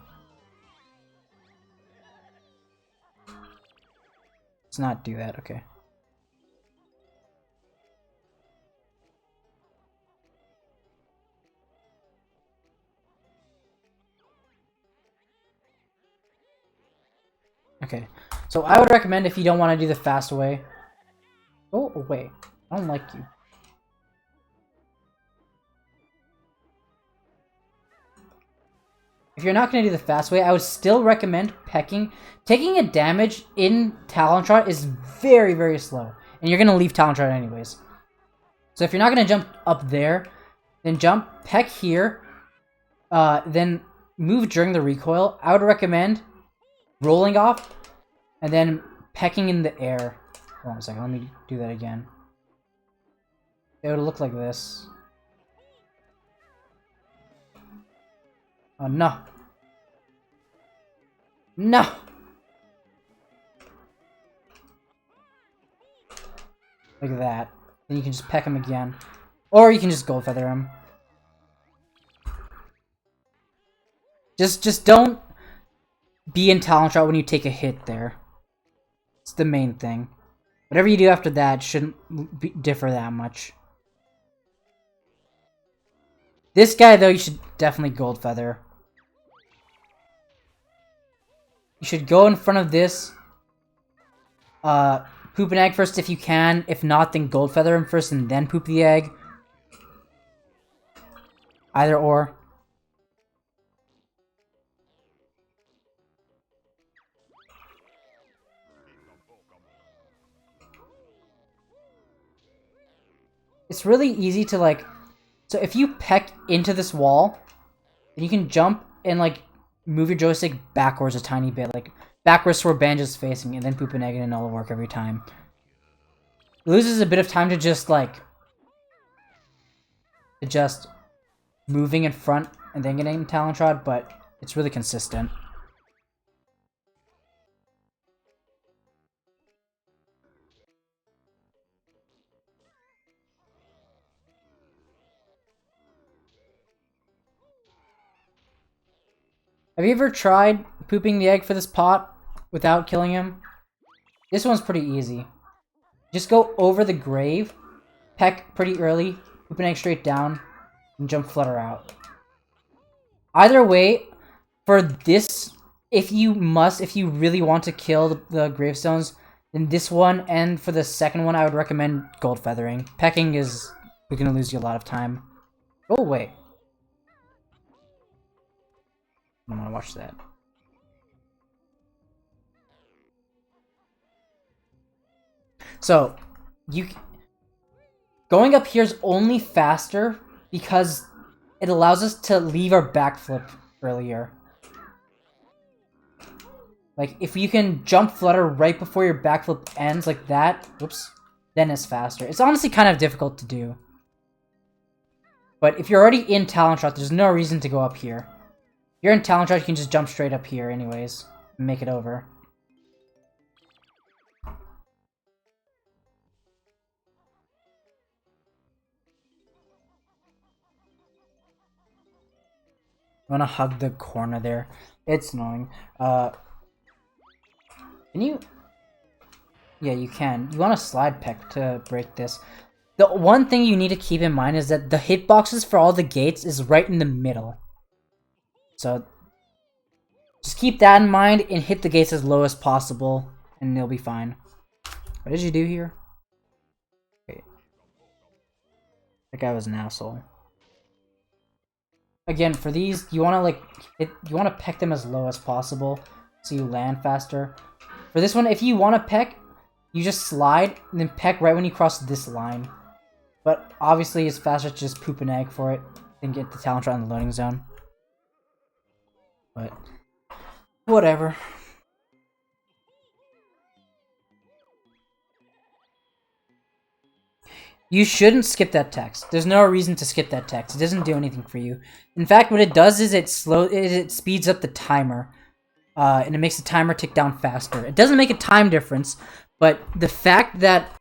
Let's not do that, okay. Okay, so I would recommend if you don't want to do the fast way. Go away. I don't like you. If you're not going to do the fast way, I would still recommend pecking. Taking a damage in Talon Trot is very, very slow. And you're going to leave Talon Trot anyways. So if you're not going to jump up there, then jump, peck here, then move during the recoil. I would recommend rolling off, and then pecking in the air. Hold on a second, let me do that again. It would look like this. Oh no! No! Like that. Then you can just peck him again. Or you can just gold feather him. Just don't be in Talon Trot when you take a hit there. It's the main thing. Whatever you do after that shouldn't differ that much. This guy, though, you should definitely gold feather. You should go in front of this. Poop an egg first if you can. If not, then gold feather him first and then poop the egg. Either or. It's really easy to like... So if you peck into this wall, then you can jump and like move your joystick backwards a tiny bit. Like backwards to where Banjo's facing, and then poop an egg and it'll work every time. It loses a bit of time to just like... Adjust moving in front and then getting Talon Trot, but it's really consistent. Have you ever tried pooping the egg for this pot without killing him? This one's pretty easy. Just go over the grave, peck pretty early, poop an egg straight down, and jump flutter out. Either way, for this, if you really want to kill the gravestones, then this one, and for the second one, I would recommend gold feathering. Pecking is going to lose you a lot of time. Go away. I don't want to watch that. So, going up here is only faster because it allows us to leave our backflip earlier. Like, if you can jump flutter right before your backflip ends like that, whoops, then it's faster. It's honestly kind of difficult to do. But if you're already in Talon Trot, there's no reason to go up here. you're in Talon Charge, you can just jump straight up here anyways. And make it over. I wanna hug the corner there. It's annoying. Can you? Yeah, you can. You want a slide peck to break this. The one thing you need to keep in mind is that the hitboxes for all the gates is right in the middle. So just keep that in mind and hit the gates as low as possible, and they'll be fine. What did you do here? Okay. That guy was an asshole. Again, for these, you want to you want to peck them as low as possible so you land faster. For this one, if you want to peck, you just slide and then peck right when you cross this line. But obviously, it's faster to just poop an egg for it than get the talent shot in the loading zone. But whatever. You shouldn't skip that text. There's no reason to skip that text. It doesn't do anything for you. In fact, what it does is it speeds up the timer, and it makes the timer tick down faster. It doesn't make a time difference, but the fact that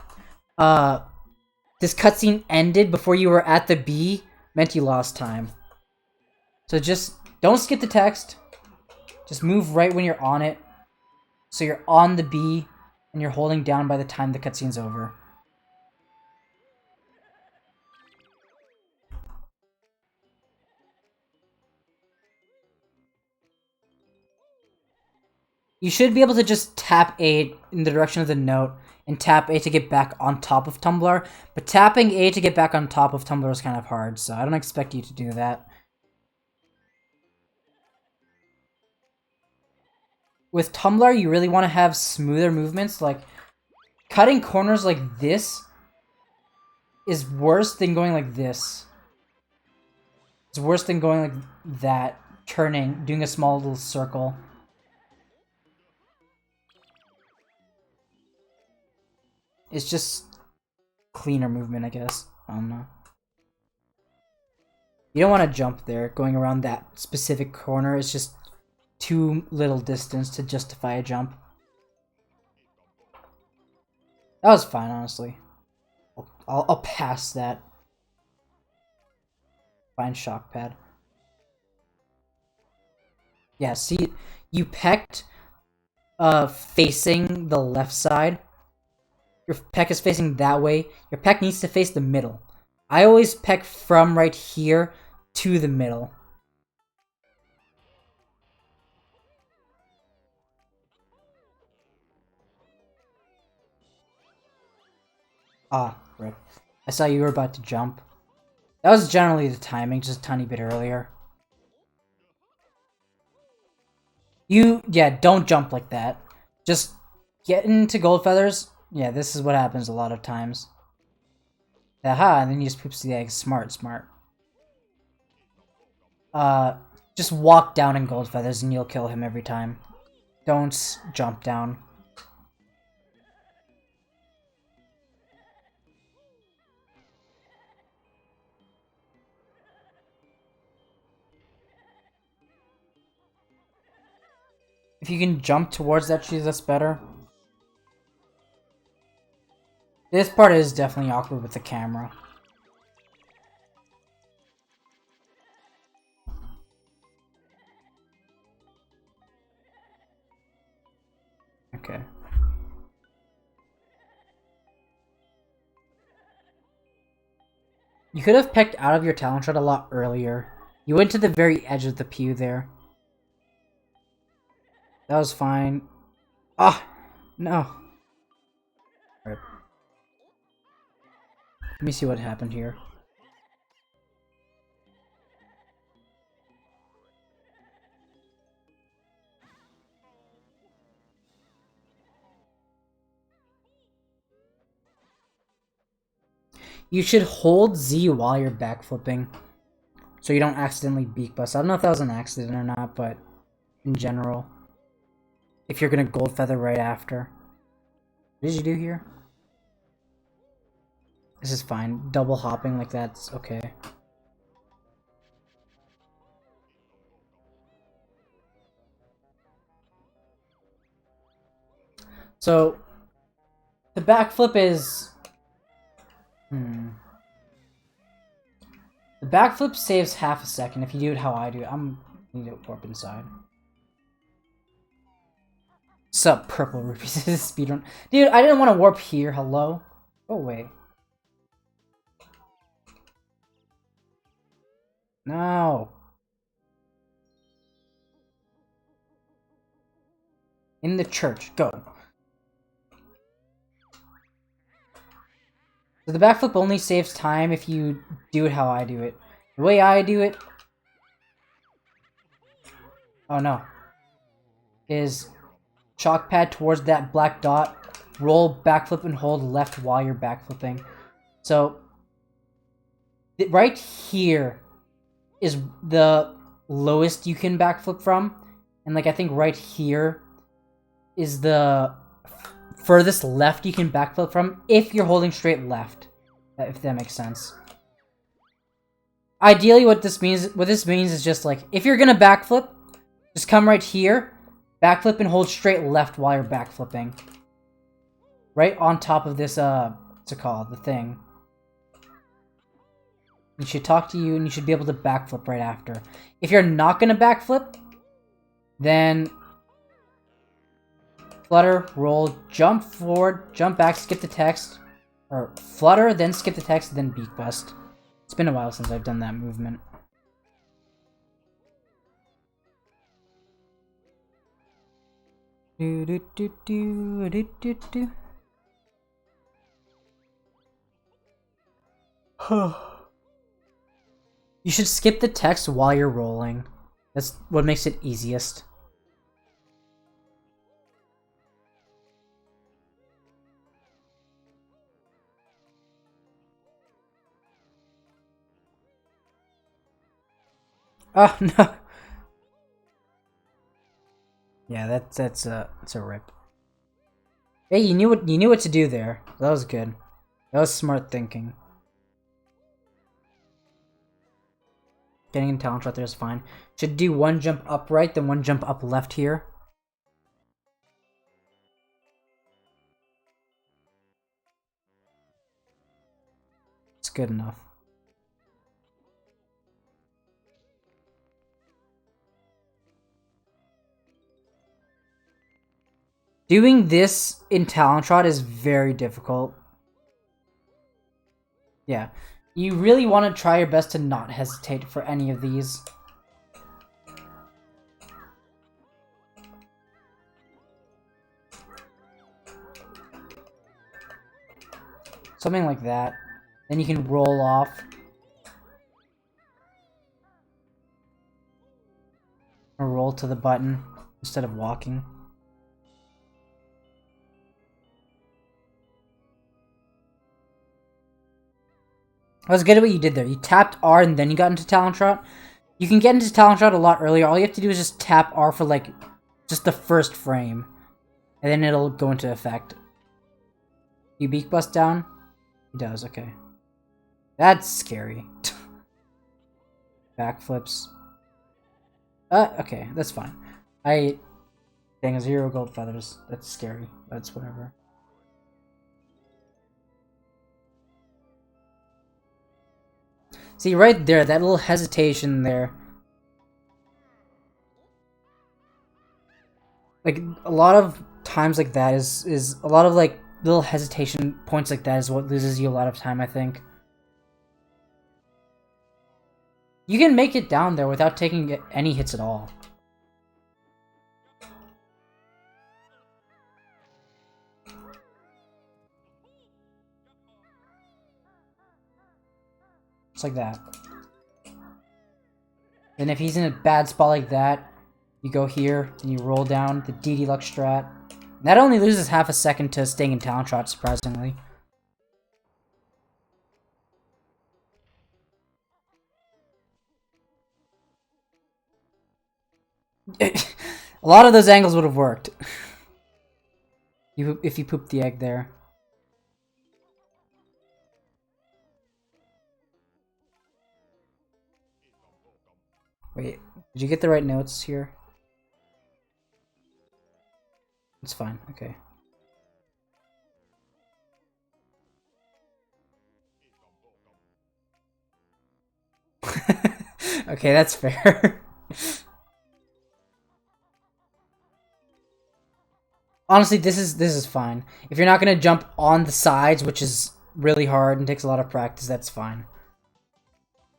this cutscene ended before you were at the B meant you lost time. So just don't skip the text. Just move right when you're on it, so you're on the B and you're holding down by the time the cutscene's over. You should be able to just tap A in the direction of the note and tap A to get back on top of Tumblr, but tapping A to get back on top of Tumblr is kind of hard, so I don't expect you to do that. With Tumblr, you really want to have smoother movements, like cutting corners like this is worse than going like this. It's worse than going like that, turning, doing a small little circle. It's just cleaner movement, I guess. I don't know. You don't want to jump there. Going around that specific corner is just too little distance to justify a jump. That was fine, honestly. I'll pass that. Fine shock pad. Yeah, see, you pecked facing the left side. Your peck is facing that way. Your peck needs to face the middle. I always peck from right here to the middle. Ah, rip. I saw you were about to jump. That was generally the timing, just a tiny bit earlier. Yeah, don't jump like that. Just get into gold feathers. Yeah, this is what happens a lot of times. Aha, and then you just poops the egg. Smart, smart. Just walk down in gold feathers and you'll kill him every time. Don't jump down. If you can jump towards that tree, that's better. This part is definitely awkward with the camera. Okay. You could have pecked out of your talent shot a lot earlier. You went to the very edge of the pew there. That was fine. Ah! No. Right. Let me see what happened here. You should hold Z while you're backflipping, so you don't accidentally beak bust. I don't know if that was an accident or not, but in general, if you're gonna gold feather right after. What did you do here? This is fine. Double hopping like that's okay. So the backflip is the backflip saves half a second if you do it how I do it. I'm need to warp inside. Sup, purple rupees. This is speedrun. Dude, I didn't want to warp here. Hello? Go away. No. In the church. Go. So the backflip only saves time if you do it how I do it. The way I do it... Oh no. Is chalk pad towards that black dot, roll, backflip, and hold left while you're backflipping. So, right here is the lowest you can backflip from, and like I think right here is the furthest left you can backflip from if you're holding straight left, if that makes sense. Ideally, what this means is just like if you're gonna backflip, just come right here, backflip, and hold straight left while you're backflipping. Right on top of this, what's it called? The thing. It should talk to you, and you should be able to backflip right after. If you're not gonna backflip, then flutter, roll, jump forward, jump back, skip the text, or flutter, then skip the text, then beak bust. It's been a while since I've done that movement. Do do do do do do do. You should skip the text while you're rolling. That's what makes it easiest. Oh no. Yeah, that's a rip. Hey, you knew what to do there. That was good. That was smart thinking. Getting in talent shot there is fine. Should do one jump up right, then one jump up left here. It's good enough. Doing this in talent shot is very difficult. Yeah. You really want to try your best to not hesitate for any of these. Something like that. Then you can roll off. Or roll to the button instead of walking. I was good at what you did there. You tapped R and then you got into talent shot. You can get into talent shot a lot earlier. All you have to do is just tap R for like just the first frame. And then it'll go into effect. You beak bust down? He does, okay. That's scary. Backflips. Okay, that's fine. Dang, 0 gold feathers. That's scary. That's whatever. See, right there, that little hesitation there. Like, a lot of times like that is a lot of, like, little hesitation points like that is what loses you a lot of time, I think. You can make it down there without taking any hits at all. Just like that. And if he's in a bad spot like that, you go here, and you roll down the DD Luck strat. That only loses half a second to staying in talent shot, surprisingly. A lot of those angles would have worked. If you pooped the egg there. Wait, did you get the right notes here? It's fine, okay. Okay, that's fair. Honestly, this is fine. If you're not gonna jump on the sides, which is really hard and takes a lot of practice, that's fine.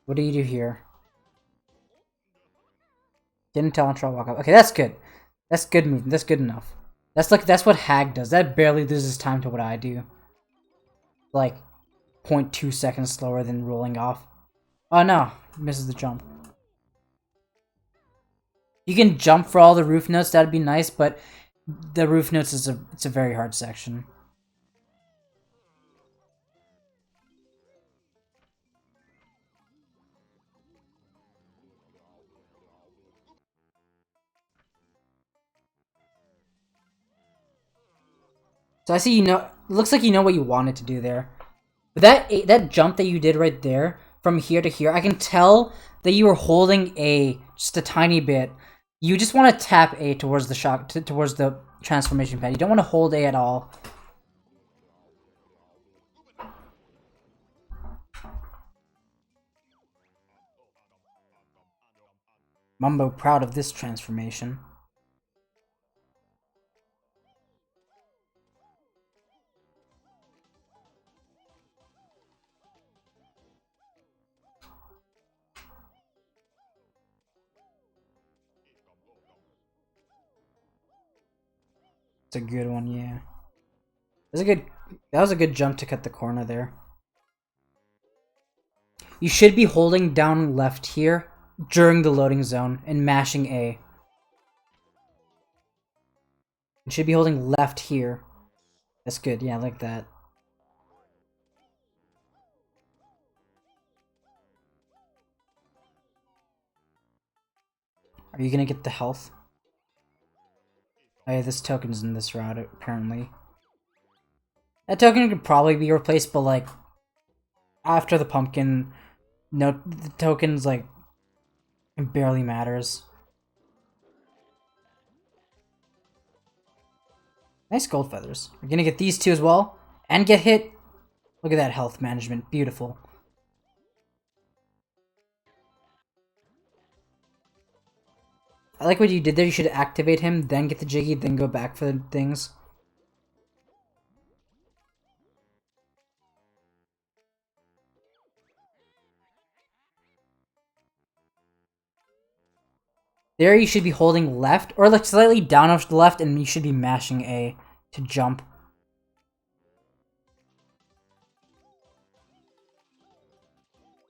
What do you do here? Didn't tell and try to walk up. Okay, that's good. That's good movement. That's good enough. That's what Hag does. That barely loses time to what I do. Like 0.2 seconds slower than rolling off. Oh no, misses the jump. You can jump for all the roof notes, that'd be nice, but the roof notes it's a very hard section. So I see you know, it looks like you know what you wanted to do there. But that jump that you did right there, from here to here, I can tell that you were holding A just a tiny bit. You just want to tap A towards the shock, towards the transformation pad. You don't want to hold A at all. Mumbo proud of this transformation. It's a good one, yeah. That was a good jump to cut the corner there. You should be holding down left here during the loading zone and mashing A. You should be holding left here. That's good, yeah, like that. Are you gonna get the health? Oh yeah, this token's in this route, apparently. That token could probably be replaced, but like, after the pumpkin, no, the token's like, it barely matters. Nice gold feathers. We're gonna get these two as well, and get hit. Look at that health management, beautiful. I like what you did there. You should activate him, then get the Jiggy, then go back for the things. There you should be holding left, or like slightly down off to the left, and you should be mashing A to jump.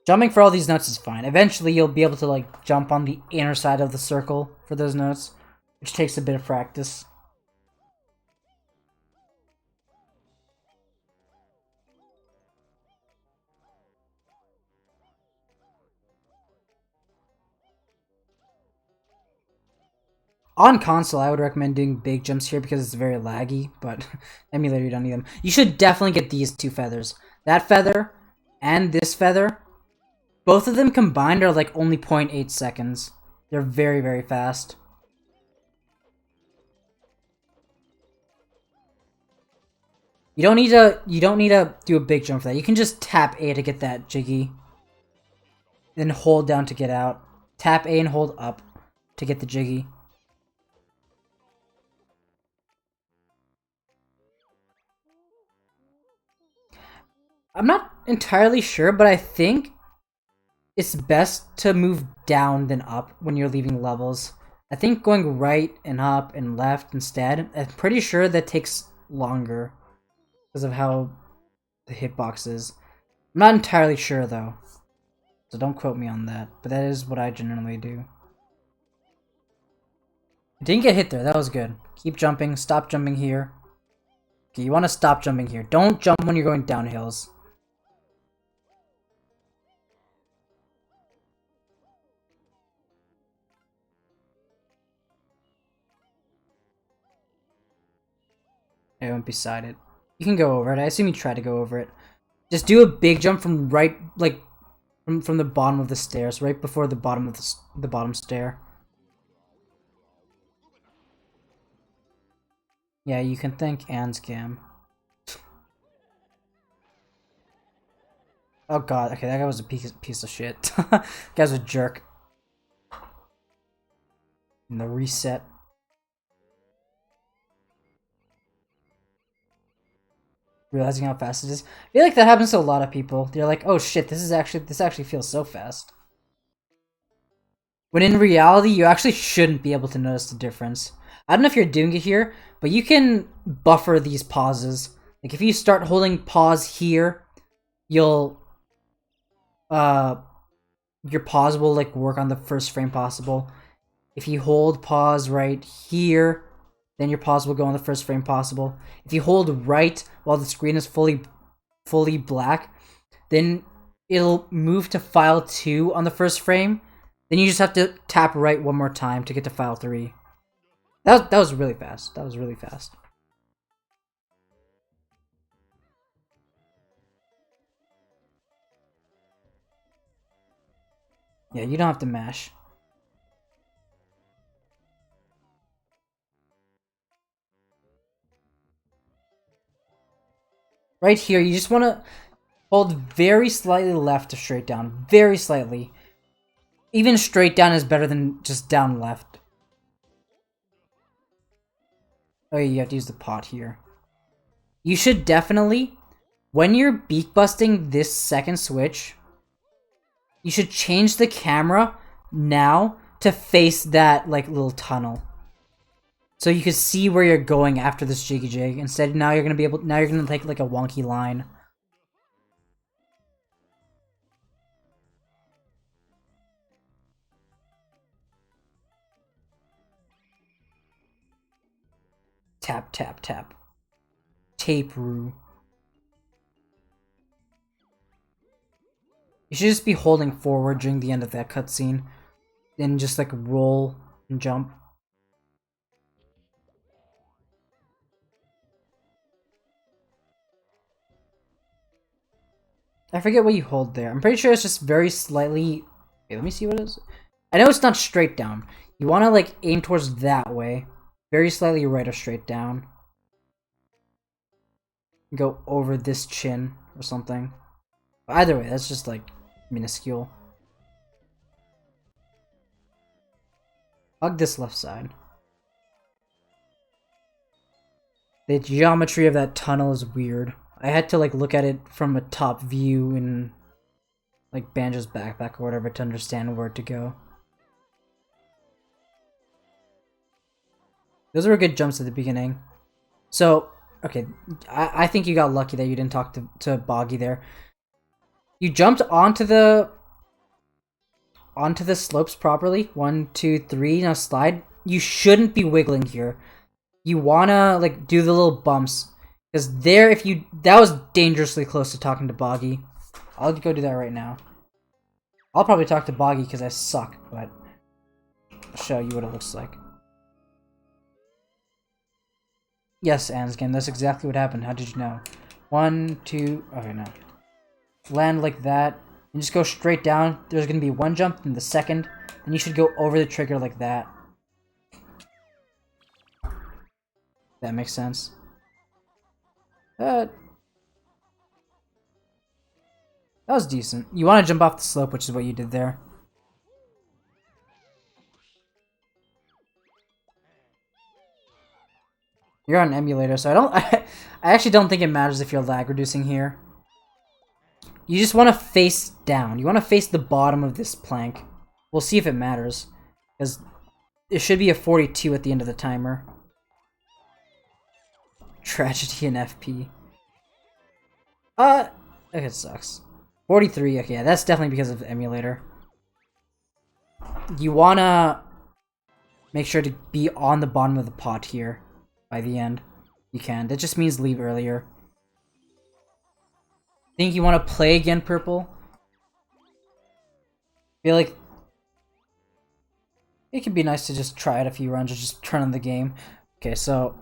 Jumping for all these notes is fine. Eventually you'll be able to like jump on the inner side of the circle for those notes, which takes a bit of practice. On console, I would recommend doing big jumps here because it's very laggy, but emulator, you don't need them. You should definitely get these two feathers. That feather and this feather, both of them combined are like only 0.8 seconds. They're very, very fast. You don't need to do a big jump for that. You can just tap A to get that Jiggy. Then hold down to get out. Tap A and hold up to get the Jiggy. I'm not entirely sure, but I think it's best to move down than up when you're leaving levels. I think going right and up and left instead, I'm pretty sure that takes longer because of how the hitbox is. I'm not entirely sure though, so don't quote me on that, but that is what I generally do. I didn't get hit there, that was good. Keep jumping, stop jumping here. Okay, you want to stop jumping here. Don't jump when you're going down hills. I went beside it. You can go over it. I assume you try to go over it. Just do a big jump from right, like, from the bottom of the stairs, right before the bottom of the bottom stair. Yeah, you can thank and scam. Oh god, okay, that guy was a piece of shit. That guy's a jerk. And the reset. Realizing how fast it is. I feel like that happens to a lot of people. They're like, oh shit, this actually feels so fast. When in reality, you actually shouldn't be able to notice the difference. I don't know if you're doing it here, but you can buffer these pauses. Like if you start holding pause here, you'll your pause will like work on the first frame possible. If you hold pause right here, then your pause will go on the first frame possible. If you hold right while the screen is fully black, then it'll move to file 2 on the first frame. Then you just have to tap right one more time to get to file 3. That was really fast. That was really fast. Yeah, you don't have to mash. Right here, you just want to hold very slightly left to straight down. Very slightly. Even straight down is better than just down left. Oh yeah, you have to use the pot here. You should definitely, when you're beak busting this second switch, you should change the camera now to face that like little tunnel. So you can see where you're going after this jiggy jig. Instead, now you're gonna take like a wonky line. Tap, tap, tap. Tape roo. You should just be holding forward during the end of that cutscene. Then just like roll and jump. I forget what you hold there. I'm pretty sure it's just very slightly... Wait, let me see what it is. I know it's not straight down. You want to like aim towards that way. Very slightly right or straight down. Go over this chin or something. Either way, that's just like minuscule. Hug this left side. The geometry of that tunnel is weird. I had to like look at it from a top view in like Banjo's backpack or whatever to understand where to go. Those were good jumps at the beginning. So, okay, I think you got lucky that you didn't talk to Boggy there. You jumped onto the slopes properly. 1, 2, 3. Now slide. You shouldn't be wiggling here. You wanna like do the little bumps, because there, if you that was dangerously close to talking to Boggy. I'll go do that right now. I'll probably talk to Boggy because I suck, but I'll show you what it looks like. Yes, Anskin, that's exactly what happened. How did you know? 1, 2, okay, no. Land like that, and just go straight down. There's gonna be one jump, and the second, then you should go over the trigger like that. That makes sense. That was decent. You want to jump off the slope, which is what you did there. You're on an emulator, so I actually don't think it matters if you're lag reducing here. You just want to face down. You want to face the bottom of this plank. We'll see if it matters, because it should be a 42 at the end of the timer. Tragedy in FP. Okay, it sucks. 43, okay, yeah, that's definitely because of the emulator. You wanna make sure to be on the bottom of the pot here by the end. You can. That just means leave earlier. Think you want to play again, Purple? Feel like it could be nice to just try it a few runs or just turn on the game. Okay, so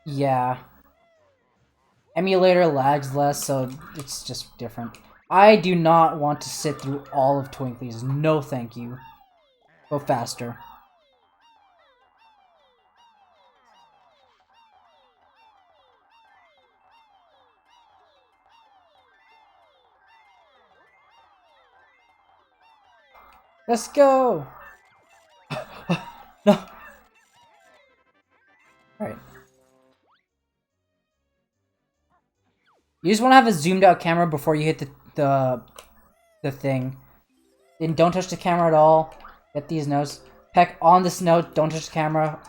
yeah. Emulator lags less, so it's just different. I do not want to sit through all of Twinkly's. No thank you. Go faster. Let's go! No! Alright. You just want to have a zoomed out camera before you hit the thing. Then don't touch the camera at all. Get these notes. Peck on this note, don't touch the camera.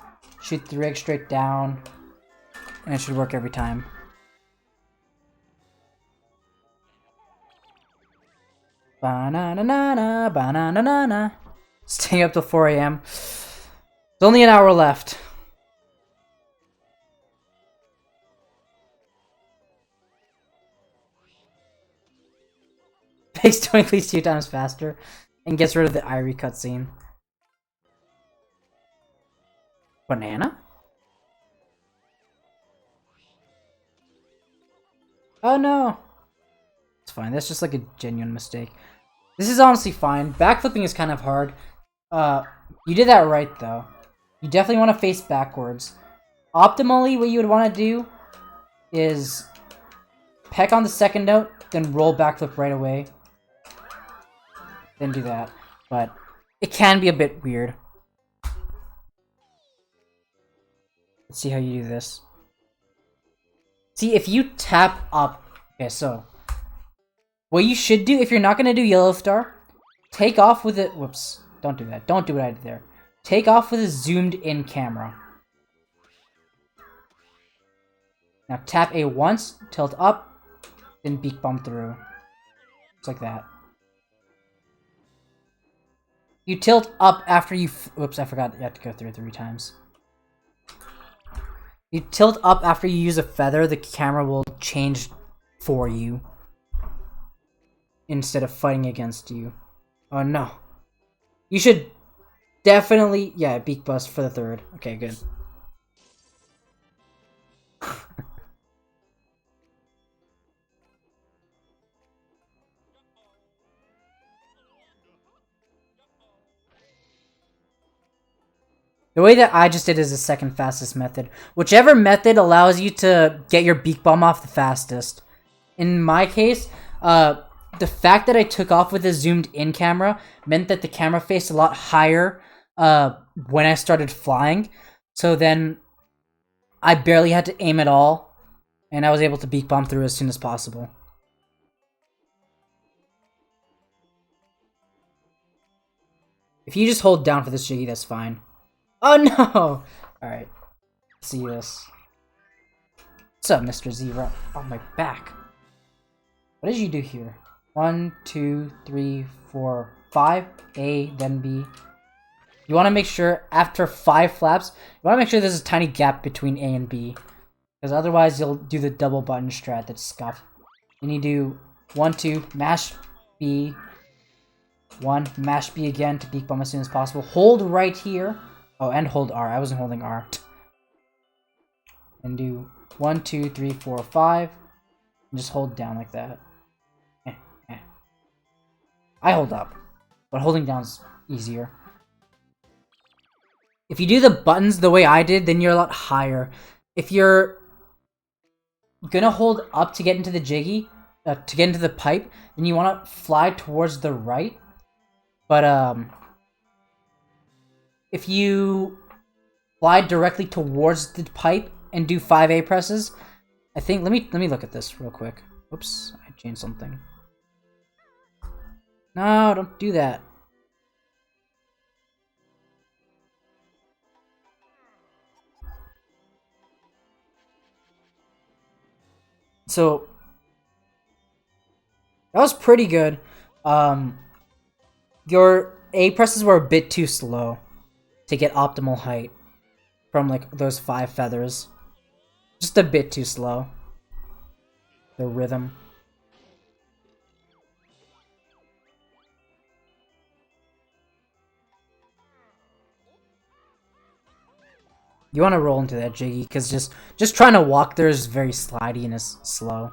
Shoot the rig straight down. And it should work every time. Ba-na-na-na-na, ba-na-na-na-na. Staying up till 4 AM. There's only an hour left. Makes Twinkly's 2 times faster. And gets rid of the Irie cutscene. Banana? Oh no! It's fine, that's just like a genuine mistake. This is honestly fine. Backflipping is kind of hard. You did that right though. You definitely want to face backwards. Optimally, what you would want to do is peck on the second note, then roll backflip right away. Then do that. But it can be a bit weird. Let's see how you do this. See, if you tap up... Okay, so... What you should do, if you're not going to do yellow star, take off with it... Whoops. Don't do that. Don't do what I did there. Take off with a zoomed in camera. Now tap A once, tilt up, then beak bomb through. Just like that. You tilt up after you... Whoops, I forgot you have to go through it 3 times. You tilt up after you use a feather, the camera will change for you. Instead of fighting against you. Oh no. You should definitely... Yeah, beak bust for the 3rd. Okay, good. The way that I just did is the second fastest method. Whichever method allows you to get your beak bomb off the fastest. In my case, the fact that I took off with a zoomed in camera meant that the camera faced a lot higher when I started flying. So then I barely had to aim at all, and I was able to beak bomb through as soon as possible. If you just hold down for this jiggy, that's fine. Oh no! Alright. See this. What's up, Mr. Zero? On my back. What did you do here? 1, 2, 3, 4, 5. A, then B. You want to make sure, after 5 flaps, you want to make sure there's a tiny gap between A and B. Because otherwise, you'll do the double button strat that's scuffed. Then you do 1, 2, mash B. 1, mash B again to beak bomb as soon as possible. Hold right here. Oh, and hold R. I wasn't holding R. And do 1, 2, 3, 4, 5. And just hold down like that. I hold up, but holding down's easier. If you do the buttons the way I did, then you're a lot higher. If you're gonna hold up to get into the jiggy, to get into the pipe, then you want to fly towards the right. But if you fly directly towards the pipe and do 5 A presses, I think let me look at this real quick. Oops, I changed something. No, don't do that. So that was pretty good. Your A presses were a bit too slow to get optimal height from like those 5 feathers. Just a bit too slow. The rhythm. You want to roll into that jiggy, because just trying to walk there is very slidey and is slow.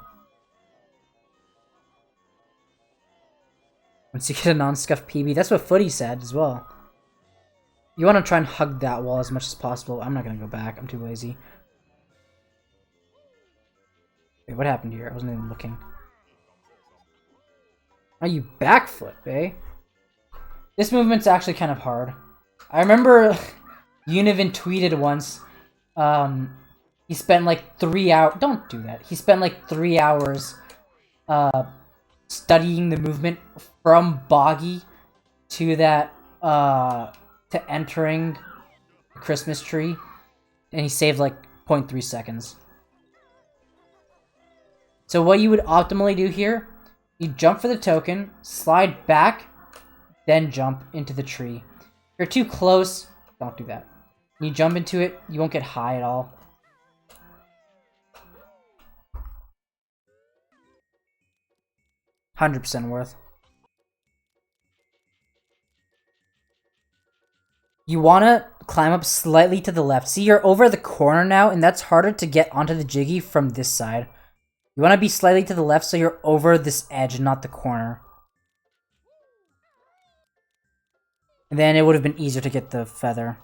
Once you get a non-scuff PB, that's what Footy said as well. You want to try and hug that wall as much as possible. I'm not going to go back, I'm too lazy. Wait, what happened here? I wasn't even looking. Oh, you backflip, eh? This movement's actually kind of hard. I remember Univen tweeted once, he spent like 3 hours. Don't do that. He spent like 3 hours studying the movement from Boggy to that to entering the Christmas tree, and he saved like 0.3 seconds. So what you would optimally do here, you jump for the token, slide back, then jump into the tree. If you're too close, don't do that. When you jump into it, you won't get high at all. %100 worth. You want to climb up slightly to the left. See, you're over the corner now, and that's harder to get onto the Jiggy from this side. You want to be slightly to the left so you're over this edge, not the corner. And then it would have been easier to get the feather.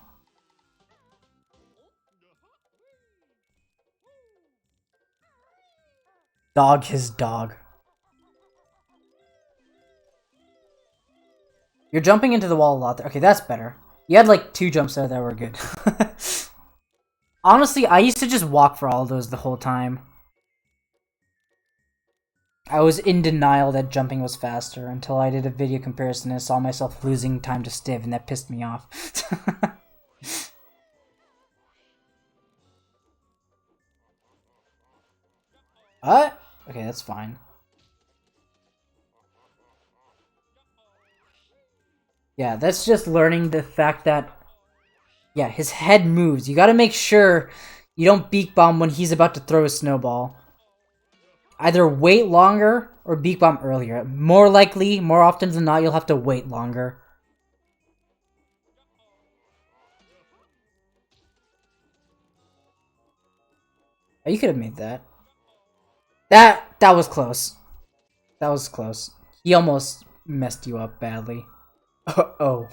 Dog his dog. You're jumping into the wall a lot there. Okay, that's better. You had like 2 jumps there that were good. Honestly, I used to just walk for all of those the whole time. I was in denial that jumping was faster until I did a video comparison and saw myself losing time to Stiv, and that pissed me off. What? Okay, that's fine. Yeah, that's just learning the fact that, yeah, his head moves. You gotta make sure you don't beak bomb when he's about to throw a snowball. Either wait longer or beak bomb earlier. More likely, more often than not, you'll have to wait longer. Oh, you could have made that. That was close. That was close. He almost messed you up badly. Oh.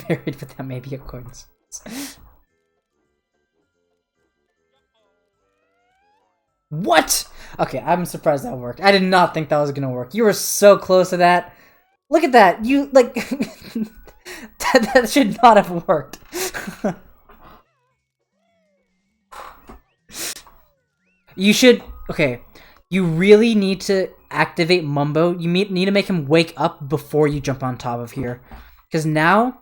Married, but that may be a coincidence. What? Okay, I'm surprised that worked. I did not think that was gonna work. You were so close to that. Look at that. You, like... that should not have worked. You should... Okay. You really need to activate Mumbo. You need to make him wake up before you jump on top of here. Because now...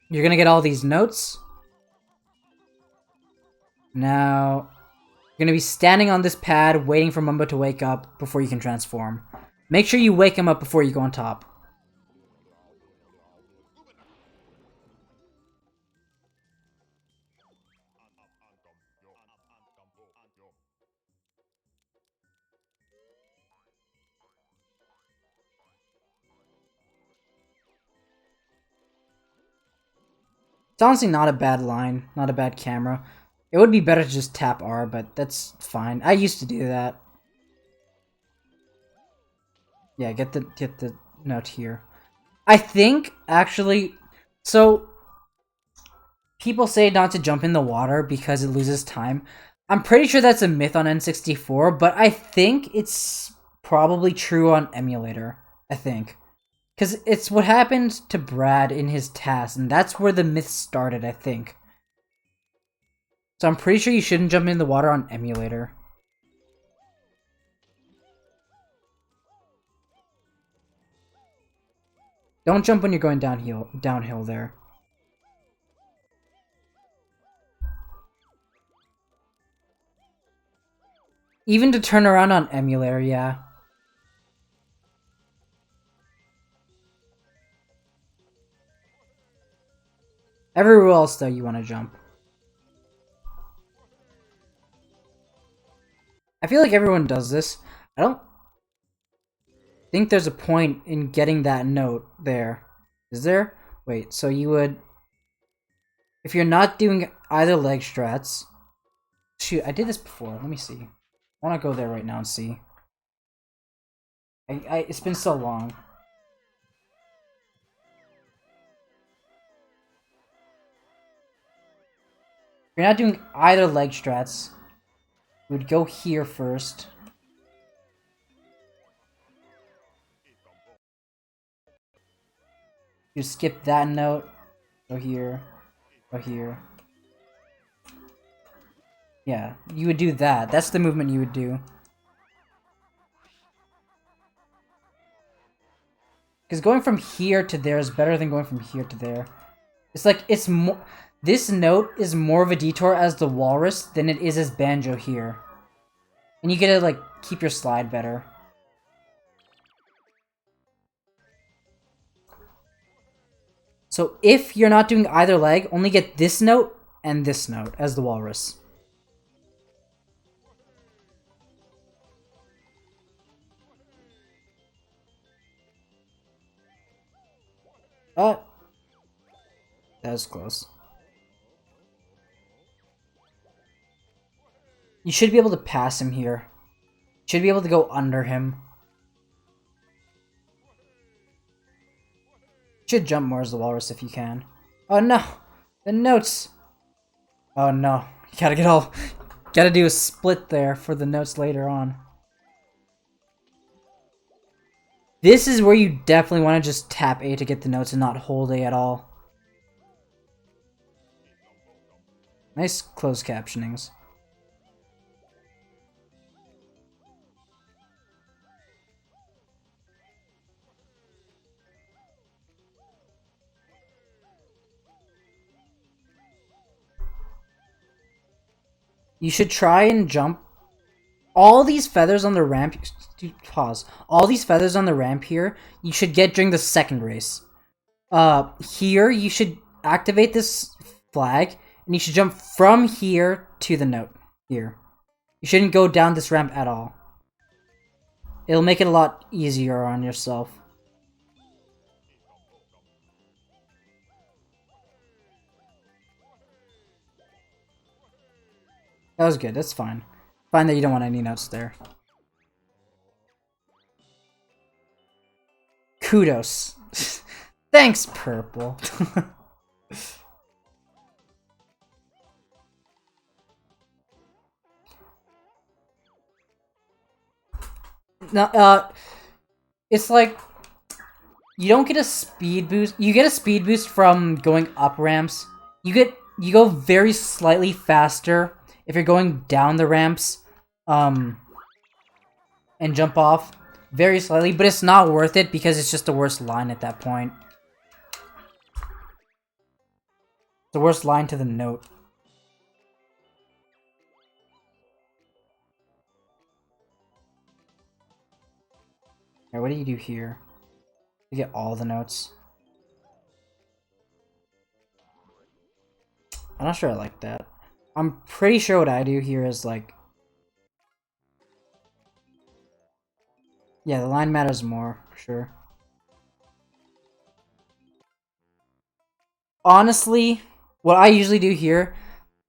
You're gonna get all these notes. Now... You're gonna be standing on this pad, waiting for Mumbo to wake up before you can transform. Make sure you wake him up before you go on top. It's honestly not a bad line, not a bad camera. It would be better to just tap R, but that's fine. I used to do that. Yeah, get the note here. I think, actually, so people say not to jump in the water because it loses time. I'm pretty sure that's a myth on N64, but I think it's probably true on emulator. I think. Because it's what happened to Brad in his task, and that's where the myth started, I think. So I'm pretty sure you shouldn't jump in the water on emulator. Don't jump when you're going downhill there. Even to turn around on emulator, yeah. Everywhere else, though, you want to jump. I feel like everyone does this. I don't think there's a point in getting that note there. Is there? Wait, so you would... If you're not doing either leg strats... Shoot, I did this before. Let me see. I want to go there right now and see. It's been so long. If you're not doing either leg strats, you would go here first. You skip that note. Go here. Go here. Yeah, you would do that. That's the movement you would do. Because going from here to there is better than going from here to there. It's like, it's more... This note is more of a detour as the walrus than it is as Banjo here. And you get to, like, keep your slide better. So if you're not doing either leg, only get this note and this note as the walrus. That was close. You should be able to pass him here. You should be able to go under him. You should jump more as the walrus if you can. Oh no! The notes! Oh no. You gotta get all... Gotta do a split there for the notes later on. This is where you definitely want to just tap A to get the notes and not hold A at all. Nice closed captionings. You should try and jump. All these feathers on the ramp... Pause. All these feathers on the ramp here, you should get during the second race. Here, you should activate this flag, and you should jump from here to the note. Here. You shouldn't go down this ramp at all. It'll make it a lot easier on yourself. That was good, that's fine. Fine that you don't want any notes there. Kudos. Thanks, Purple. Now, it's like, you don't get a speed boost. You get a speed boost from going up ramps. You go very slightly faster if you're going down the ramps, and jump off very slightly, but it's not worth it because it's just the worst line at that point. The worst line to the note. Alright, what do you do here? You get all the notes. I'm not sure I like that. I'm pretty sure what I do here is like... Yeah, the line matters more, for sure. Honestly, what I usually do here,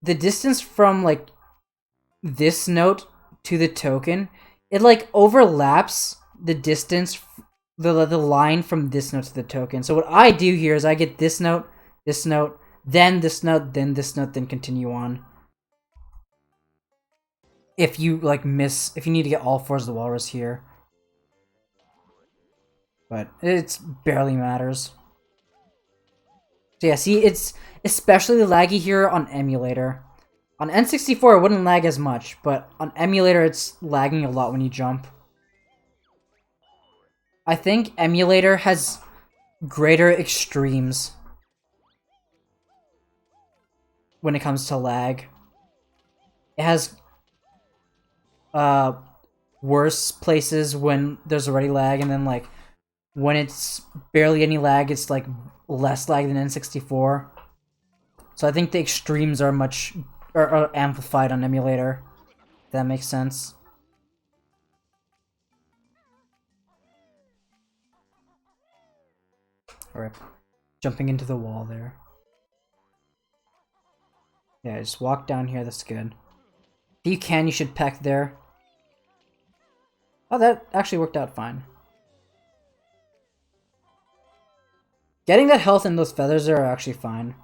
the distance from like this note to the token, it like overlaps the distance, the line from this note to the token. So what I do here is I get this note, then this note, then this note, then continue on. If you like miss, if you need to get all fours of the walrus here. But it barely matters. So yeah, see, it's especially laggy here on emulator. On N64 it wouldn't lag as much, but on emulator it's lagging a lot when you jump. I think emulator has greater extremes when it comes to lag. It has worse places when there's already lag, and then like when it's barely any lag, it's like less lag than N64. So I think the extremes are are amplified on emulator. If that makes sense. Alright, jumping into the wall there. Yeah, just walk down here, that's good. If you can, you should peck there. Oh, that actually worked out fine. Getting that health and those feathers are actually fine.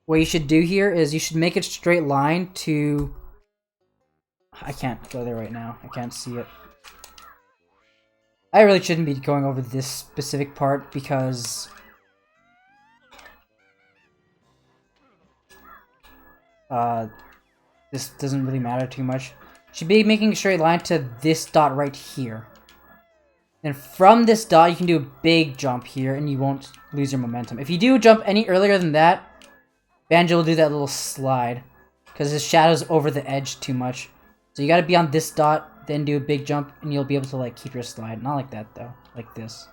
What you should do here is you should make a straight line to... I can't go there right now. I can't see it. I really shouldn't be going over this specific part because this doesn't really matter too much. Should be making a straight line to this dot right here. And from this dot, you can do a big jump here, and you won't lose your momentum. If you do jump any earlier than that, Banjo will do that little slide, because his shadow's over the edge too much. So you gotta be on this dot, then do a big jump, and you'll be able to, like, keep your slide. Not like that, though. Like this.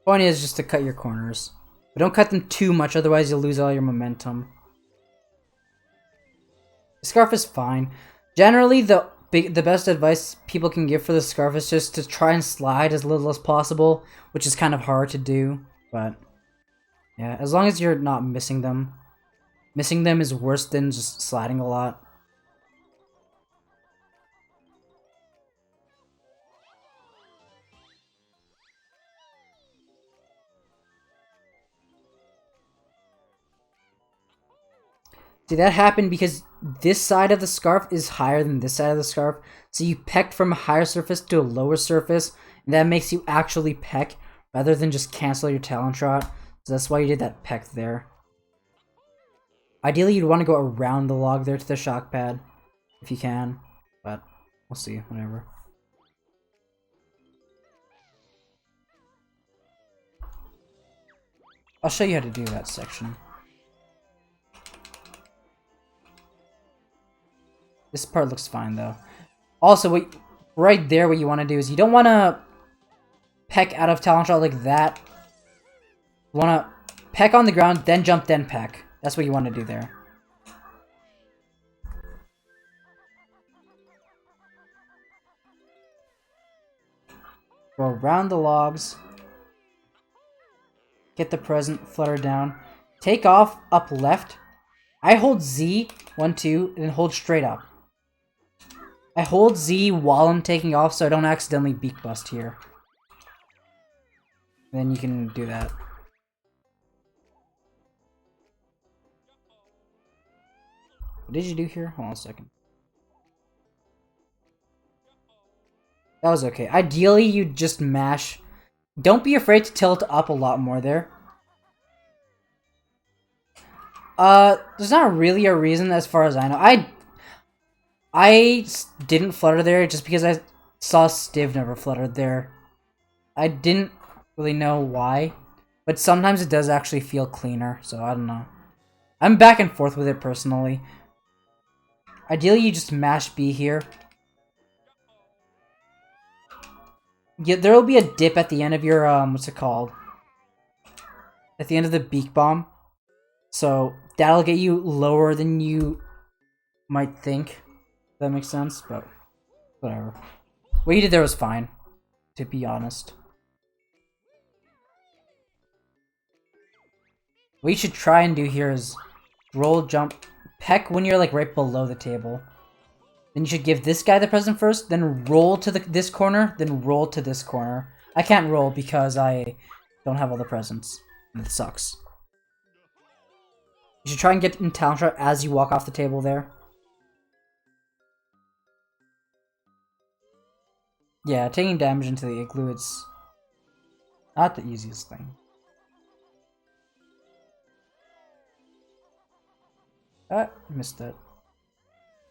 Point is just to cut your corners. But don't cut them too much, otherwise you'll lose all your momentum. The scarf is fine. Generally, the best advice people can give for the scarf is just to try and slide as little as possible, which is kind of hard to do, but yeah, as long as you're not missing them. Missing them is worse than just sliding a lot. See, that happened because this side of the scarf is higher than this side of the scarf. So you pecked from a higher surface to a lower surface, and that makes you actually peck rather than just cancel your talent shot. So that's why you did that peck there. Ideally, you'd want to go around the log there to the shock pad, if you can, but we'll see, whatever. I'll show you how to do that section. This part looks fine, though. Also, right there, what you want to do is you don't want to peck out of talent shot like that. You want to peck on the ground, then jump, then peck. That's what you want to do there. Go around the logs. Get the present, flutter down. Take off, up left. I hold Z, 1, 2, and then hold straight up. I hold Z while I'm taking off so I don't accidentally beak bust here. Then you can do that. What did you do here? Hold on a second. That was okay. Ideally, you just mash. Don't be afraid to tilt up a lot more there. There's not really a reason as far as I know. I didn't flutter there just because I saw Stiv never fluttered there. I didn't really know why, but sometimes it does actually feel cleaner, so I don't know. I'm back and forth with it personally. Ideally, you just mash B here. Yeah, there will be a dip at the end of your, what's it called? At the end of the beak bomb. So, that'll get you lower than you might think. If that makes sense, but whatever. What you did there was fine, to be honest. What you should try and do here is roll, jump, peck when you're like right below the table. Then you should give this guy the present first, then roll to this corner, then roll to this corner. I can't roll because I don't have all the presents, and it sucks. You should try and get in talent shot as you walk off the table there. Yeah, taking damage into the igloo, it's not the easiest thing. Missed it.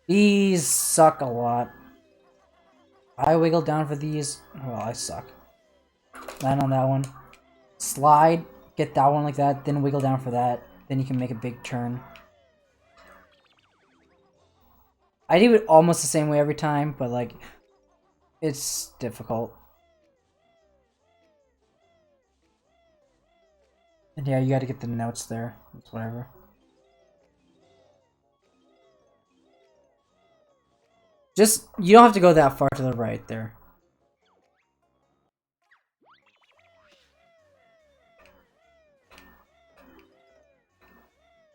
These suck a lot. I wiggle down for these. Well, I suck. Land on that one. Slide, get that one like that, then wiggle down for that. Then you can make a big turn. I do it almost the same way every time, but like, it's difficult. And yeah, you gotta get the notes there. It's whatever. Just, you don't have to go that far to the right there.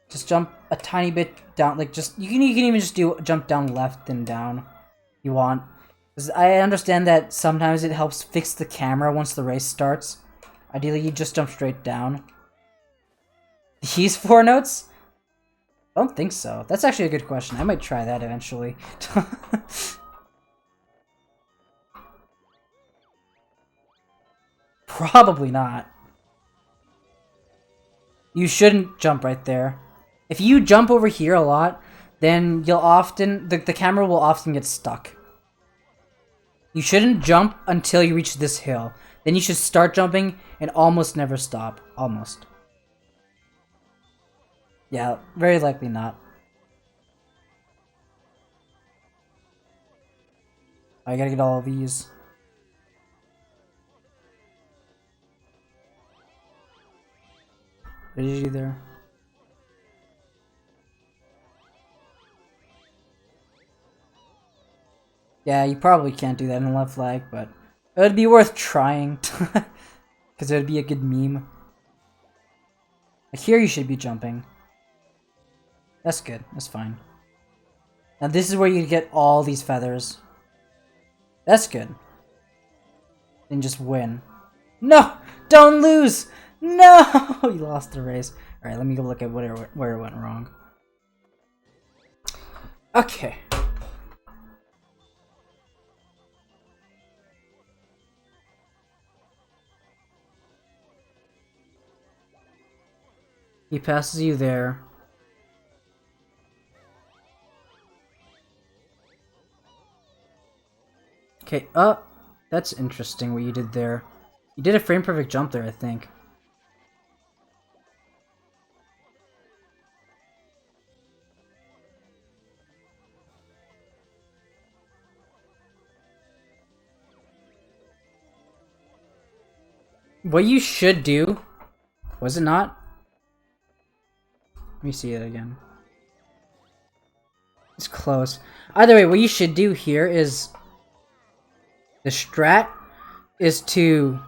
Just jump a tiny bit down, like just, you can even just do jump down left and down. You want. Because I understand that sometimes it helps fix the camera once the race starts. Ideally, you just jump straight down. These 4 notes? I don't think so. That's actually a good question. I might try that eventually. Probably not. You shouldn't jump right there. If you jump over here a lot, then you'll often... The camera will often get stuck. You shouldn't jump until you reach this hill. Then you should start jumping and almost never stop. Almost. Yeah, very likely not. I gotta get all of these. What did you do there? Yeah, you probably can't do that in left lag, but it would be worth trying. Because it would be a good meme. Like here you should be jumping. That's good. That's fine. Now this is where you get all these feathers. That's good. Then just win. No! Don't lose! No! You lost the race. Alright, let me go look at where it went wrong. Okay. He passes you there. Okay, that's interesting what you did there. You did a frame perfect jump there, I think. What you should do, was it not? Let me see it again. It's close. Either way, what you should do here is the strat is to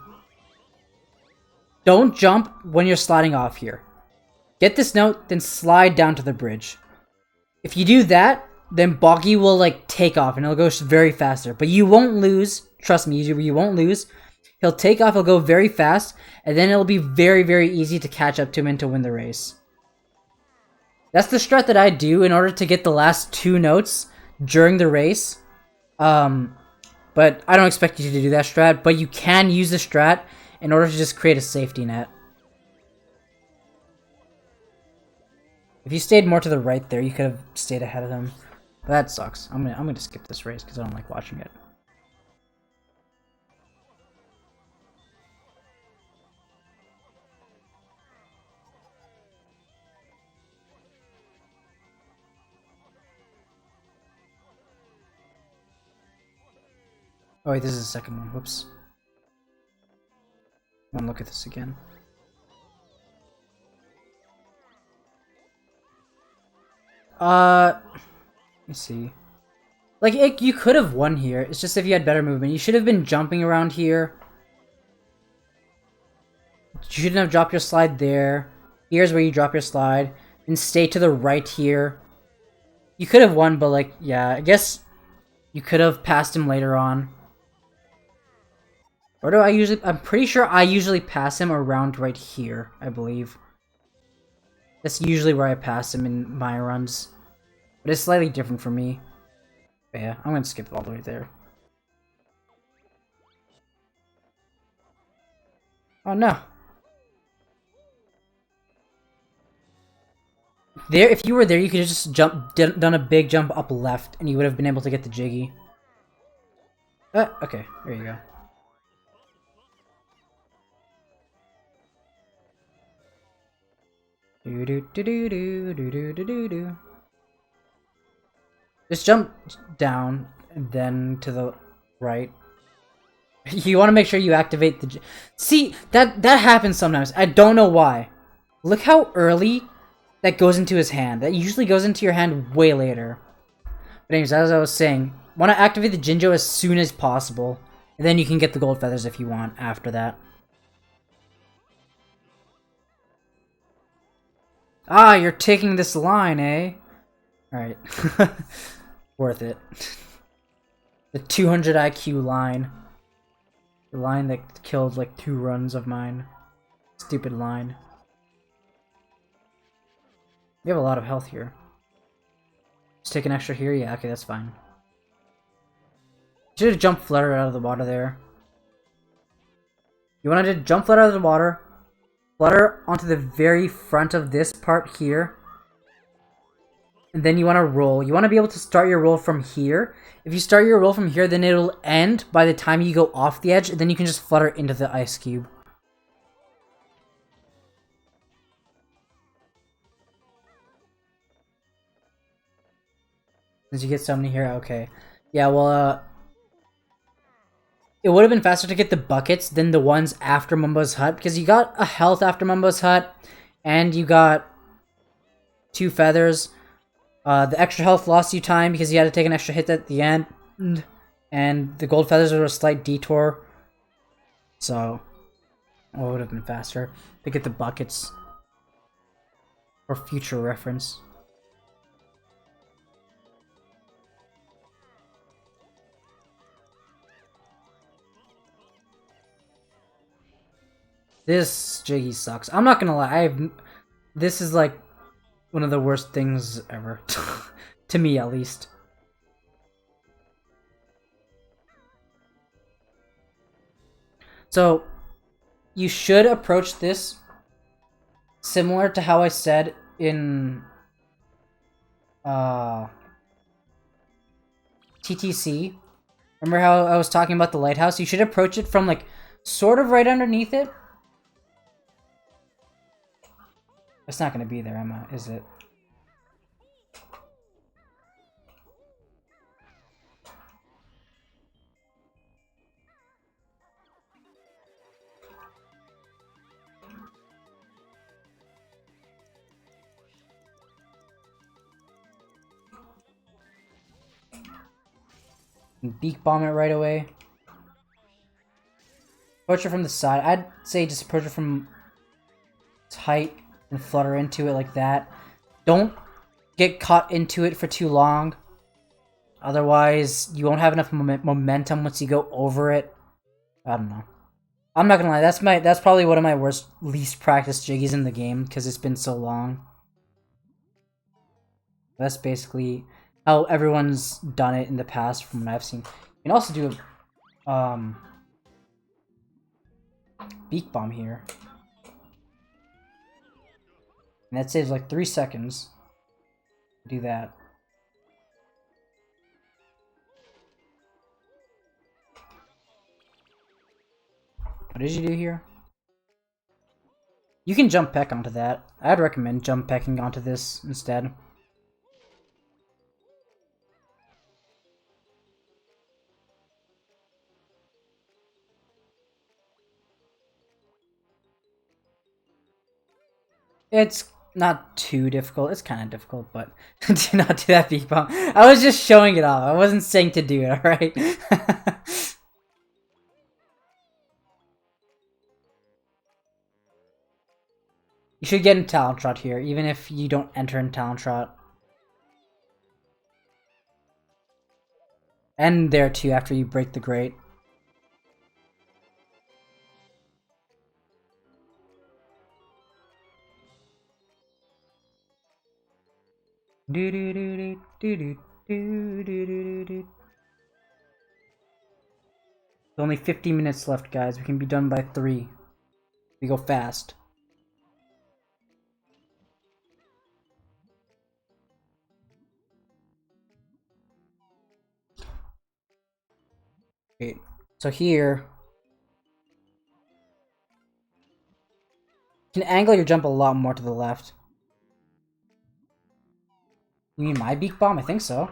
don't jump when you're sliding off here. Get this note, then slide down to the bridge. If you do that, then Boggy will like take off and it'll go very faster. But you won't lose. Trust me, you won't lose. He'll take off, he'll go very fast, and then it'll be very, very easy to catch up to him and to win the race. That's the strat that I do in order to get the last 2 notes during the race. But I don't expect you to do that strat, but you can use the strat in order to just create a safety net. If you stayed more to the right there, you could have stayed ahead of him. But that sucks. I'm gonna skip this race because I don't like watching it. Oh wait, this is the second one. Whoops. I want to look at this again. Let me see. Like, you could have won here. It's just if you had better movement. You should have been jumping around here. You shouldn't have dropped your slide there. Here's where you drop your slide. And stay to the right here. You could have won, but like, yeah, I guess you could have passed him later on. Or do I usually... I'm pretty sure I usually pass him around right here, I believe. That's usually where I pass him in my runs. But it's slightly different for me. But yeah, I'm gonna skip all the way there. Oh no. There, if you were there, you could have just done a big jump up left, and you would have been able to get the jiggy. Okay, there you go. Just jump down and then to the right. You want to make sure you activate the... See, that happens sometimes. I don't know why. Look how early that goes into his hand. That usually goes into your hand way later. But anyways, as I was saying, want to activate the Jinjo as soon as possible. And then you can get the gold feathers if you want after that. Ah, you're taking this line, eh? Alright. Worth it. The 200 IQ line. The line that killed like 2 runs of mine. Stupid line. We have a lot of health here. Just take an extra here? Yeah, okay, that's fine. Should have jumped Flutter out of the water there. You wanted to jump Flutter out of the water, Flutter onto the very front of this part here, and then you want to roll. You want to be able to start your roll from here. If you start your roll from here, then it'll end by the time you go off the edge, and then you can just Flutter into the ice cube. Since you get so many here, okay. Yeah, well, it would have been faster to get the buckets than the ones after Mumbo's Hut, because you got a health after Mumbo's Hut, and you got 2 feathers. The extra health lost you time because you had to take an extra hit at the end, and the gold feathers were a slight detour. So, it would have been faster to get the buckets for future reference. This Jiggy sucks. I'm not gonna lie. This is like one of the worst things ever, to me at least. So, you should approach this similar to how I said in TTC. Remember how I was talking about the lighthouse? You should approach it from like sort of right underneath it. It's not gonna be there, Emma, is it? Beak bomb it right away. Approach it from the side. I'd say just approach it from tight and Flutter into it like that. Don't get caught into it for too long. Otherwise, you won't have enough momentum once you go over it. I don't know. I'm not gonna lie. That's probably one of my least practiced jiggies in the game because it's been so long. That's basically how everyone's done it in the past from what I've seen. You can also do a beak bomb here. And that saves like 3 seconds. Do that. What did you do here? You can jump peck onto that. I'd recommend jump pecking onto this instead. It's not too difficult. It's kind of difficult, but do not do that beak bomb. I was just showing it off. I wasn't saying to do it, alright? You should get in Talent Trot here, even if you don't enter in Talent Trot. And there too, after you break the grate. Only 50 minutes left, guys. We can be done by 3. We go fast. Okay, so here you can angle your jump a lot more to the left. You mean my beak bomb? I think so.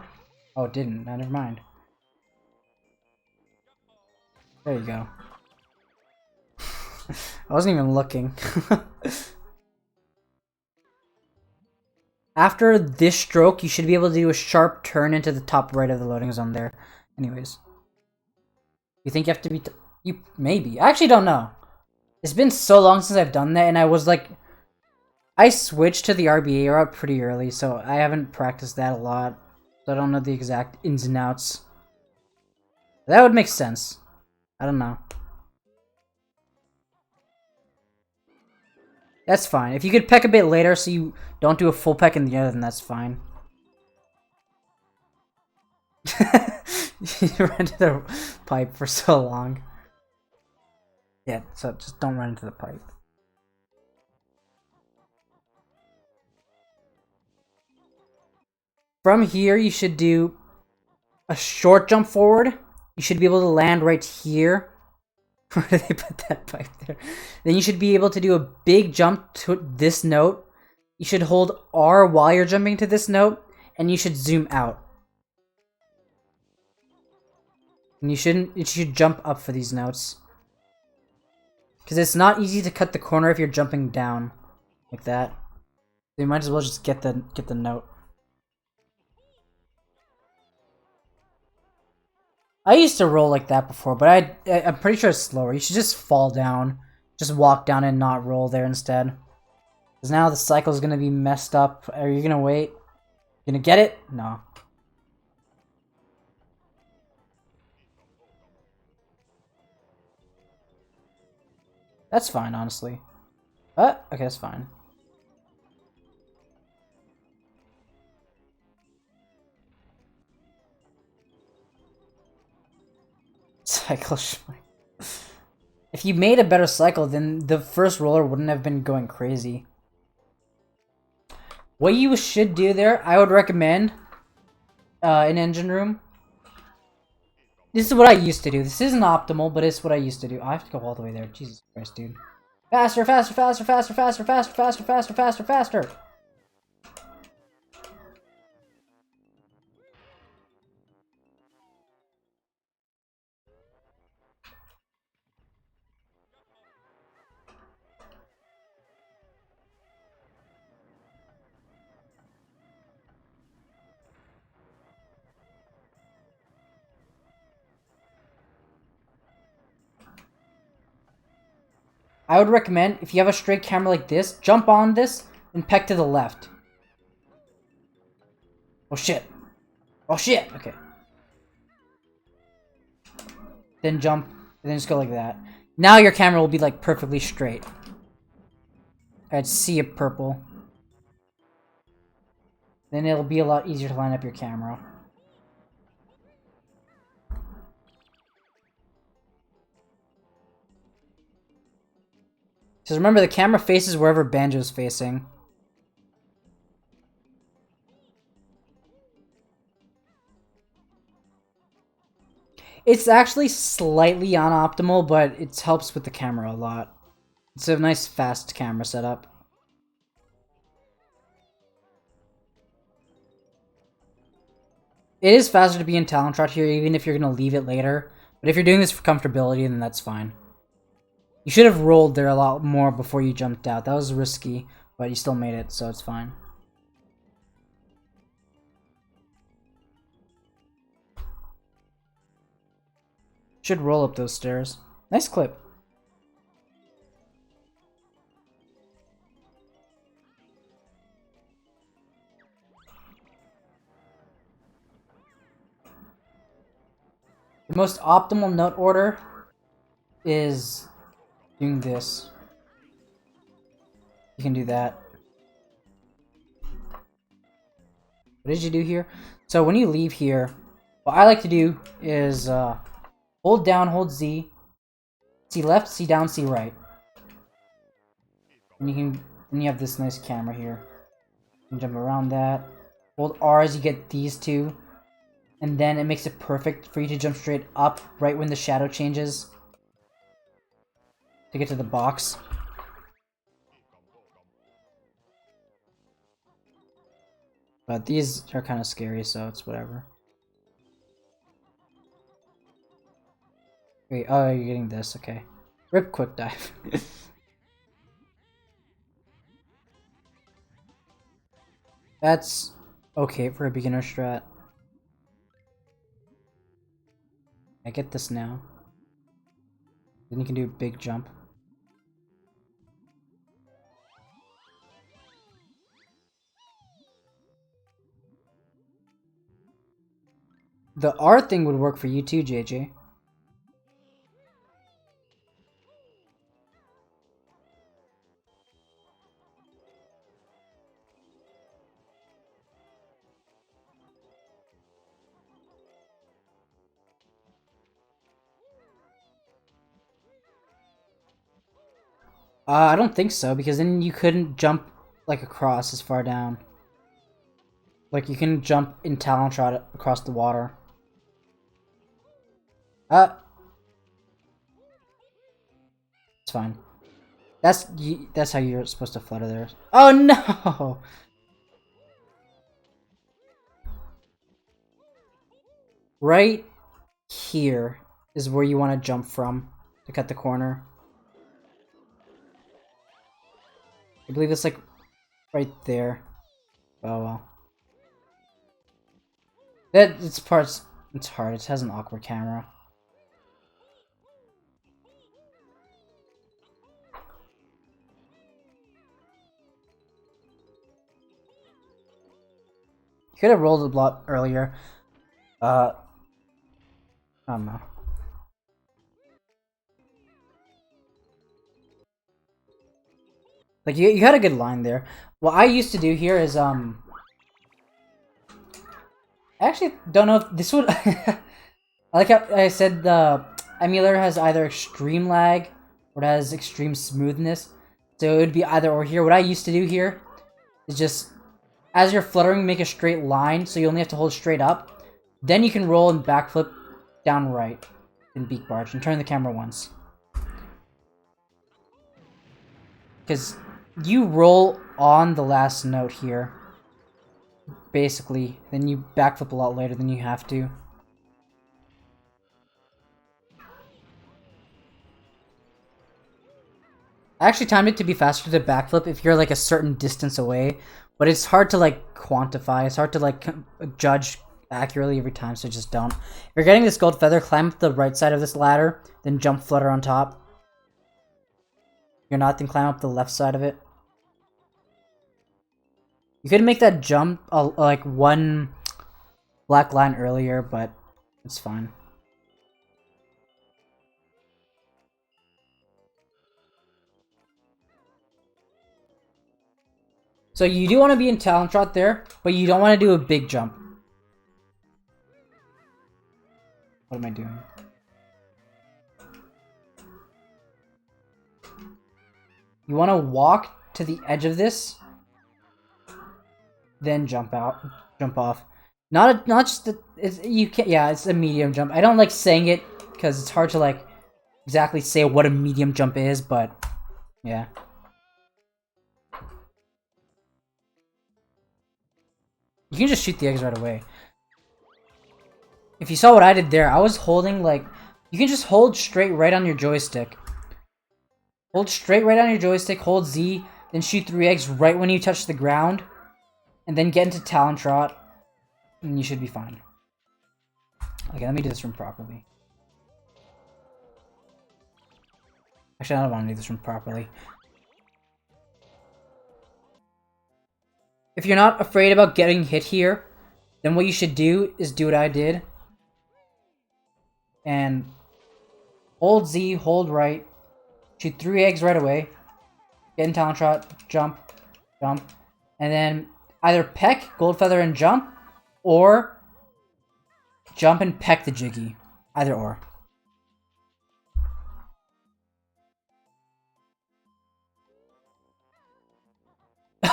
Oh, it didn't. Never mind. There you go. I wasn't even looking. After this stroke, you should be able to do a sharp turn into the top right of the loading zone there. Anyways. You think you have to be... you maybe. I actually don't know. It's been so long since I've done that, and I was like... I switched to the RBA route pretty early, so I haven't practiced that a lot. So I don't know the exact ins and outs. That would make sense. I don't know. That's fine. If you could peck a bit later so you don't do a full peck in the other, then that's fine. You ran into the pipe for so long. Yeah, so just don't run into the pipe. From here, you should do a short jump forward. You should be able to land right here. Where did they put that pipe there? Then you should be able to do a big jump to this note. You should hold R while you're jumping to this note, and you should zoom out. And you should jump up for these notes. Because it's not easy to cut the corner if you're jumping down like that. So you might as well just get the note. I used to roll like that before, but I'm pretty sure it's slower. You should just fall down. Just walk down and not roll there instead. Because now the cycle's gonna be messed up. Are you gonna wait? You gonna get it? No. That's fine, honestly. Okay, that's fine. Cycle. If you made a better cycle, then the first roller wouldn't have been going crazy. What you should do there, I would recommend in engine room. This is what I used to do. This isn't optimal, but it's what I used to do. I have to go all the way there. Jesus Christ, dude. Faster, faster, faster, faster, faster, faster, faster, faster, faster, faster. I would recommend, if you have a straight camera like this, jump on this and peck to the left. Oh shit. Oh shit! Okay. Then jump, and then just go like that. Now your camera will be like perfectly straight. I'd see a purple. Then it'll be a lot easier to line up your camera. Because remember, the camera faces wherever Banjo's facing. It's actually slightly unoptimal, but it helps with the camera a lot. It's a nice fast camera setup. It is faster to be in Talon Trot here, even if you're going to leave it later. But if you're doing this for comfortability, then that's fine. You should have rolled there a lot more before you jumped out. That was risky, but you still made it, so it's fine. Should roll up those stairs. Nice clip. The most optimal note order is doing this. You can do that. What did you do here? So when you leave here, what I like to do is hold down, hold Z, C left, C down, C right. And you have this nice camera here. You can jump around that. Hold R as you get these two. And then it makes it perfect for you to jump straight up right when the shadow changes. To get to the box. But these are kind of scary, so it's whatever. Wait, oh, you're getting this, okay. Rip quick dive. That's okay for a beginner strat. I get this now. Then you can do a big jump. The R thing would work for you too, JJ. I don't think so, because then you couldn't jump like across as far down. Like you can jump in Talon Trot across the water. It's fine. That's how you're supposed to flutter there. Oh no! Right here is where you want to jump from to cut the corner. I believe it's like right there. Oh well. It's hard. It has an awkward camera. You could have rolled a lot earlier. I don't know. Like you had a good line there. What I used to do here is I actually don't know if this would I like how I said the emulator has either extreme lag or it has extreme smoothness. So it would be either or here. What I used to do here is just as you're fluttering, make a straight line, so you only have to hold straight up. Then you can roll and backflip down right in Beak Barge and turn the camera once. Because you roll on the last note here, basically. Then you backflip a lot later than you have to. I actually timed it to be faster to backflip if you're like a certain distance away, but it's hard to like quantify. It's hard to like judge accurately every time, so just don't. If you're getting this gold feather, climb up the right side of this ladder, then jump flutter on top. If you're not, then climb up the left side of it. You could make that jump like one black line earlier, but it's fine. So you do want to be in Talon Trot there, but you don't want to do a big jump. What am I doing? You want to walk to the edge of this, then jump off. Not just you can't. Yeah, it's a medium jump. I don't like saying it because it's hard to like exactly say what a medium jump is, but yeah. You can just shoot the eggs right away. If you saw what I did there, I was holding like... You can just hold straight right on your joystick. Hold straight right on your joystick, hold Z, then shoot 3 eggs right when you touch the ground. And then get into Talon Trot. And you should be fine. Okay, let me do this room properly. Actually, I don't want to do this room properly. If you're not afraid about getting hit here, then what you should do is do what I did. And hold Z, hold right, shoot 3 eggs right away, get in Talon Trot, jump, jump, and then either peck, gold feather, and jump, or jump and peck the Jiggy. Either or.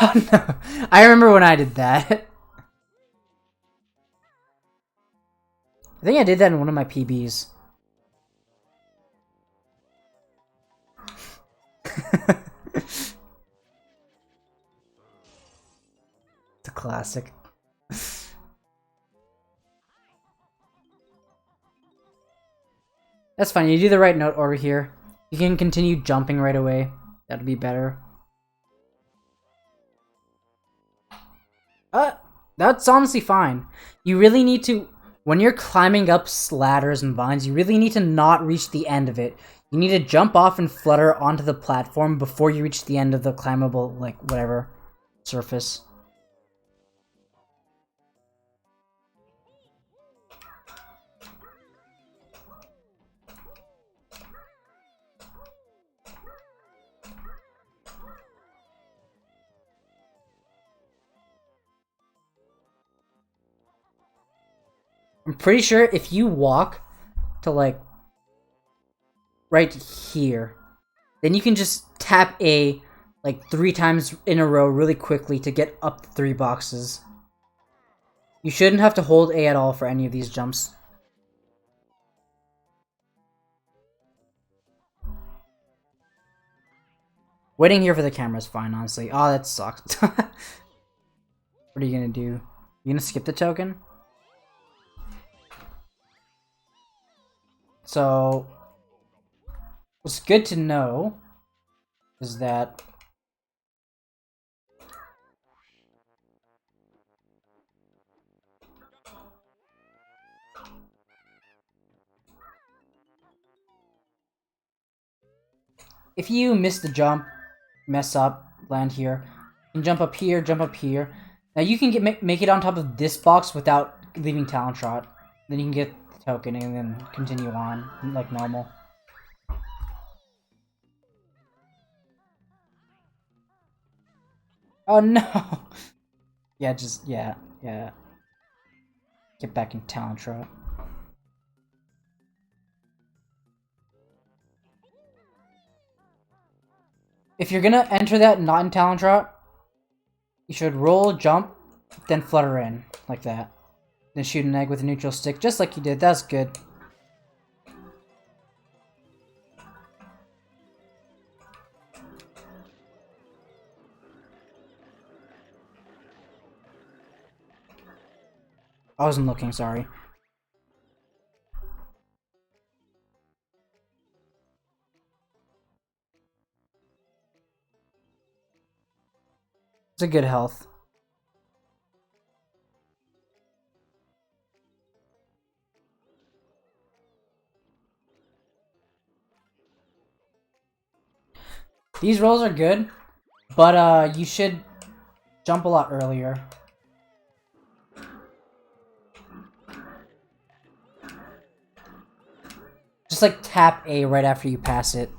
Oh no, I remember when I did that. I think I did that in one of my PBs. It's a classic. That's fine, you do the right note over here. You can continue jumping right away. That'd be better. That's honestly fine. You really need to... When you're climbing up ladders and vines, you really need to not reach the end of it. You need to jump off and flutter onto the platform before you reach the end of the climbable, like, whatever, surface. I'm pretty sure if you walk to, like, right here, then you can just tap A like 3 times in a row really quickly to get up the 3 boxes. You shouldn't have to hold A at all for any of these jumps. Waiting here for the camera is fine, honestly. Oh, that sucks. What are you gonna do? You gonna skip the token? So, what's good to know is that if you miss the jump, mess up, land here, you can jump up here, jump up here. Now you can make it on top of this box without leaving Talent Shot. Then you can get the token and then continue on like normal. Oh no! Yeah, yeah. Get back in Talent Shot. If you're gonna enter that not in Talent Shot, you should roll, jump, then flutter in, like that. Then shoot an egg with a neutral stick, just like you did. That's good. I wasn't looking, sorry. It's a good health. These rolls are good, but you should jump a lot earlier. Just like tap A right after you pass it.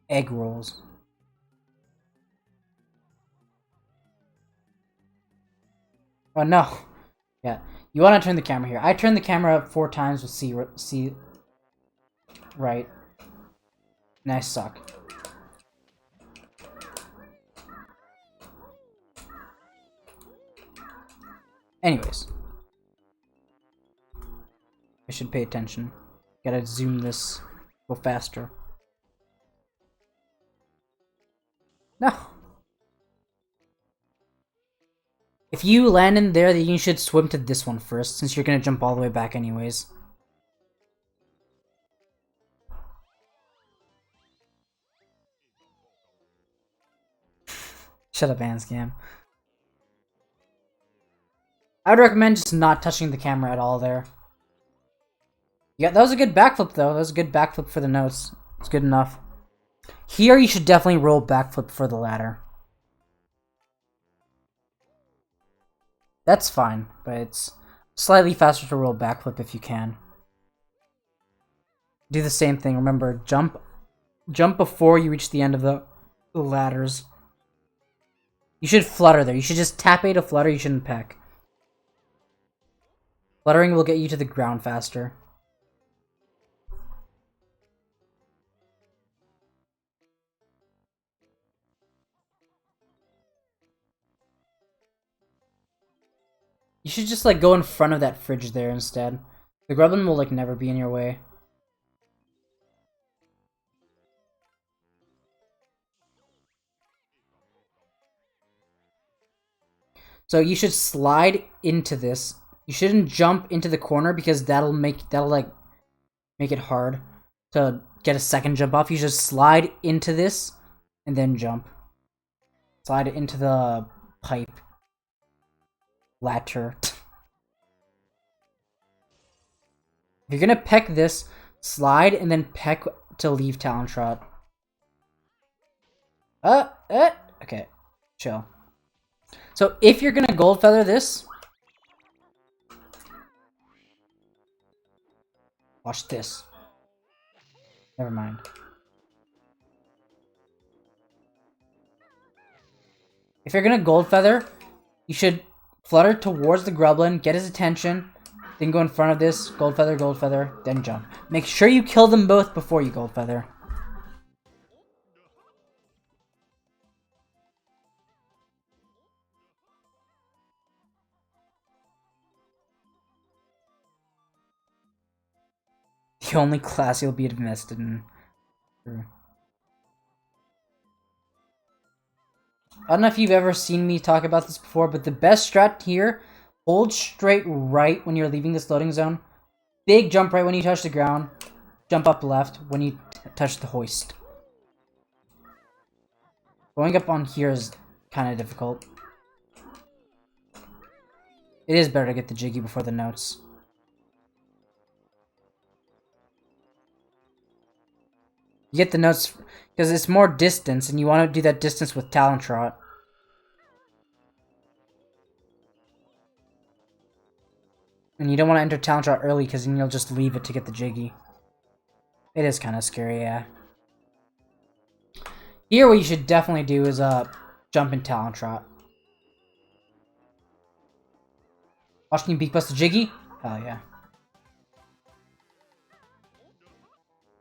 Egg rolls. Oh no. Yeah. You want to turn the camera here. I turned the camera up 4 times with C right. Nice suck. Anyways. I should pay attention. Gotta zoom this. Go faster. No. If you land in there, then you should swim to this one first, since you're gonna jump all the way back anyways. Shut up, Anscam. I would recommend just not touching the camera at all there. Yeah, that was a good backflip though. That was a good backflip for the notes. It's good enough. Here you should definitely roll backflip for the ladder. That's fine, but it's slightly faster to roll backflip if you can. Do the same thing. Remember, jump before you reach the end of the ladders. You should flutter there. You should just tap A to flutter. You shouldn't peck. Fluttering will get you to the ground faster. You should just like go in front of that fridge there instead. The gremlin will like never be in your way. So you should slide into this. You shouldn't jump into the corner because that'll like make it hard to get a second jump off. You should slide into this and then jump. Slide into the pipe. Ladder. If you're gonna peck this, slide and then peck to leave Talent Shot. Okay, chill. So if you're gonna gold feather this, watch this. Never mind. If you're gonna gold feather, you should flutter towards the gremlin, get his attention, Then go in front of this, gold feather, then jump. Make sure you kill them both before you gold feather. The only class you'll be invested in. I don't know if you've ever seen me talk about this before, but the best strat here, hold straight right when you're leaving this loading zone. Big jump right when you touch the ground. Jump up left when you touch the hoist. Going up on here is kind of difficult. It is better to get the jiggy before the notes. You get the notes because it's more distance, and you want to do that distance with Talon Trot. And you don't want to enter Talon Trot early because then you'll just leave it to get the jiggy. It is kind of scary, yeah. Here, what you should definitely do is jump in Talon Trot. Watching you beak bust the jiggy? Hell yeah.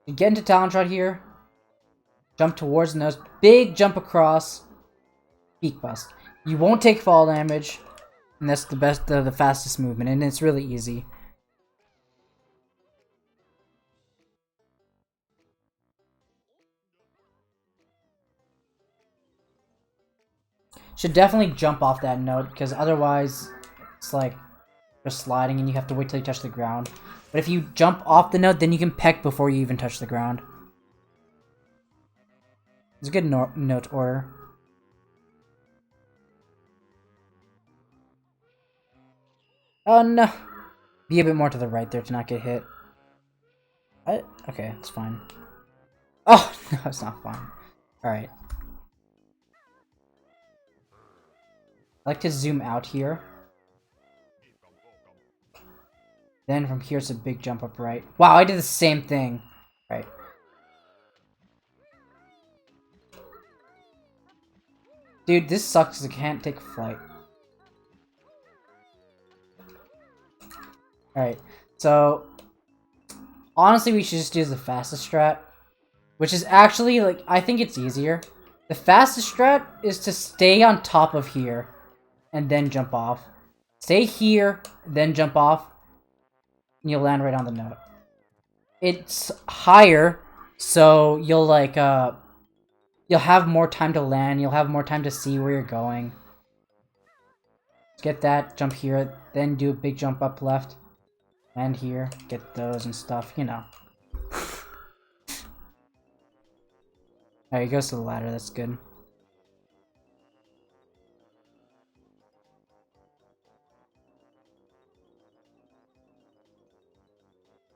You get into Talon Trot here. Jump towards the nose. Big jump across. Beak bust. You won't take fall damage. And that's the best, the fastest movement. And it's really easy. Should definitely jump off that note. Because otherwise, it's like you're sliding and you have to wait till you touch the ground. But if you jump off the note, then you can peck before you even touch the ground. It's a good note order. Oh no! Be a bit more to the right there to not get hit. Okay, it's fine. Oh, no, it's not fine. Alright. I like to zoom out here. Then from here it's a big jump up right. Wow, I did the same thing. Right. Dude, this sucks because I can't take flight. Alright, so honestly we should just do the fastest strat. Which is actually, like, I think it's easier. The fastest strat is to stay on top of here and then jump off. Stay here, then jump off. And you'll land right on the note. It's higher, so you'll like you'll have more time to land, you'll have more time to see where you're going. Get that, jump here, then do a big jump up left. Land here, get those and stuff, you know. Alright, he goes to the ladder, that's good.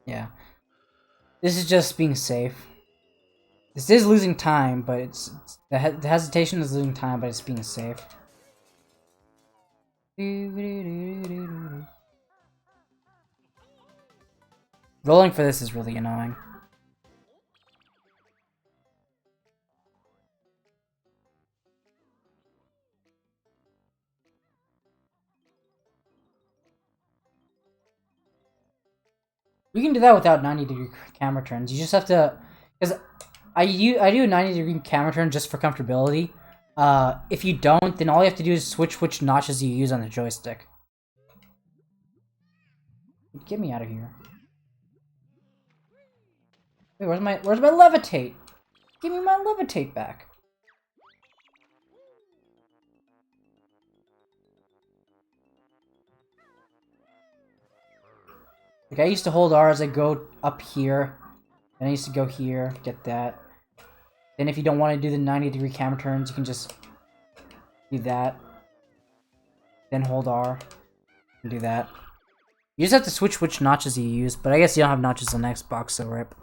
Yeah. This is just being safe. This is losing time, but it's... The hesitation is losing time, but it's being safe. Rolling for this is really annoying. You can do that without 90-degree camera turns. You just have to, because I do a 90-degree camera turn just for comfortability. If you don't, then all you have to do is switch which notches you use on the joystick. Get me out of here. Wait, where's my levitate? Give me my levitate back. Like, I used to hold R as I go up here, and I used to go here, get that. Then if you don't want to do the 90-degree camera turns, you can just do that. Then hold R, and do that. You just have to switch which notches you use, but I guess you don't have notches on Xbox, so rip.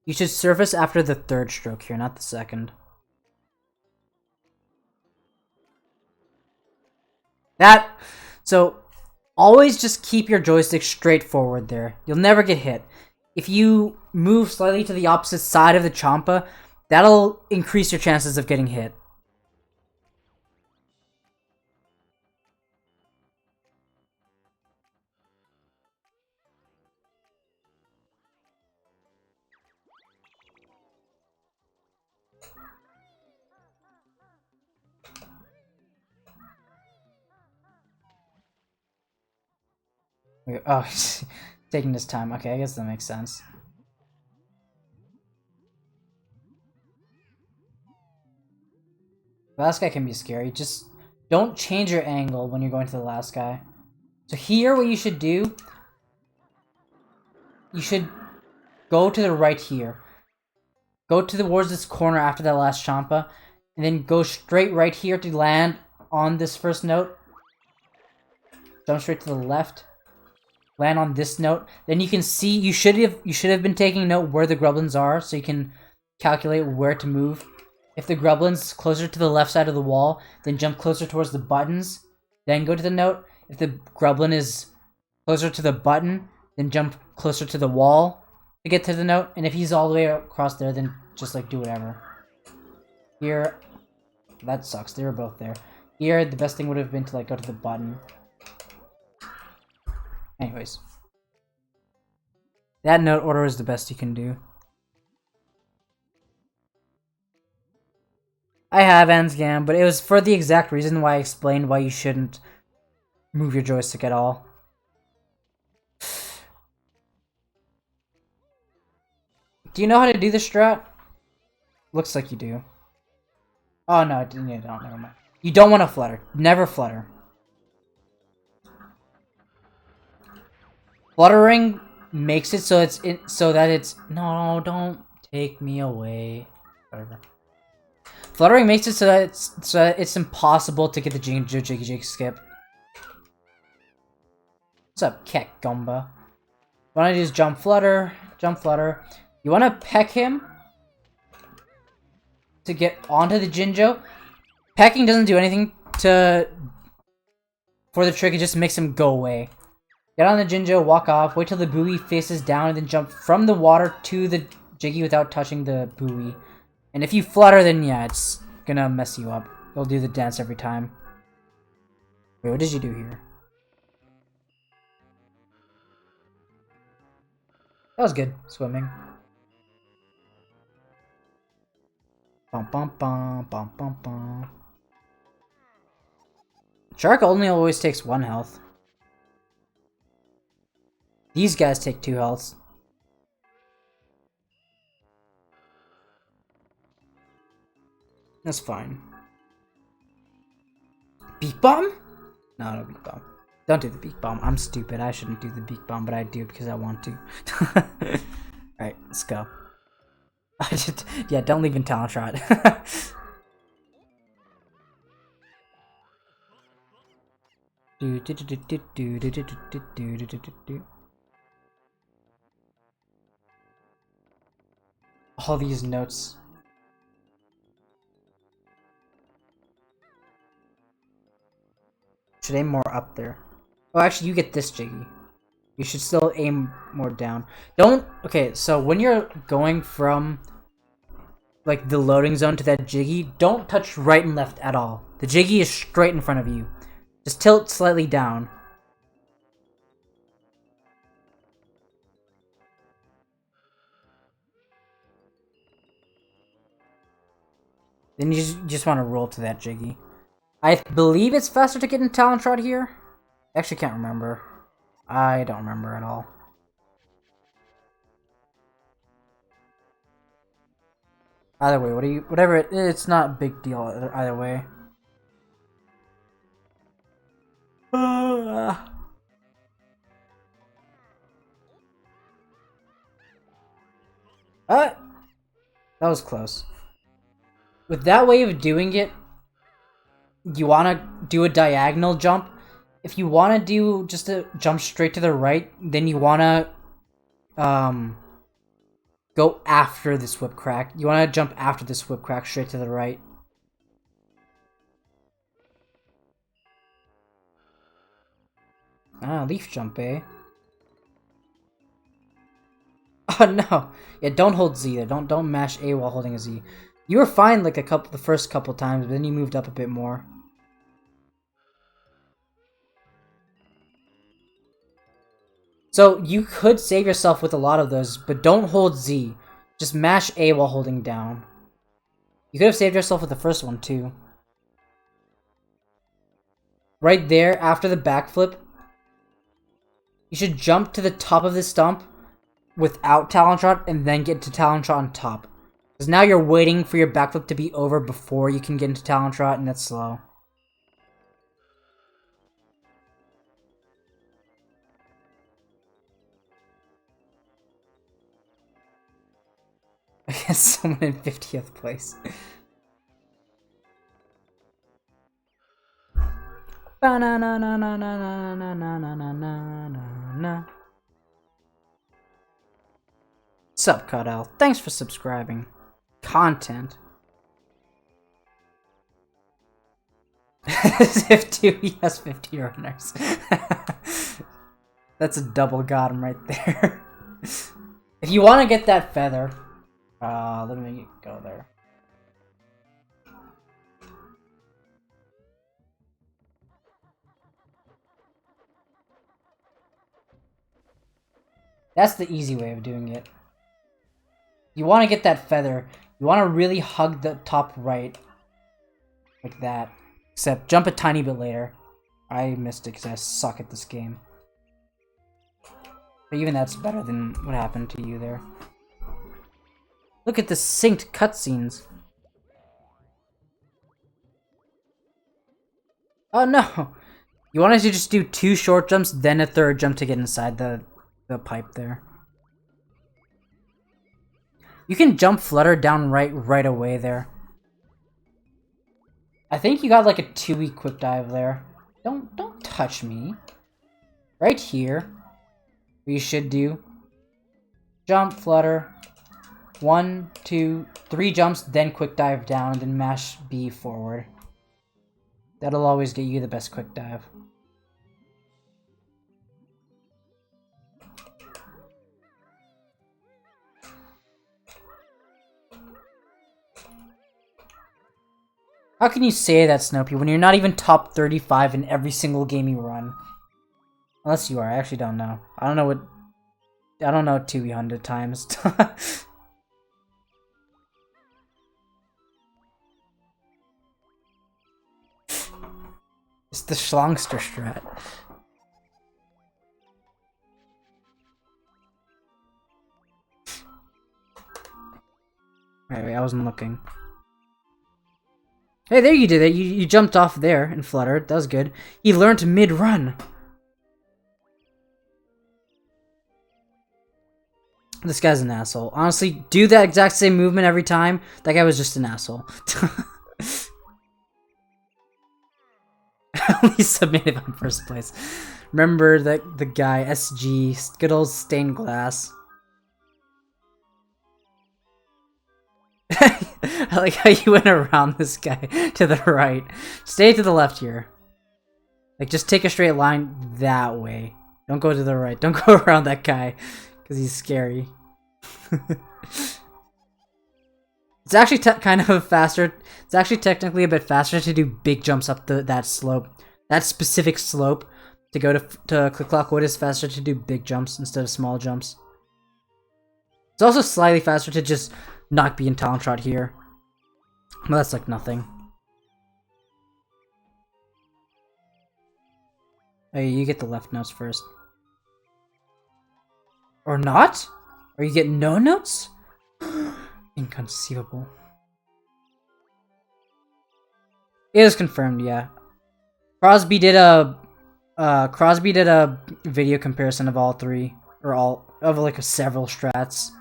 You should surface after the third stroke here, not the second. So, always just keep your joystick straight forward there. You'll never get hit. If you move slightly to the opposite side of the Champa, That'll increase your chances of getting hit. Oh, taking this time. Okay, I guess that makes sense. The last guy can be scary. Just don't change your angle when you're going to the last guy. So here, what you should do, you should go to the right here. Go towards this corner after that last Champa, and then go straight right here to land on this first note. Jump straight to the left. Land on this note. Then you can see you should have been taking note where the Grublins are, so you can calculate where to move. If the Grublin's closer to the left side of the wall, then jump closer towards the buttons, then go to the note. If the Grublin is closer to the button, then jump closer to the wall to get to the note. And if he's all the way across there, then just like do whatever. Here, that sucks. They were both there. Here, the best thing would have been to like go to the button. Anyways, that note order is the best you can do. I have Ansgam, but it was for the exact reason why I explained why you shouldn't move your joystick at all. Do you know how to do this strat? Looks like you do. Oh no, you don't. Never mind. You don't want to flutter. Never flutter. Fluttering makes it so that it's no, don't take me away. Whatever. Fluttering makes it so that it's impossible to get the Jiggy Jig skip. What's up, Kek Gumba? What I do is jump flutter. You want to peck him to get onto the Jinjo. Pecking doesn't do anything for the trick. It just makes him go away. Get on the Jinjo, walk off, wait till the buoy faces down, and then jump from the water to the Jiggy without touching the buoy. And if you flutter, then yeah, it's gonna mess you up. You'll do the dance every time. Wait, what did you do here? That was good. Swimming. Bum bum bum bum bum bum. Shark only always takes 1 health. These guys take 2 healths. That's fine. Beak bomb? No, beak bomb. Don't do the beak bomb. I'm stupid. I shouldn't do the beak bomb, but I do because I want to. Alright, let's go. Yeah, don't leave in talent shot. All these notes. Should aim more up there. Oh, actually, you get this Jiggy. You should still aim more down. Okay, so when you're going from like the loading zone to that Jiggy, don't touch right and left at all. The Jiggy is straight in front of you. Just tilt slightly down. Then you just want to roll to that Jiggy. I believe it's faster to get in Talon Trot here. I actually can't remember. I don't remember at all. Either way, it's not a big deal either way. That was close. With that way of doing it, you want to do a diagonal jump. If you want to do just a jump straight to the right, then you want to go after this whip crack. You want to jump after this whip crack straight to the right. Ah, leaf jump, eh? Oh no! Yeah, don't hold Z there. Don't mash A while holding a Z. You were fine like the first couple times, but then you moved up a bit more. So you could save yourself with a lot of those, but don't hold Z. Just mash A while holding down. You could have saved yourself with the first one too. Right there, after the backflip, you should jump to the top of this stump without Talon Shot and then get to Talon Shot on top. Because now you're waiting for your backflip to be over before you can get into Talon Shot, and that's slow. Against someone in 50th place. Sup, Cardell? Thanks for subscribing. Content. As if he has 50 runners. That's a double got him right there. If you want to get that feather, let me go there. That's the easy way of doing it. You want to get that feather. You want to really hug the top right. Like that. Except jump a tiny bit later. I missed it because I suck at this game. But even that's better than what happened to you there. Look at the synced cutscenes. Oh no! You wanted to just do 2 short jumps, then a 3rd jump to get inside the pipe there. You can jump flutter down right away there. I think you got like a 2E quick dive there. Don't touch me. Right here. What you should do. Jump, flutter. 1, 2, 3 jumps, then quick dive down, and then mash B forward. That'll always get you the best quick dive. How can you say that, Snopey, when you're not even top 35 in every single game you run? Unless you are, I actually don't know. I don't know 200 times. It's the Schlongster strat. Wait, I wasn't looking. Hey, there you did it. You jumped off there and fluttered. That was good. He learned mid-run. This guy's an asshole. Honestly, do that exact same movement every time. That guy was just an asshole. Only submitted on first place. Remember that the guy, SG, good old stained glass. I like how you went around this guy to the right. Stay to the left here. Like, just take a straight line that way. Don't go to the right. Don't go around that guy, because he's scary. It's actually kind of faster. It's actually technically a bit faster to do big jumps up that slope. That specific slope to go to Click Clock Wood is faster to do big jumps instead of small jumps. It's also slightly faster to just not be in Talon Shot here. Well, that's like nothing. Hey, you get the left notes first. Or not? Or you get no notes? Inconceivable. It is confirmed, yeah. Crosby did a video comparison of all 3, or all of like several strats.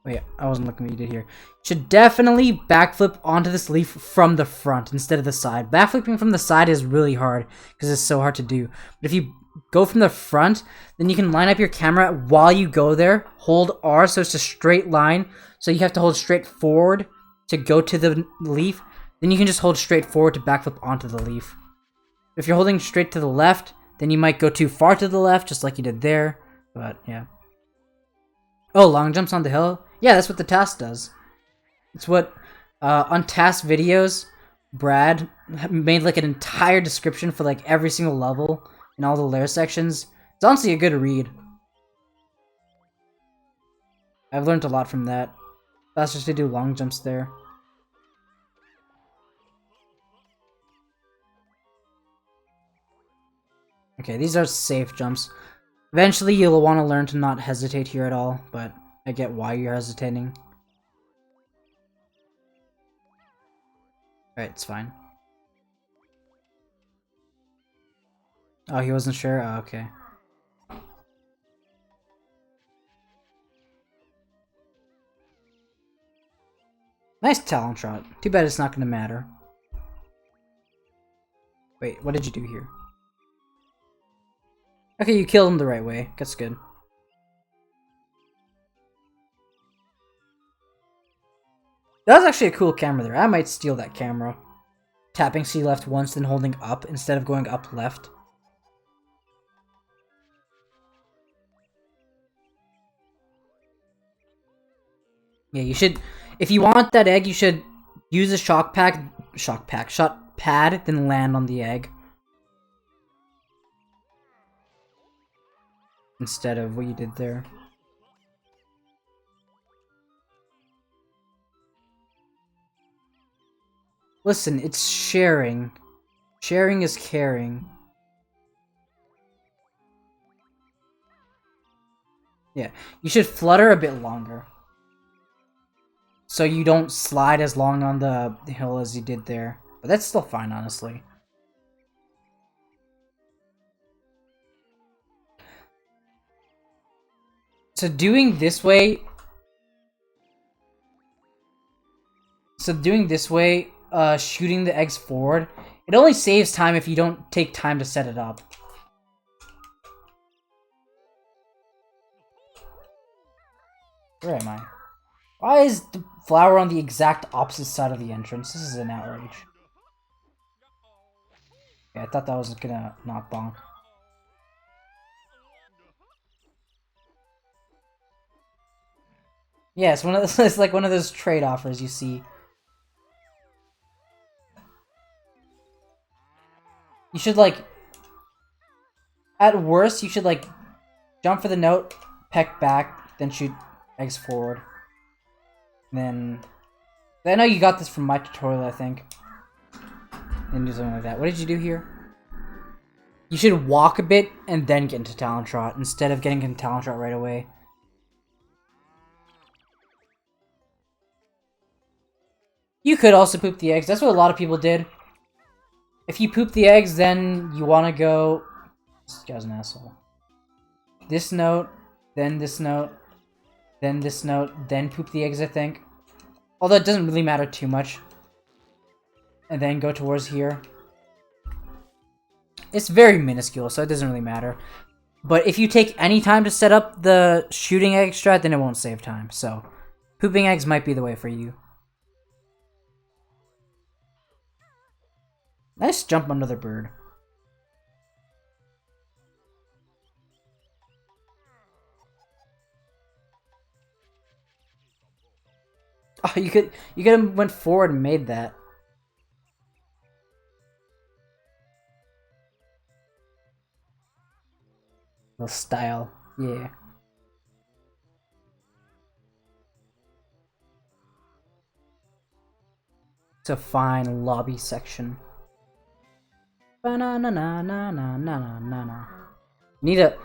Wait, I wasn't looking what you did here. Should definitely backflip onto this leaf from the front instead of the side. Backflipping from the side is really hard because it's so hard to do. But if you go from the front, then you can line up your camera while you go there. Hold R so it's a straight line. So you have to hold straight forward to go to the leaf. Then you can just hold straight forward to backflip onto the leaf. If you're holding straight to the left, Then you might go too far to the left, just like you did there. But, yeah. Oh, long jumps on the hill? Yeah, that's what the task does. It's what, on task videos, Brad made like an entire description for like every single level and all the lair sections. It's honestly a good read. I've learned a lot from that. That's just to do long jumps there. Okay, these are safe jumps. Eventually, you'll want to learn to not hesitate here at all, but I get why you're hesitating. Alright, it's fine. Oh, he wasn't sure? Oh, okay. Nice talent shot. Too bad it's not gonna matter. Wait, what did you do here? Okay, you killed him the right way. That's good. That was actually a cool camera there. I might steal that camera. Tapping C left once, then holding up instead of going up left. Yeah, you should... If you want that egg, you should use a shot pad, then land on the egg. Instead of what you did there. Listen, it's sharing. Sharing is caring. Yeah, you should flutter a bit longer. So you don't slide as long on the hill as you did there. But that's still fine, honestly. So doing this way... shooting the eggs forward, it only saves time if you don't take time to set it up. Where am I? Why is the flower on the exact opposite side of the entrance? This is an outrage. Yeah, I thought that was gonna not bonk. Yeah, it's it's like one of those trade offers you see. You should like, at worst, you should like jump for the note, peck back, then shoot eggs forward. Then I know you got this from my tutorial, I think. And do something like that. What did you do here? You should walk a bit and then get into talent shot instead of getting into talent shot right away. You could also poop the eggs. That's what a lot of people did. If you poop the eggs, then you want to go... This guy's an asshole. This note, then this note, then this note, then poop the eggs, I think. Although it doesn't really matter too much. And then go towards here. It's very minuscule, so it doesn't really matter. But if you take any time to set up the shooting egg strat, then it won't save time. So, pooping eggs might be the way for you. Nice jump under the bird. Oh, you could have went forward and made that. The style, yeah. It's a fine lobby section. Ba-na-na-na-na-na-na-na-na. Need a...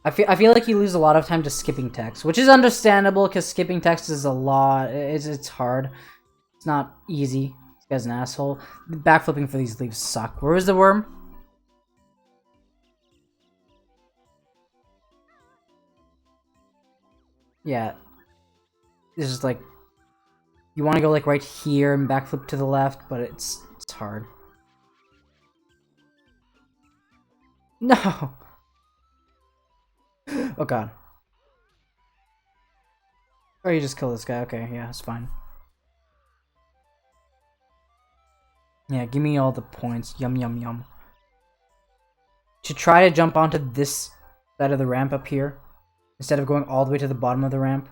I feel like you lose a lot of time to skipping text, which is understandable because skipping text is a lot. It's hard. It's not easy. This guy's an asshole. Backflipping for these leaves suck. Where is the worm? Yeah. This is like... You want to go like right here and backflip to the left, but it's hard. No! Oh god. Or you just kill this guy. Okay, yeah, it's fine. Yeah, give me all the points. Yum, yum, yum. to try to jump onto this side of the ramp up here, instead of going all the way to the bottom of the ramp.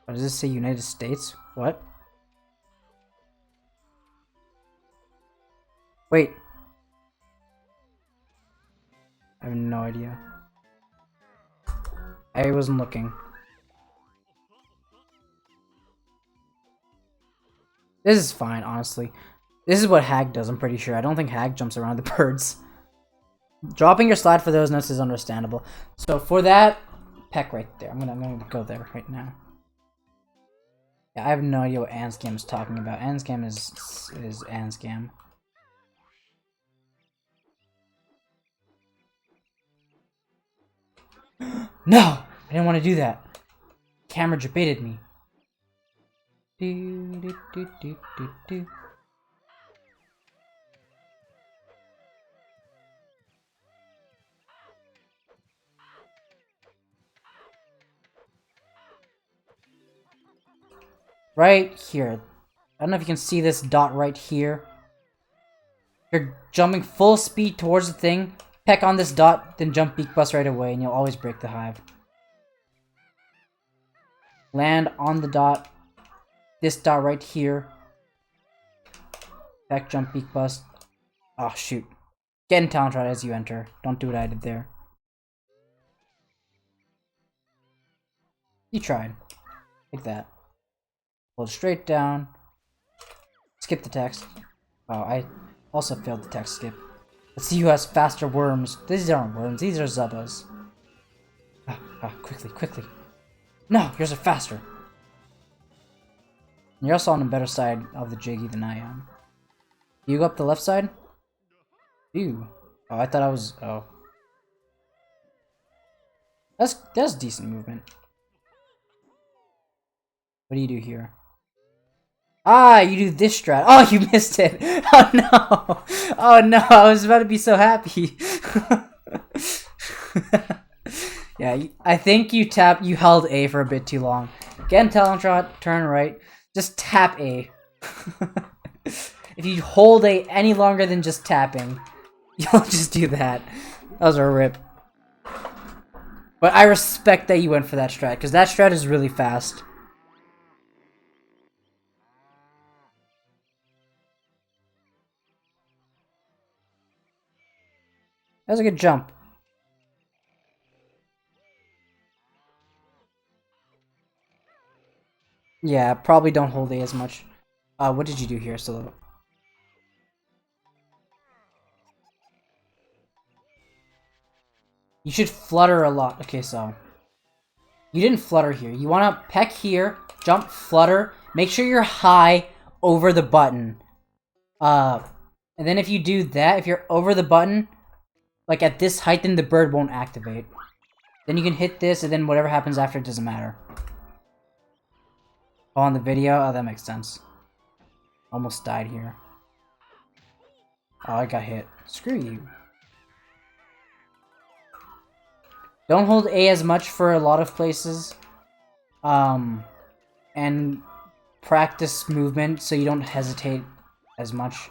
What does this say? United States? What? Wait. I have no idea. I wasn't looking. This is fine, honestly. This is what Hag does, I'm pretty sure. I don't think Hag jumps around the birds. Dropping your slide for those notes is understandable. So for that, peck right there. I'm gonna go there right now. Yeah, I have no idea what Anscam is talking about. Anscam is Anscam. No! I didn't want to do that. Camera debated me. Do. Right here. I don't know if you can see this dot right here. You're jumping full speed towards the thing. Peck on this dot, then jump beak bust right away, and you'll always break the hive. Land on the dot. This dot right here. Peck, jump, beak bust. Oh, shoot. Get in talent rod as you enter. Don't do what I did there. You tried. Like that. Hold straight down. Skip the text. Oh, I also failed the text skip. Let's see who has faster worms. These aren't worms, these are Zubbas. Quickly. No, yours are faster. You're also on the better side of the Jiggy than I am. You go up the left side? Ew. Oh, I thought I was... Oh. That's decent movement. What do you do here? Ah, you do this strat. Oh, you missed it. Oh no. Oh no, I was about to be so happy. Yeah, I think you held A for a bit too long. Get in talent rod, turn right. Just tap A. If you hold A any longer than just tapping, you'll just do that. That was a rip. But I respect that you went for that strat, because that strat is really fast. That was a good jump. Yeah, probably don't hold A as much. What did you do here, Solo? You should flutter a lot. Okay, so... You didn't flutter here. You want to peck here, jump, flutter. Make sure you're high over the button. And then if you do that, if you're over the button, like at this height, then the bird won't activate. Then you can hit this, and then whatever happens after, it doesn't matter. Oh, on the video? Oh, that makes sense. Almost died here. Oh, I got hit. Screw you. Don't hold A as much for a lot of places. And practice movement so you don't hesitate as much.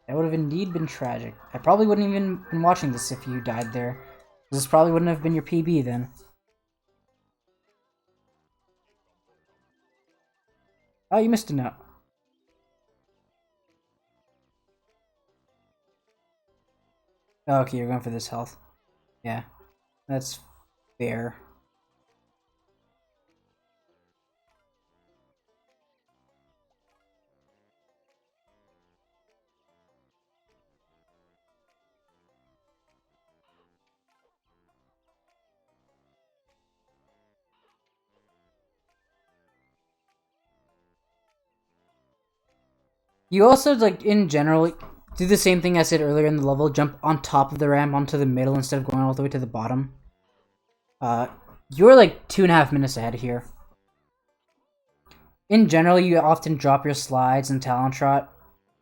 That would have indeed been tragic. I probably wouldn't even been watching this if you died there. This probably wouldn't have been your PB then. Oh, you missed a note. Oh, okay, you're going for this health. Yeah, that's fair. You also, like, in general, do the same thing I said earlier in the level. Jump on top of the ramp onto the middle instead of going all the way to the bottom. You're like 2.5 minutes ahead here. In general, you often drop your slides and talent trot,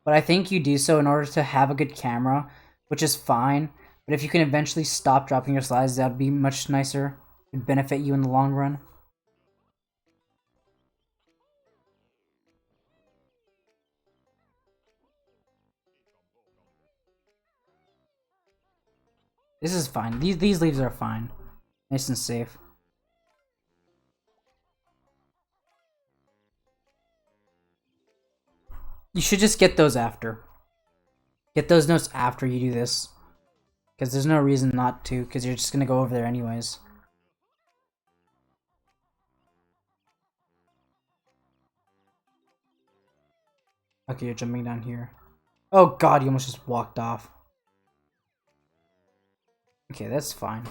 but I think you do so in order to have a good camera, which is fine. But if you can eventually stop dropping your slides, that would be much nicer. It'd benefit you in the long run. This is fine. These leaves are fine. Nice and safe. You should just get those after. Get those notes after you do this. Because there's no reason not to, because you're just going to go over there anyways. Okay, you're jumping down here. Oh god, you almost just walked off. Okay, that's fine.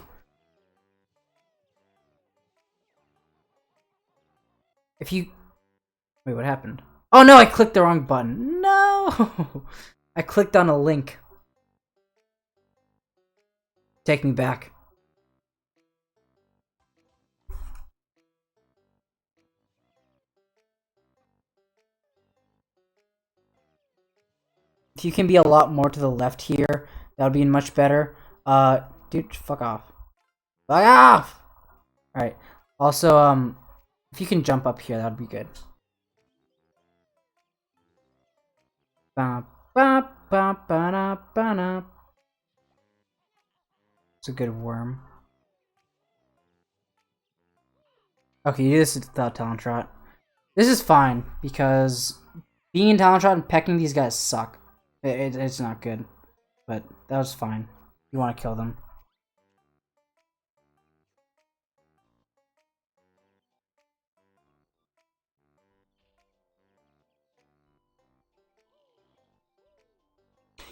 If you... Wait, what happened? Oh no, I clicked the wrong button. No! I clicked on a link. Take me back. If you can be a lot more to the left here, that would be much better. Dude, fuck off. Fuck off! Alright. Also, if you can jump up here, that would be good. It's a good worm. Okay, you do this without Talon Trot. This is fine, because being in Talon Trot and pecking these guys suck. It's not good. But that was fine. You want to kill them.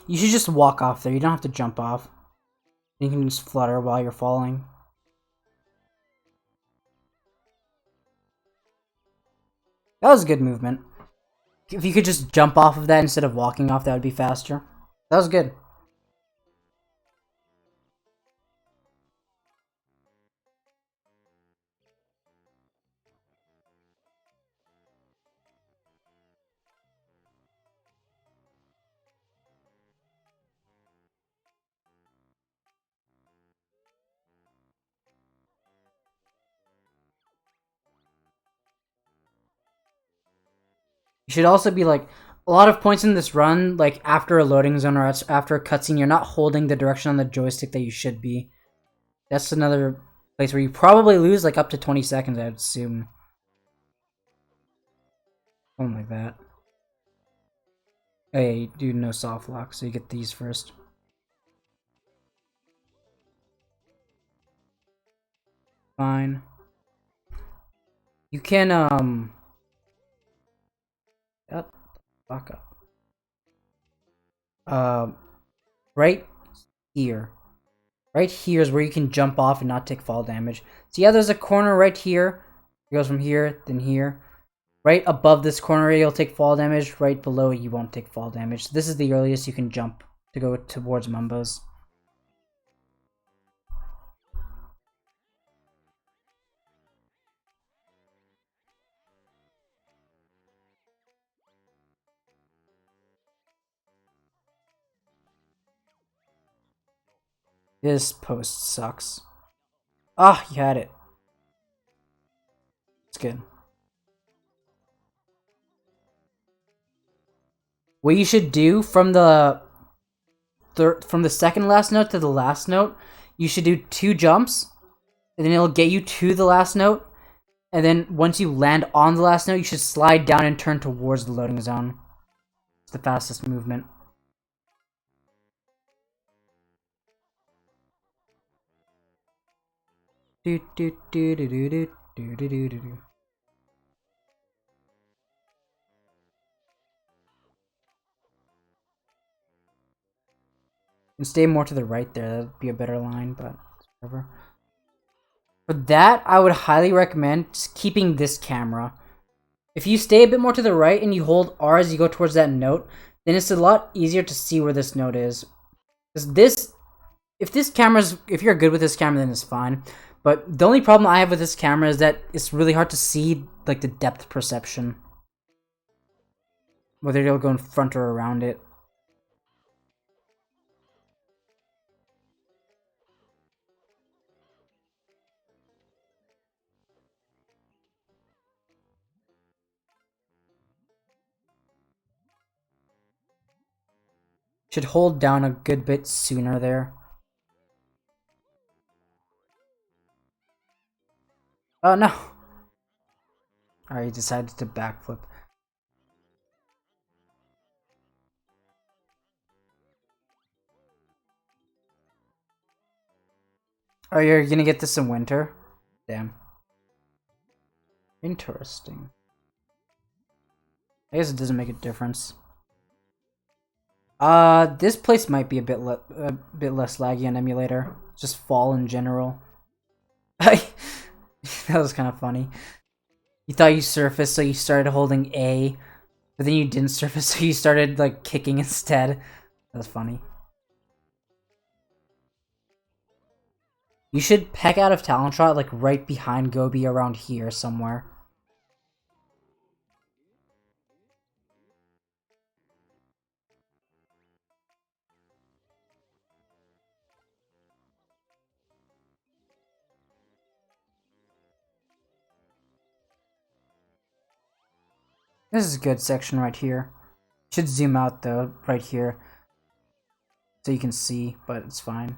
You should just walk off there. You don't have to jump off. You can just flutter while you're falling. That was a good movement. If you could just jump off of that instead of walking off, that would be faster. That was good. You should also be like, a lot of points in this run, like after a loading zone or after a cutscene, you're not holding the direction on the joystick that you should be. That's another place where you probably lose like up to 20 seconds, I would assume. Something like that. Hey, do no soft lock, so you get these first. Fine. You can, shut the fuck up. Right here. Right here is where you can jump off and not take fall damage. So yeah, there's a corner right here. It goes from here, then here. Right above this corner, you'll take fall damage. Right below it, you won't take fall damage. So this is the earliest you can jump to go towards Mumbo's. This post sucks. Ah, you had it. It's good. What you should do from the second last note to the last note, you should do 2 jumps, and then it'll get you to the last note. And then once you land on the last note, you should slide down and turn towards the loading zone. It's the fastest movement. Do do do do do do do do do do. And stay more to the right there. That'd be a better line, but whatever. For that, I would highly recommend just keeping this camera. If you stay a bit more to the right and you hold R as you go towards that note, then it's a lot easier to see where this note is. Because this, if you're good with this camera, then it's fine. But the only problem I have with this camera is that it's really hard to see like the depth perception. Whether it'll go in front or around it. Should hold down a good bit sooner there. Oh no! Alright, he decided to backflip. Oh, you're gonna get this in winter? Damn. Interesting. I guess it doesn't make a difference. This place might be a bit less laggy on emulator. Just fall in general. That was kind of funny. You thought you surfaced, so you started holding A, but then you didn't surface, so you started like kicking instead. That was funny. You should peck out of Talon Shot like right behind Gobi around here somewhere. This is a good section right here. Should zoom out though, right here. So you can see, but it's fine.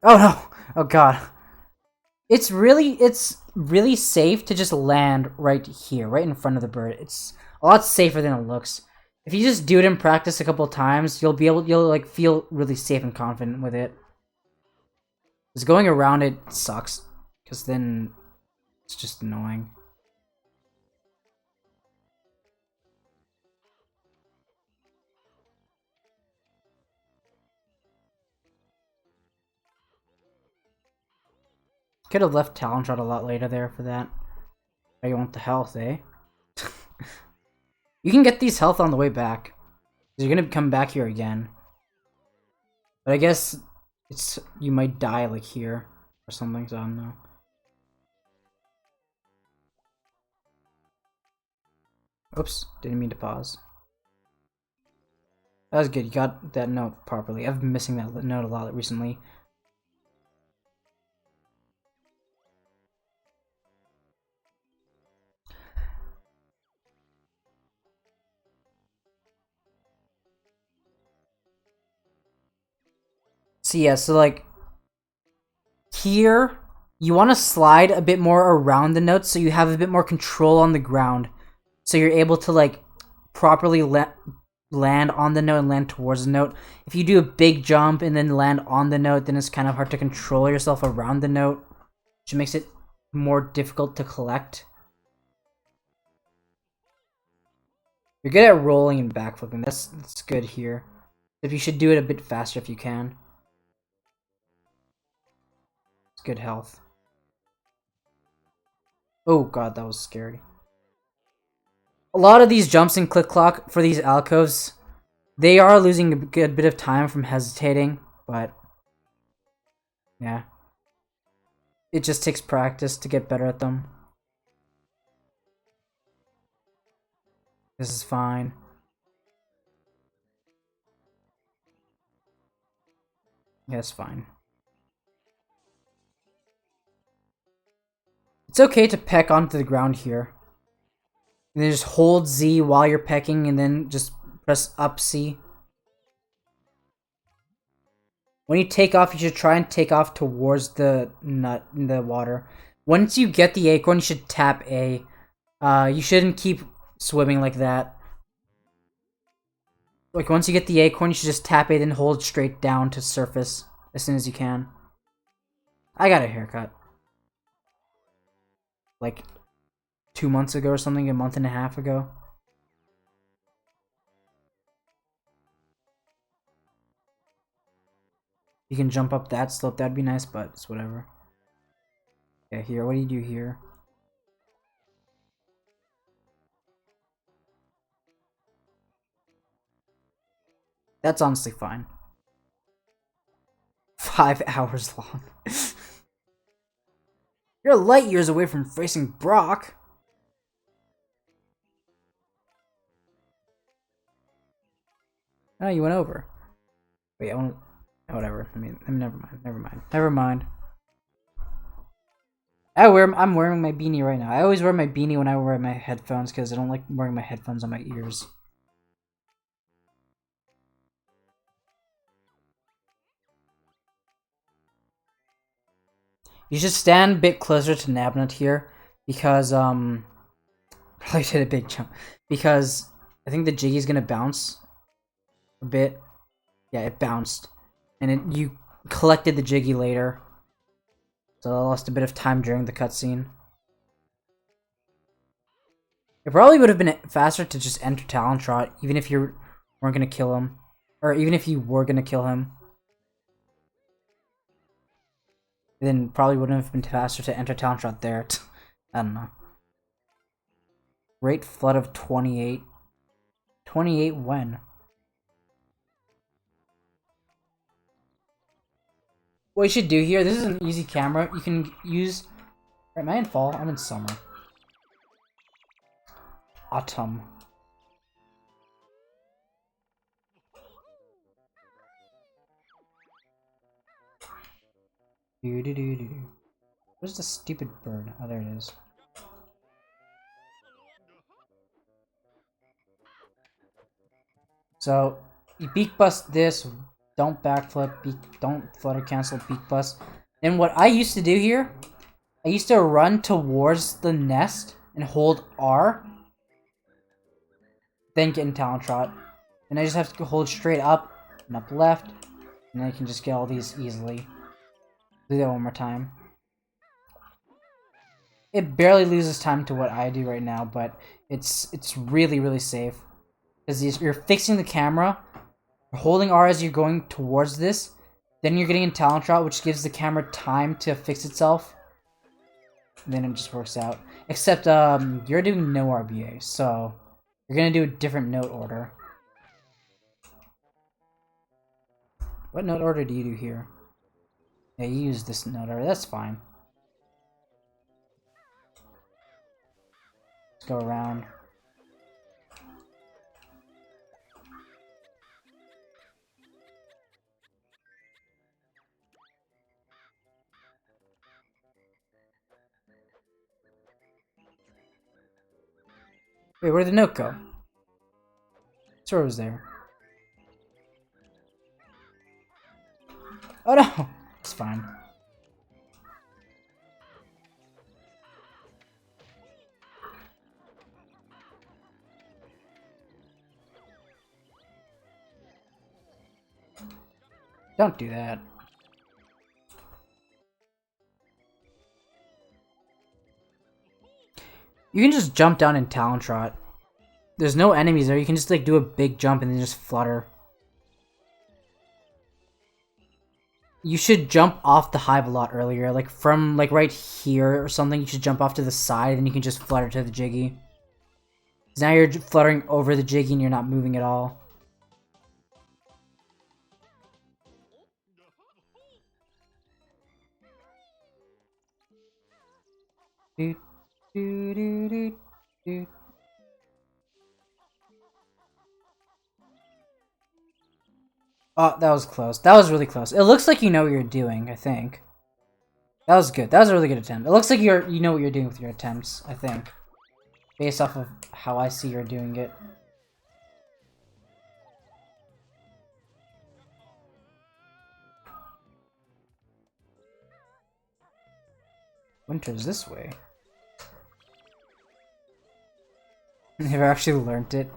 Oh no! Oh god. It's really safe to just land right here, right in front of the bird. It's a lot safer than it looks. If you just do it in practice a couple times, you'll like feel really safe and confident with it. Because going around it sucks, because then it's just annoying. Could have left Talon Shot a lot later there for that. I want the health, eh? You can get these health on the way back. You're gonna come back here again. But I guess you might die like here or something, so I don't know. Oops, didn't mean to pause. That was good, you got that note properly. I've been missing that note a lot recently. So yeah, so like here you want to slide a bit more around the notes so you have a bit more control on the ground. So you're able to like properly land on the note and land towards the note. If you do a big jump and then land on the note, then it's kind of hard to control yourself around the note, which makes it more difficult to collect. You're good at rolling and backflipping. That's good here. If you should do it a bit faster if you can. It's good health. Oh god, that was scary. A lot of these jumps in Click Clock for these alcoves, they are losing a good bit of time from hesitating, but yeah. It just takes practice to get better at them. This is fine. Yeah, it's fine. It's okay to peck onto the ground here. And then just hold Z while you're pecking and then just press up C. When you take off, you should try and take off towards the nut in the water. Once you get the acorn, you should tap A. You shouldn't keep swimming like that. Like, once you get the acorn, you should just tap A, then hold straight down to surface as soon as you can. I got a haircut. Like, 2 months ago or something, a month and a half ago. You can jump up that slope, that'd be nice, but it's whatever. Yeah, here, what do you do here? That's honestly fine. 5 hours long. You're light years away from facing Brock. Oh, you went over. Wait, I want. Whatever. I mean, never mind. Never mind. Never mind. I'm wearing my beanie right now. I always wear my beanie when I wear my headphones because I don't like wearing my headphones on my ears. You should stand a bit closer to Nabnut here, because, probably did a big jump. Because I think the Jiggy's gonna bounce a bit. Yeah, it bounced. And you collected the Jiggy later. So I lost a bit of time during the cutscene. It probably would have been faster to just enter Talon Trot, even if you weren't gonna kill him. Or even if you were gonna kill him. Then probably wouldn't have been faster to enter Talon Trot there. I don't know. Rate flood of 28. 28 when? What you should do here, this is an easy camera. You can use... Right, am I in fall? I'm in summer. Autumn. Where's the stupid bird? Oh, there it is. So, you beak bust this, don't backflip, don't flutter cancel, beak bust. And what I used to do here, I used to run towards the nest and hold R, then get in Talon Trot. And I just have to hold straight up and up left, and I can just get all these easily. Do that one more time. It barely loses time to what I do right now, but it's really, really safe. Because you're fixing the camera, you're holding R as you're going towards this, then you're getting in Talon Trot, which gives the camera time to fix itself. And then it just works out. Except, you're doing no RBA, so you're gonna do a different note order. What note order do you do here? Yeah, you use this note order, that's fine. Let's go around. Wait, where did the note go? Sora was there. Oh no! It's fine. Don't do that. You can just jump down in Talon Trot. There's no enemies there. You can just like do a big jump and then just flutter. You should jump off the hive a lot earlier, like from like right here or something. You should jump off to the side, and you can just flutter to the Jiggy. 'Cause now you're fluttering over the Jiggy and you're not moving at all. Doot, doot, doot, doot, doot. Oh, that was close. That was really close. It looks like you know what you're doing, I think. That was good. That was a really good attempt. It looks like you know what you're doing with your attempts, I think. Based off of how I see you're doing it. Winter's this way. Never actually learned it.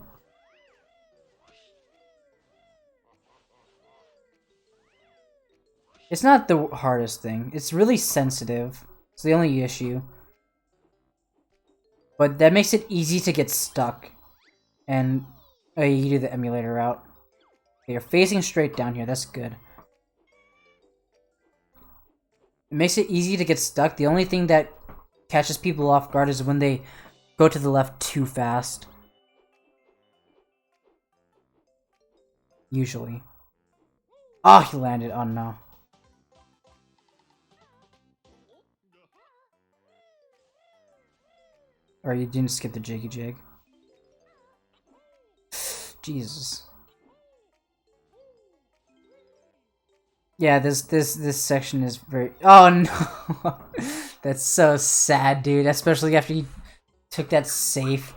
It's not the hardest thing. It's really sensitive. It's the only issue. But that makes it easy to get stuck. And you do the emulator route. Okay, you're facing straight down here. That's good. It makes it easy to get stuck. The only thing that catches people off guard is when they go to the left too fast. Usually. Oh, he landed. Oh, no. Or you didn't skip the Jiggy Jig. Jesus. Yeah, this section is very... Oh, no! That's so sad, dude. Especially after you took that safe.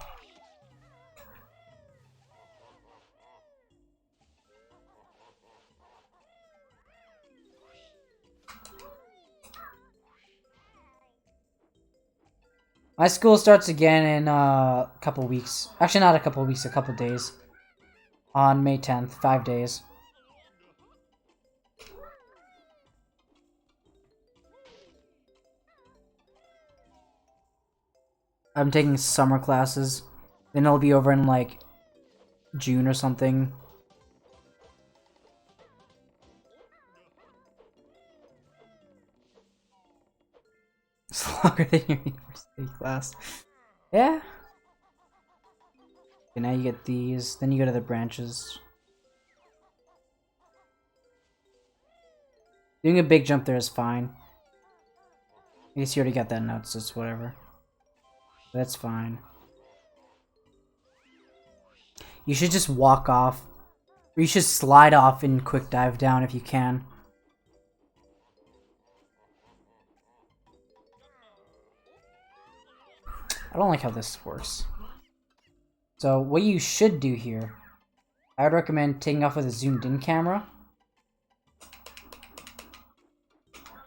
My school starts again in a couple weeks. Actually, not a couple weeks, a couple days. On May 10th, 5 days. I'm taking summer classes. Then it'll be over in like June or something. It's longer than your university class. Yeah. Okay, now you get these. Then you go to the branches. Doing a big jump there is fine. I guess you already got that note, so it's whatever. That's fine. You should just walk off. Or you should slide off and quick dive down if you can. I don't like how this works. So what you should do here, I would recommend taking off with a zoomed in camera.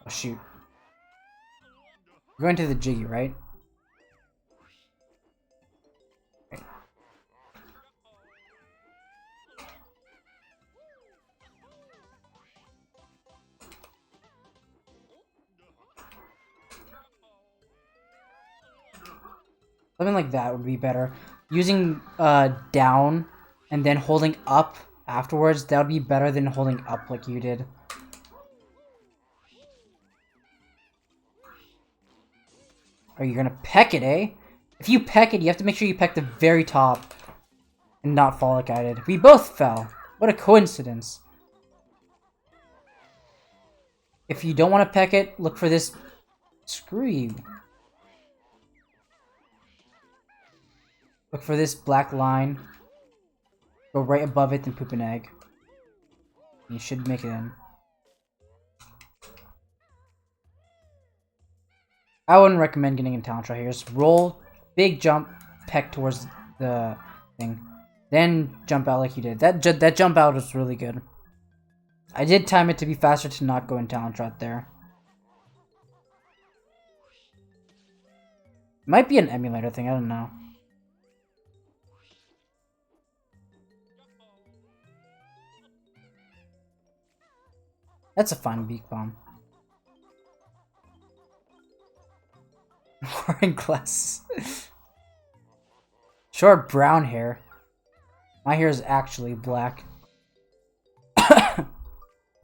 Oh shoot. You're going to the jiggy, right? Okay. Something like that would be better. Using down and then holding up afterwards, that would be better than holding up like you did. Are you gonna peck it, eh? If you peck it, you have to make sure you peck the very top and not fall like I did. We both fell. What a coincidence. If you don't want to peck it, look for this. Screw you. Look for this black line. Go right above it and poop an egg. You should make it in. I wouldn't recommend getting in talent shot here. Just roll, big jump, peck towards the thing. Then jump out like you did. That jump out was really good. I did time it to be faster to not go in talent shot there. Might be an emulator thing, I don't know. That's a fine beak bomb. Wearing glasses. Short brown hair. My hair is actually black.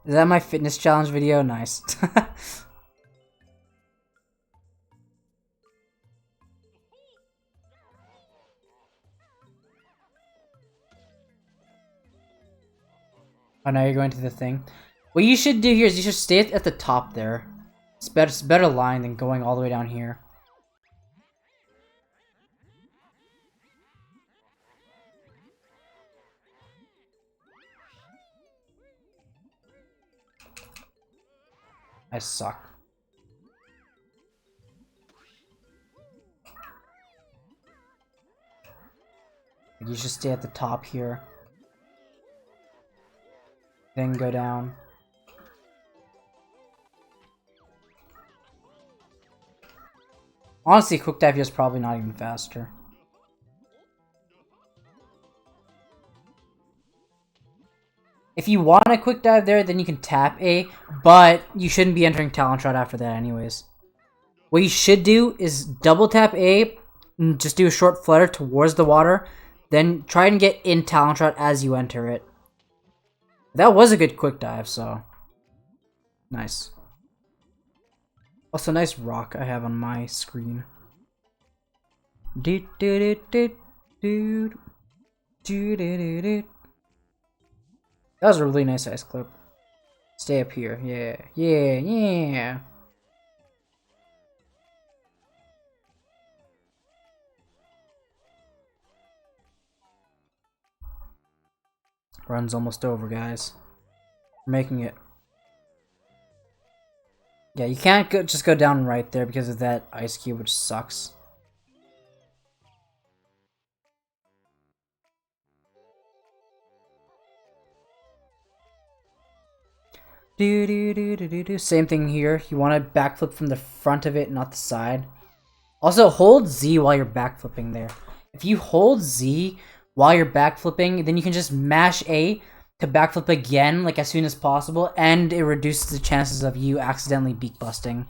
Is that my fitness challenge video? Nice. Oh, now you're going to the thing. What you should do here is you should stay at the top there. It's better line than going all the way down here. I suck. You should stay at the top here. Then go down. Honestly, quick dive here is probably not even faster. If you want a quick dive there, then you can tap A, but you shouldn't be entering talent shot after that anyways. What you should do is double tap A, and just do a short flutter towards the water, then try and get in talent shot as you enter it. That was a good quick dive, so nice. Also, nice rock I have on my screen. That was a really nice ice clip. Stay up here. Yeah. Yeah. Yeah. Run's almost over, guys. We're making it. Yeah, you can't just go down right there because of that ice cube, which sucks. Same thing here. You want to backflip from the front of it, not the side. Also, hold Z while you're backflipping there. If you hold Z while you're backflipping, then you can just mash A to backflip again, like as soon as possible, and it reduces the chances of you accidentally beak busting.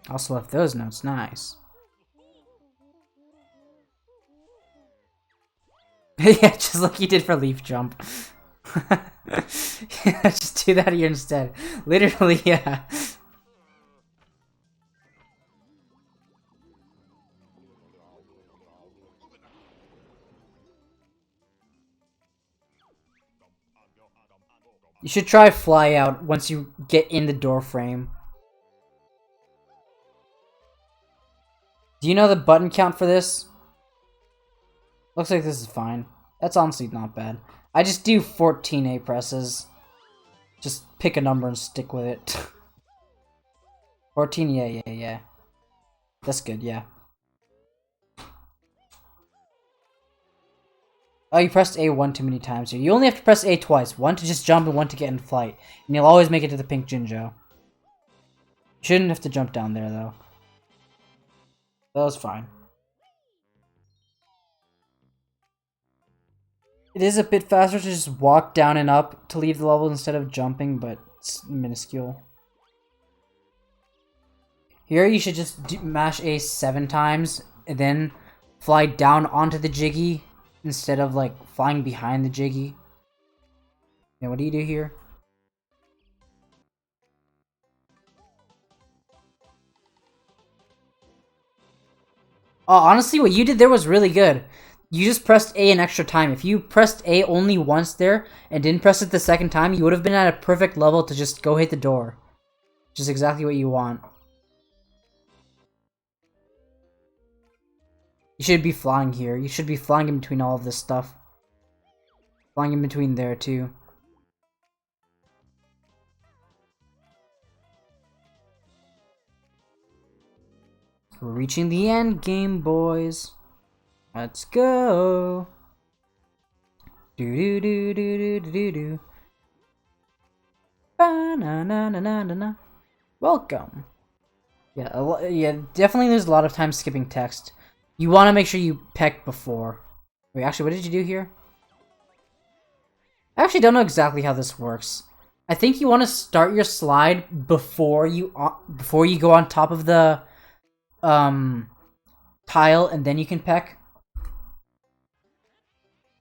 Also left those notes, nice. Yeah, just like you did for leaf jump. Yeah, just do that here instead. Literally, yeah. You should try fly out once you get in the door frame. Do you know the button count for this? Looks like this is fine. That's honestly not bad. I just do 14 A presses. Just pick a number and stick with it. 14, yeah. That's good, yeah. Oh, you pressed A one too many times here. You only have to press A twice. One to just jump and one to get in flight. And you'll always make it to the pink Jinjo. You shouldn't have to jump down there, though. That was fine. It is a bit faster to just walk down and up to leave the level instead of jumping, but it's minuscule. Here you should just mash A 7 times and then fly down onto the Jiggy instead of like flying behind the Jiggy. Now what do you do here? Oh, honestly, what you did there was really good. You just pressed A an extra time. If you pressed A only once there and didn't press it the second time, you would have been at a perfect level to just go hit the door. Which is exactly what you want. You should be flying here. You should be flying in between all of this stuff. Flying in between there, too. We're reaching the end game, boys. Let's go. Do do do do do do do. Ba na na na na na. Welcome. Yeah, definitely. There's a lot of time skipping text. You want to make sure you peck before. Wait, actually, what did you do here? I actually don't know exactly how this works. I think you want to start your slide before you go on top of the tile, and then you can peck.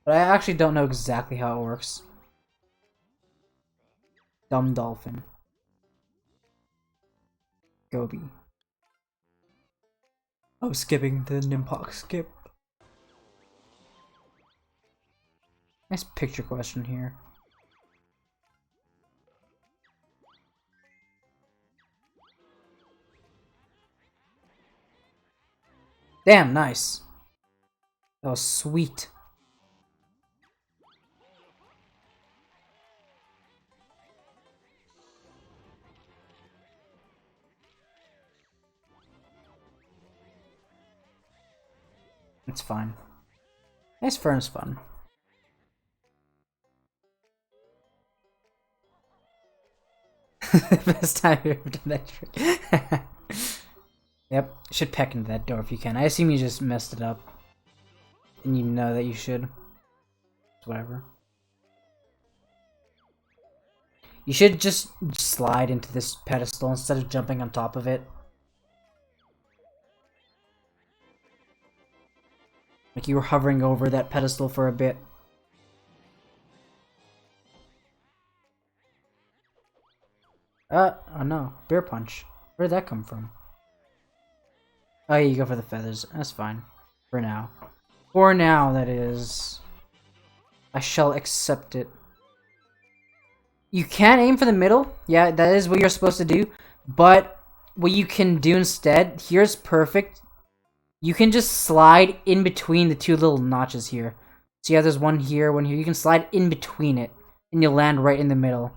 But I actually don't know exactly how it works. Dumb dolphin. Gobi. Oh, skipping the Nimpox skip. Nice picture question here. Damn, nice. That was sweet. It's fine. Nice furnace fun. Best time you've ever done that trick. Yep, should peck into that door if you can. I assume you just messed it up. And you know that you should. Whatever. You should just slide into this pedestal instead of jumping on top of it. Like you were hovering over that pedestal for a bit. Oh no, bear punch. Where did that come from? Oh, yeah, you go for the feathers. That's fine. For now. For now, that is. I shall accept it. You can aim for the middle. Yeah, that is what you're supposed to do. But what you can do instead, here's perfect. You can just slide in between the two little notches here. So yeah, there's one here, one here. You can slide in between it. And you'll land right in the middle.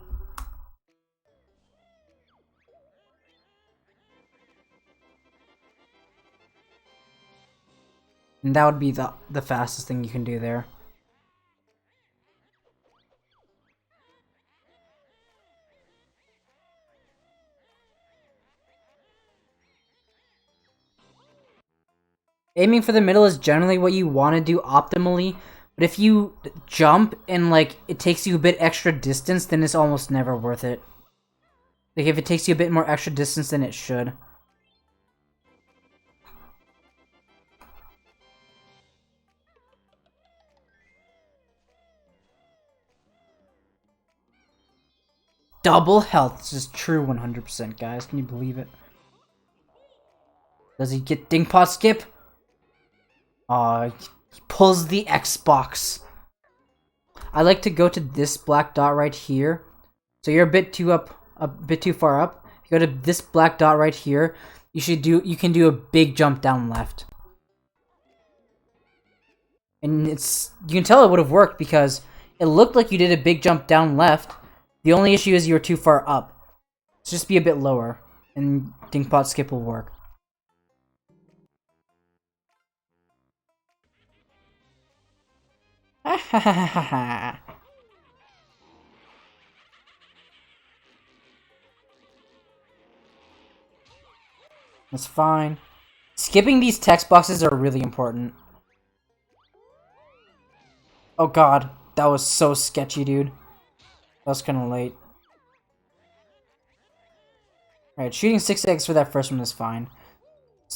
And that would be the fastest thing you can do there. Aiming for the middle is generally what you want to do optimally, but if you jump and like it takes you a bit extra distance, then it's almost never worth it. Like if it takes you a bit more extra distance than it should. Double health. This is true 100%, guys. Can you believe it? Does he get dingpot skip? He pulls the Xbox. I like to go to this black dot right here. So you're a bit too far up. If you go to this black dot right here, you can do a big jump down left. And you can tell it would have worked because it looked like you did a big jump down left. The only issue is you were too far up. So just be a bit lower, and dingpot skip will work. That's fine. Skipping these text boxes are really important. Oh god, that was so sketchy, dude. That was kind of late. Alright, shooting 6 eggs for that first one is fine.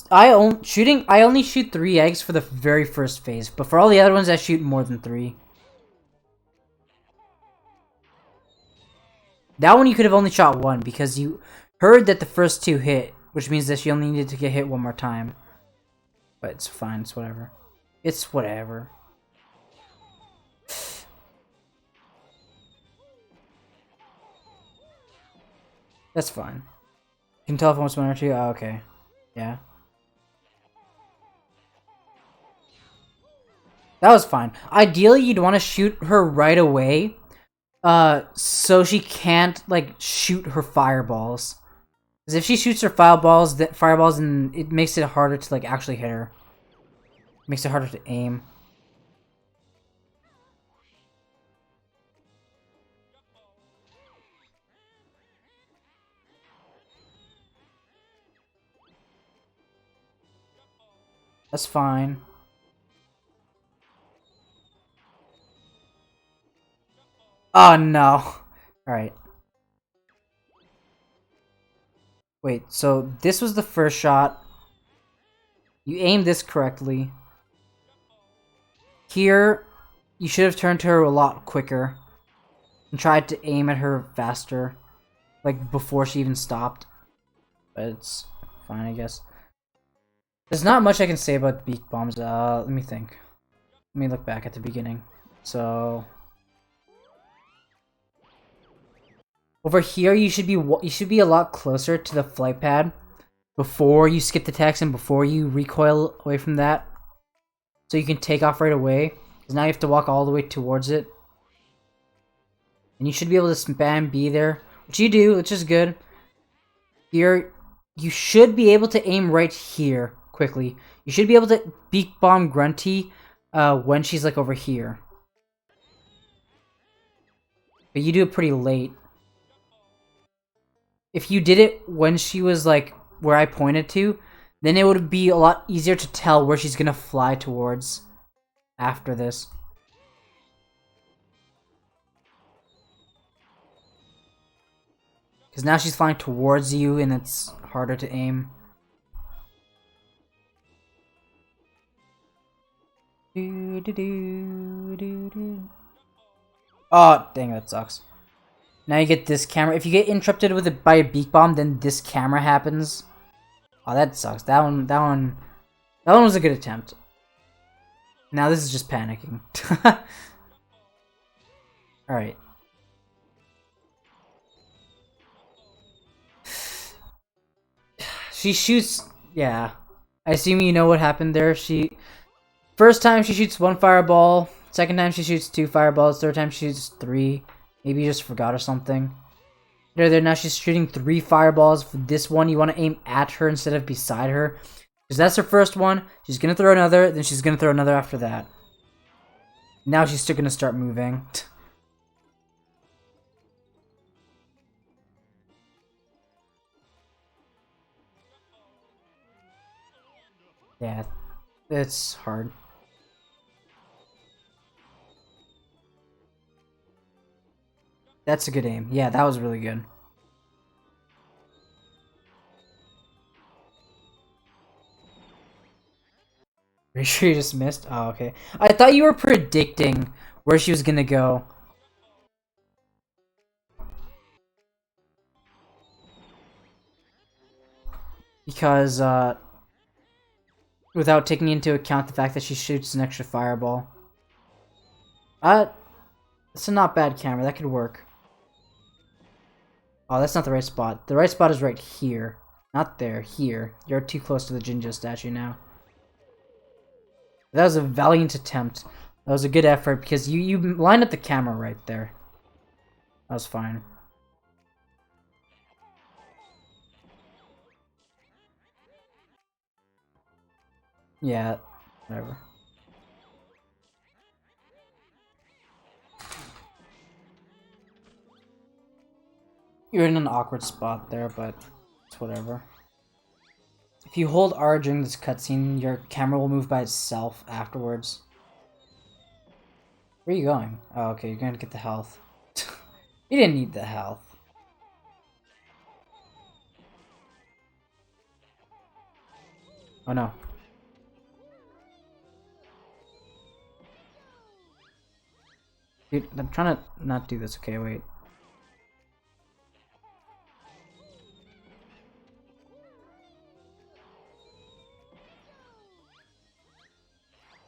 I only shoot 3 eggs for the very first phase, but for all the other ones I shoot more than 3. That one you could have only shot 1 because you heard that the first 2 hit, which means that she only needed to get hit 1 more time. But it's fine, it's whatever. It's whatever. That's fine. You can tell if almost 1 or 2. Oh, okay. Yeah. That was fine. Ideally, you'd want to shoot her right away, so she can't like shoot her fireballs. Because if she shoots her fireballs, then it makes it harder to like actually hit her. It makes it harder to aim. That's fine. Oh no. Alright. Wait, so this was the first shot. You aimed this correctly. Here, you should have turned to her a lot quicker. And tried to aim at her faster. Like, before she even stopped. But it's fine, I guess. There's not much I can say about beak bombs. Let me think. Let me look back at the beginning. So... over here, you should be a lot closer to the flight pad before you skip the text and before you recoil away from that, so you can take off right away. Because now you have to walk all the way towards it, and you should be able to spam B there, which you do, which is good. Here, you should be able to aim right here quickly. You should be able to beak bomb Grunty when she's like over here, but you do it pretty late. If you did it when she was like where I pointed to, then it would be a lot easier to tell where she's gonna fly towards after this. Because now she's flying towards you and it's harder to aim. Oh, dang, that sucks. Now you get this camera. If you get interrupted with it by a beak bomb, then this camera happens. Oh, that sucks. That one was a good attempt. Now this is just panicking. Alright. She shoots... yeah. I assume you know what happened there. First time she shoots 1 fireball. Second time she shoots 2 fireballs. Third time she shoots 3. Maybe you just forgot or something. There, now she's shooting 3 fireballs. For this one, you want to aim at her instead of beside her. Because that's her first one. She's going to throw another, then she's going to throw another after that. Now she's still going to start moving. Yeah. It's hard. That's a good aim. Yeah, that was really good. Are you sure you just missed? Oh, okay. I thought you were predicting where she was gonna go. Because, without taking into account the fact that she shoots an extra fireball. It's a not bad camera. That could work. Oh, that's not the right spot. The right spot is right here. Not there. Here. You're too close to the Jinjo statue now. That was a valiant attempt. That was a good effort because you lined up the camera right there. That was fine. Yeah, whatever. You're in an awkward spot there, but it's whatever. If you hold R during this cutscene, your camera will move by itself afterwards. Where are you going? Oh, okay, you're gonna get the health. You didn't need the health. Oh no. Dude, I'm trying to not do this. Okay, wait.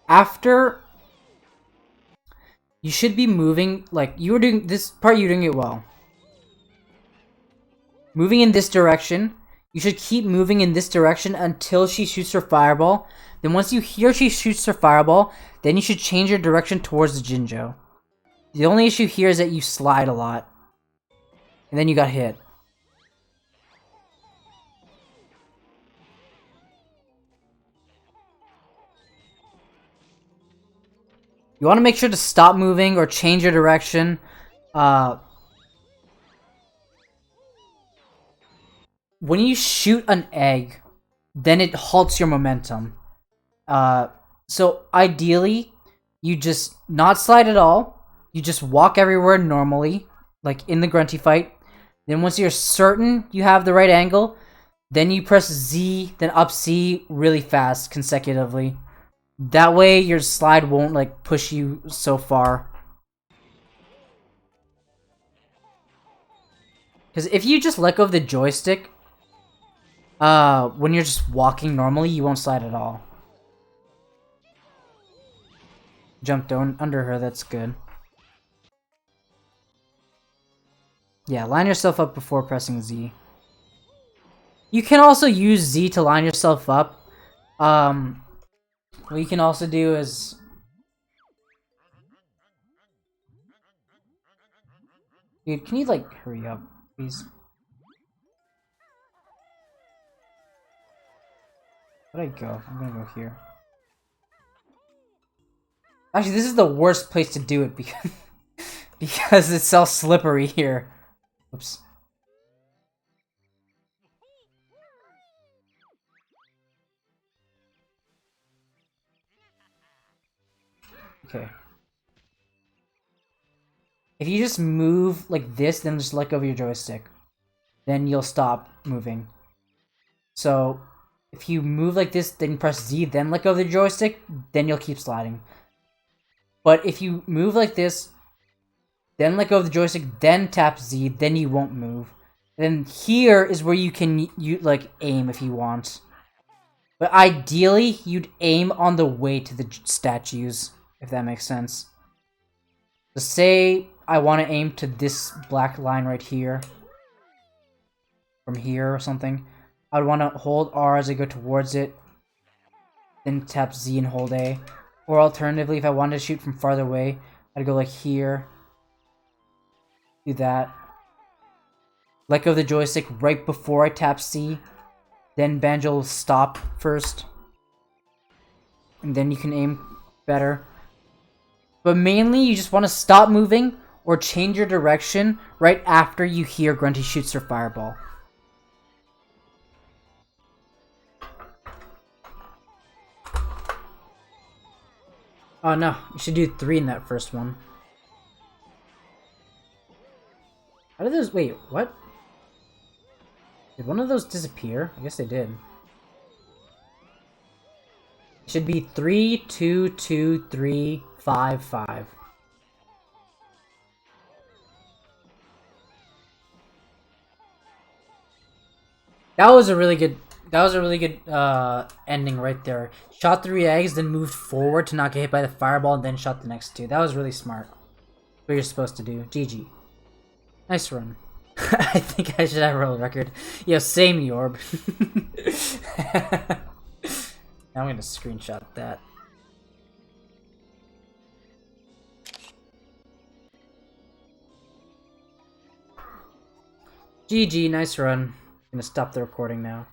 After... You should be moving, like, you were doing, this part you're doing it well. Moving in this direction. You should keep moving in this direction until she shoots her fireball. Then once you hear she shoots her fireball, then you should change your direction towards the Jinjo. The only issue here is that you slide a lot. And then you got hit. You want to make sure to stop moving or change your direction. When you shoot an egg, then it halts your momentum. So ideally, you just not slide at all. You just walk everywhere normally, like in the grunty fight. Then once you're certain you have the right angle, then you press Z, then up C really fast consecutively. That way your slide won't like push you so far. Because if you just let go of the joystick, when you're just walking normally, you won't slide at all. Jumped under her, that's good. Yeah, line yourself up before pressing Z. You can also use Z to line yourself up. What you can also do is... Dude, can you, like, hurry up, please? Where'd I go? I'm gonna go here. Actually, this is the worst place to do it because... because it's so slippery here. Oops. Okay. If you just move like this, then just let go of your joystick. Then you'll stop moving. So, if you move like this, then press Z, then let go of the joystick, then you'll keep sliding. But if you move like this, then let go of the joystick, then tap Z, then you won't move. And then here is where you can like aim if you want. But ideally, you'd aim on the way to the statues, if that makes sense. So say I want to aim to this black line right here. From here or something. I would want to hold R as I go towards it. Then tap Z and hold A. Or alternatively, if I wanted to shoot from farther away, I'd go like here. Do that. Let go of the joystick right before I tap C. Then Banjo will stop first. And then you can aim better. But mainly, you just want to stop moving or change your direction right after you hear Grunty shoots her fireball. Oh no, you should do 3 in that first one. How did those... Wait, what? Did one of those disappear? I guess they did. It should be 3, 2, 2, 3, 5, 5. That was a really good... That was a really good ending right there. Shot 3 eggs, then moved forward to not get hit by the fireball, and then shot the next 2. That was really smart. What you're supposed to do. GG. Nice run. I think I should have a world record. Yeah, same Yorb. Now I'm gonna screenshot that. GG, nice run. I'm gonna stop the recording now.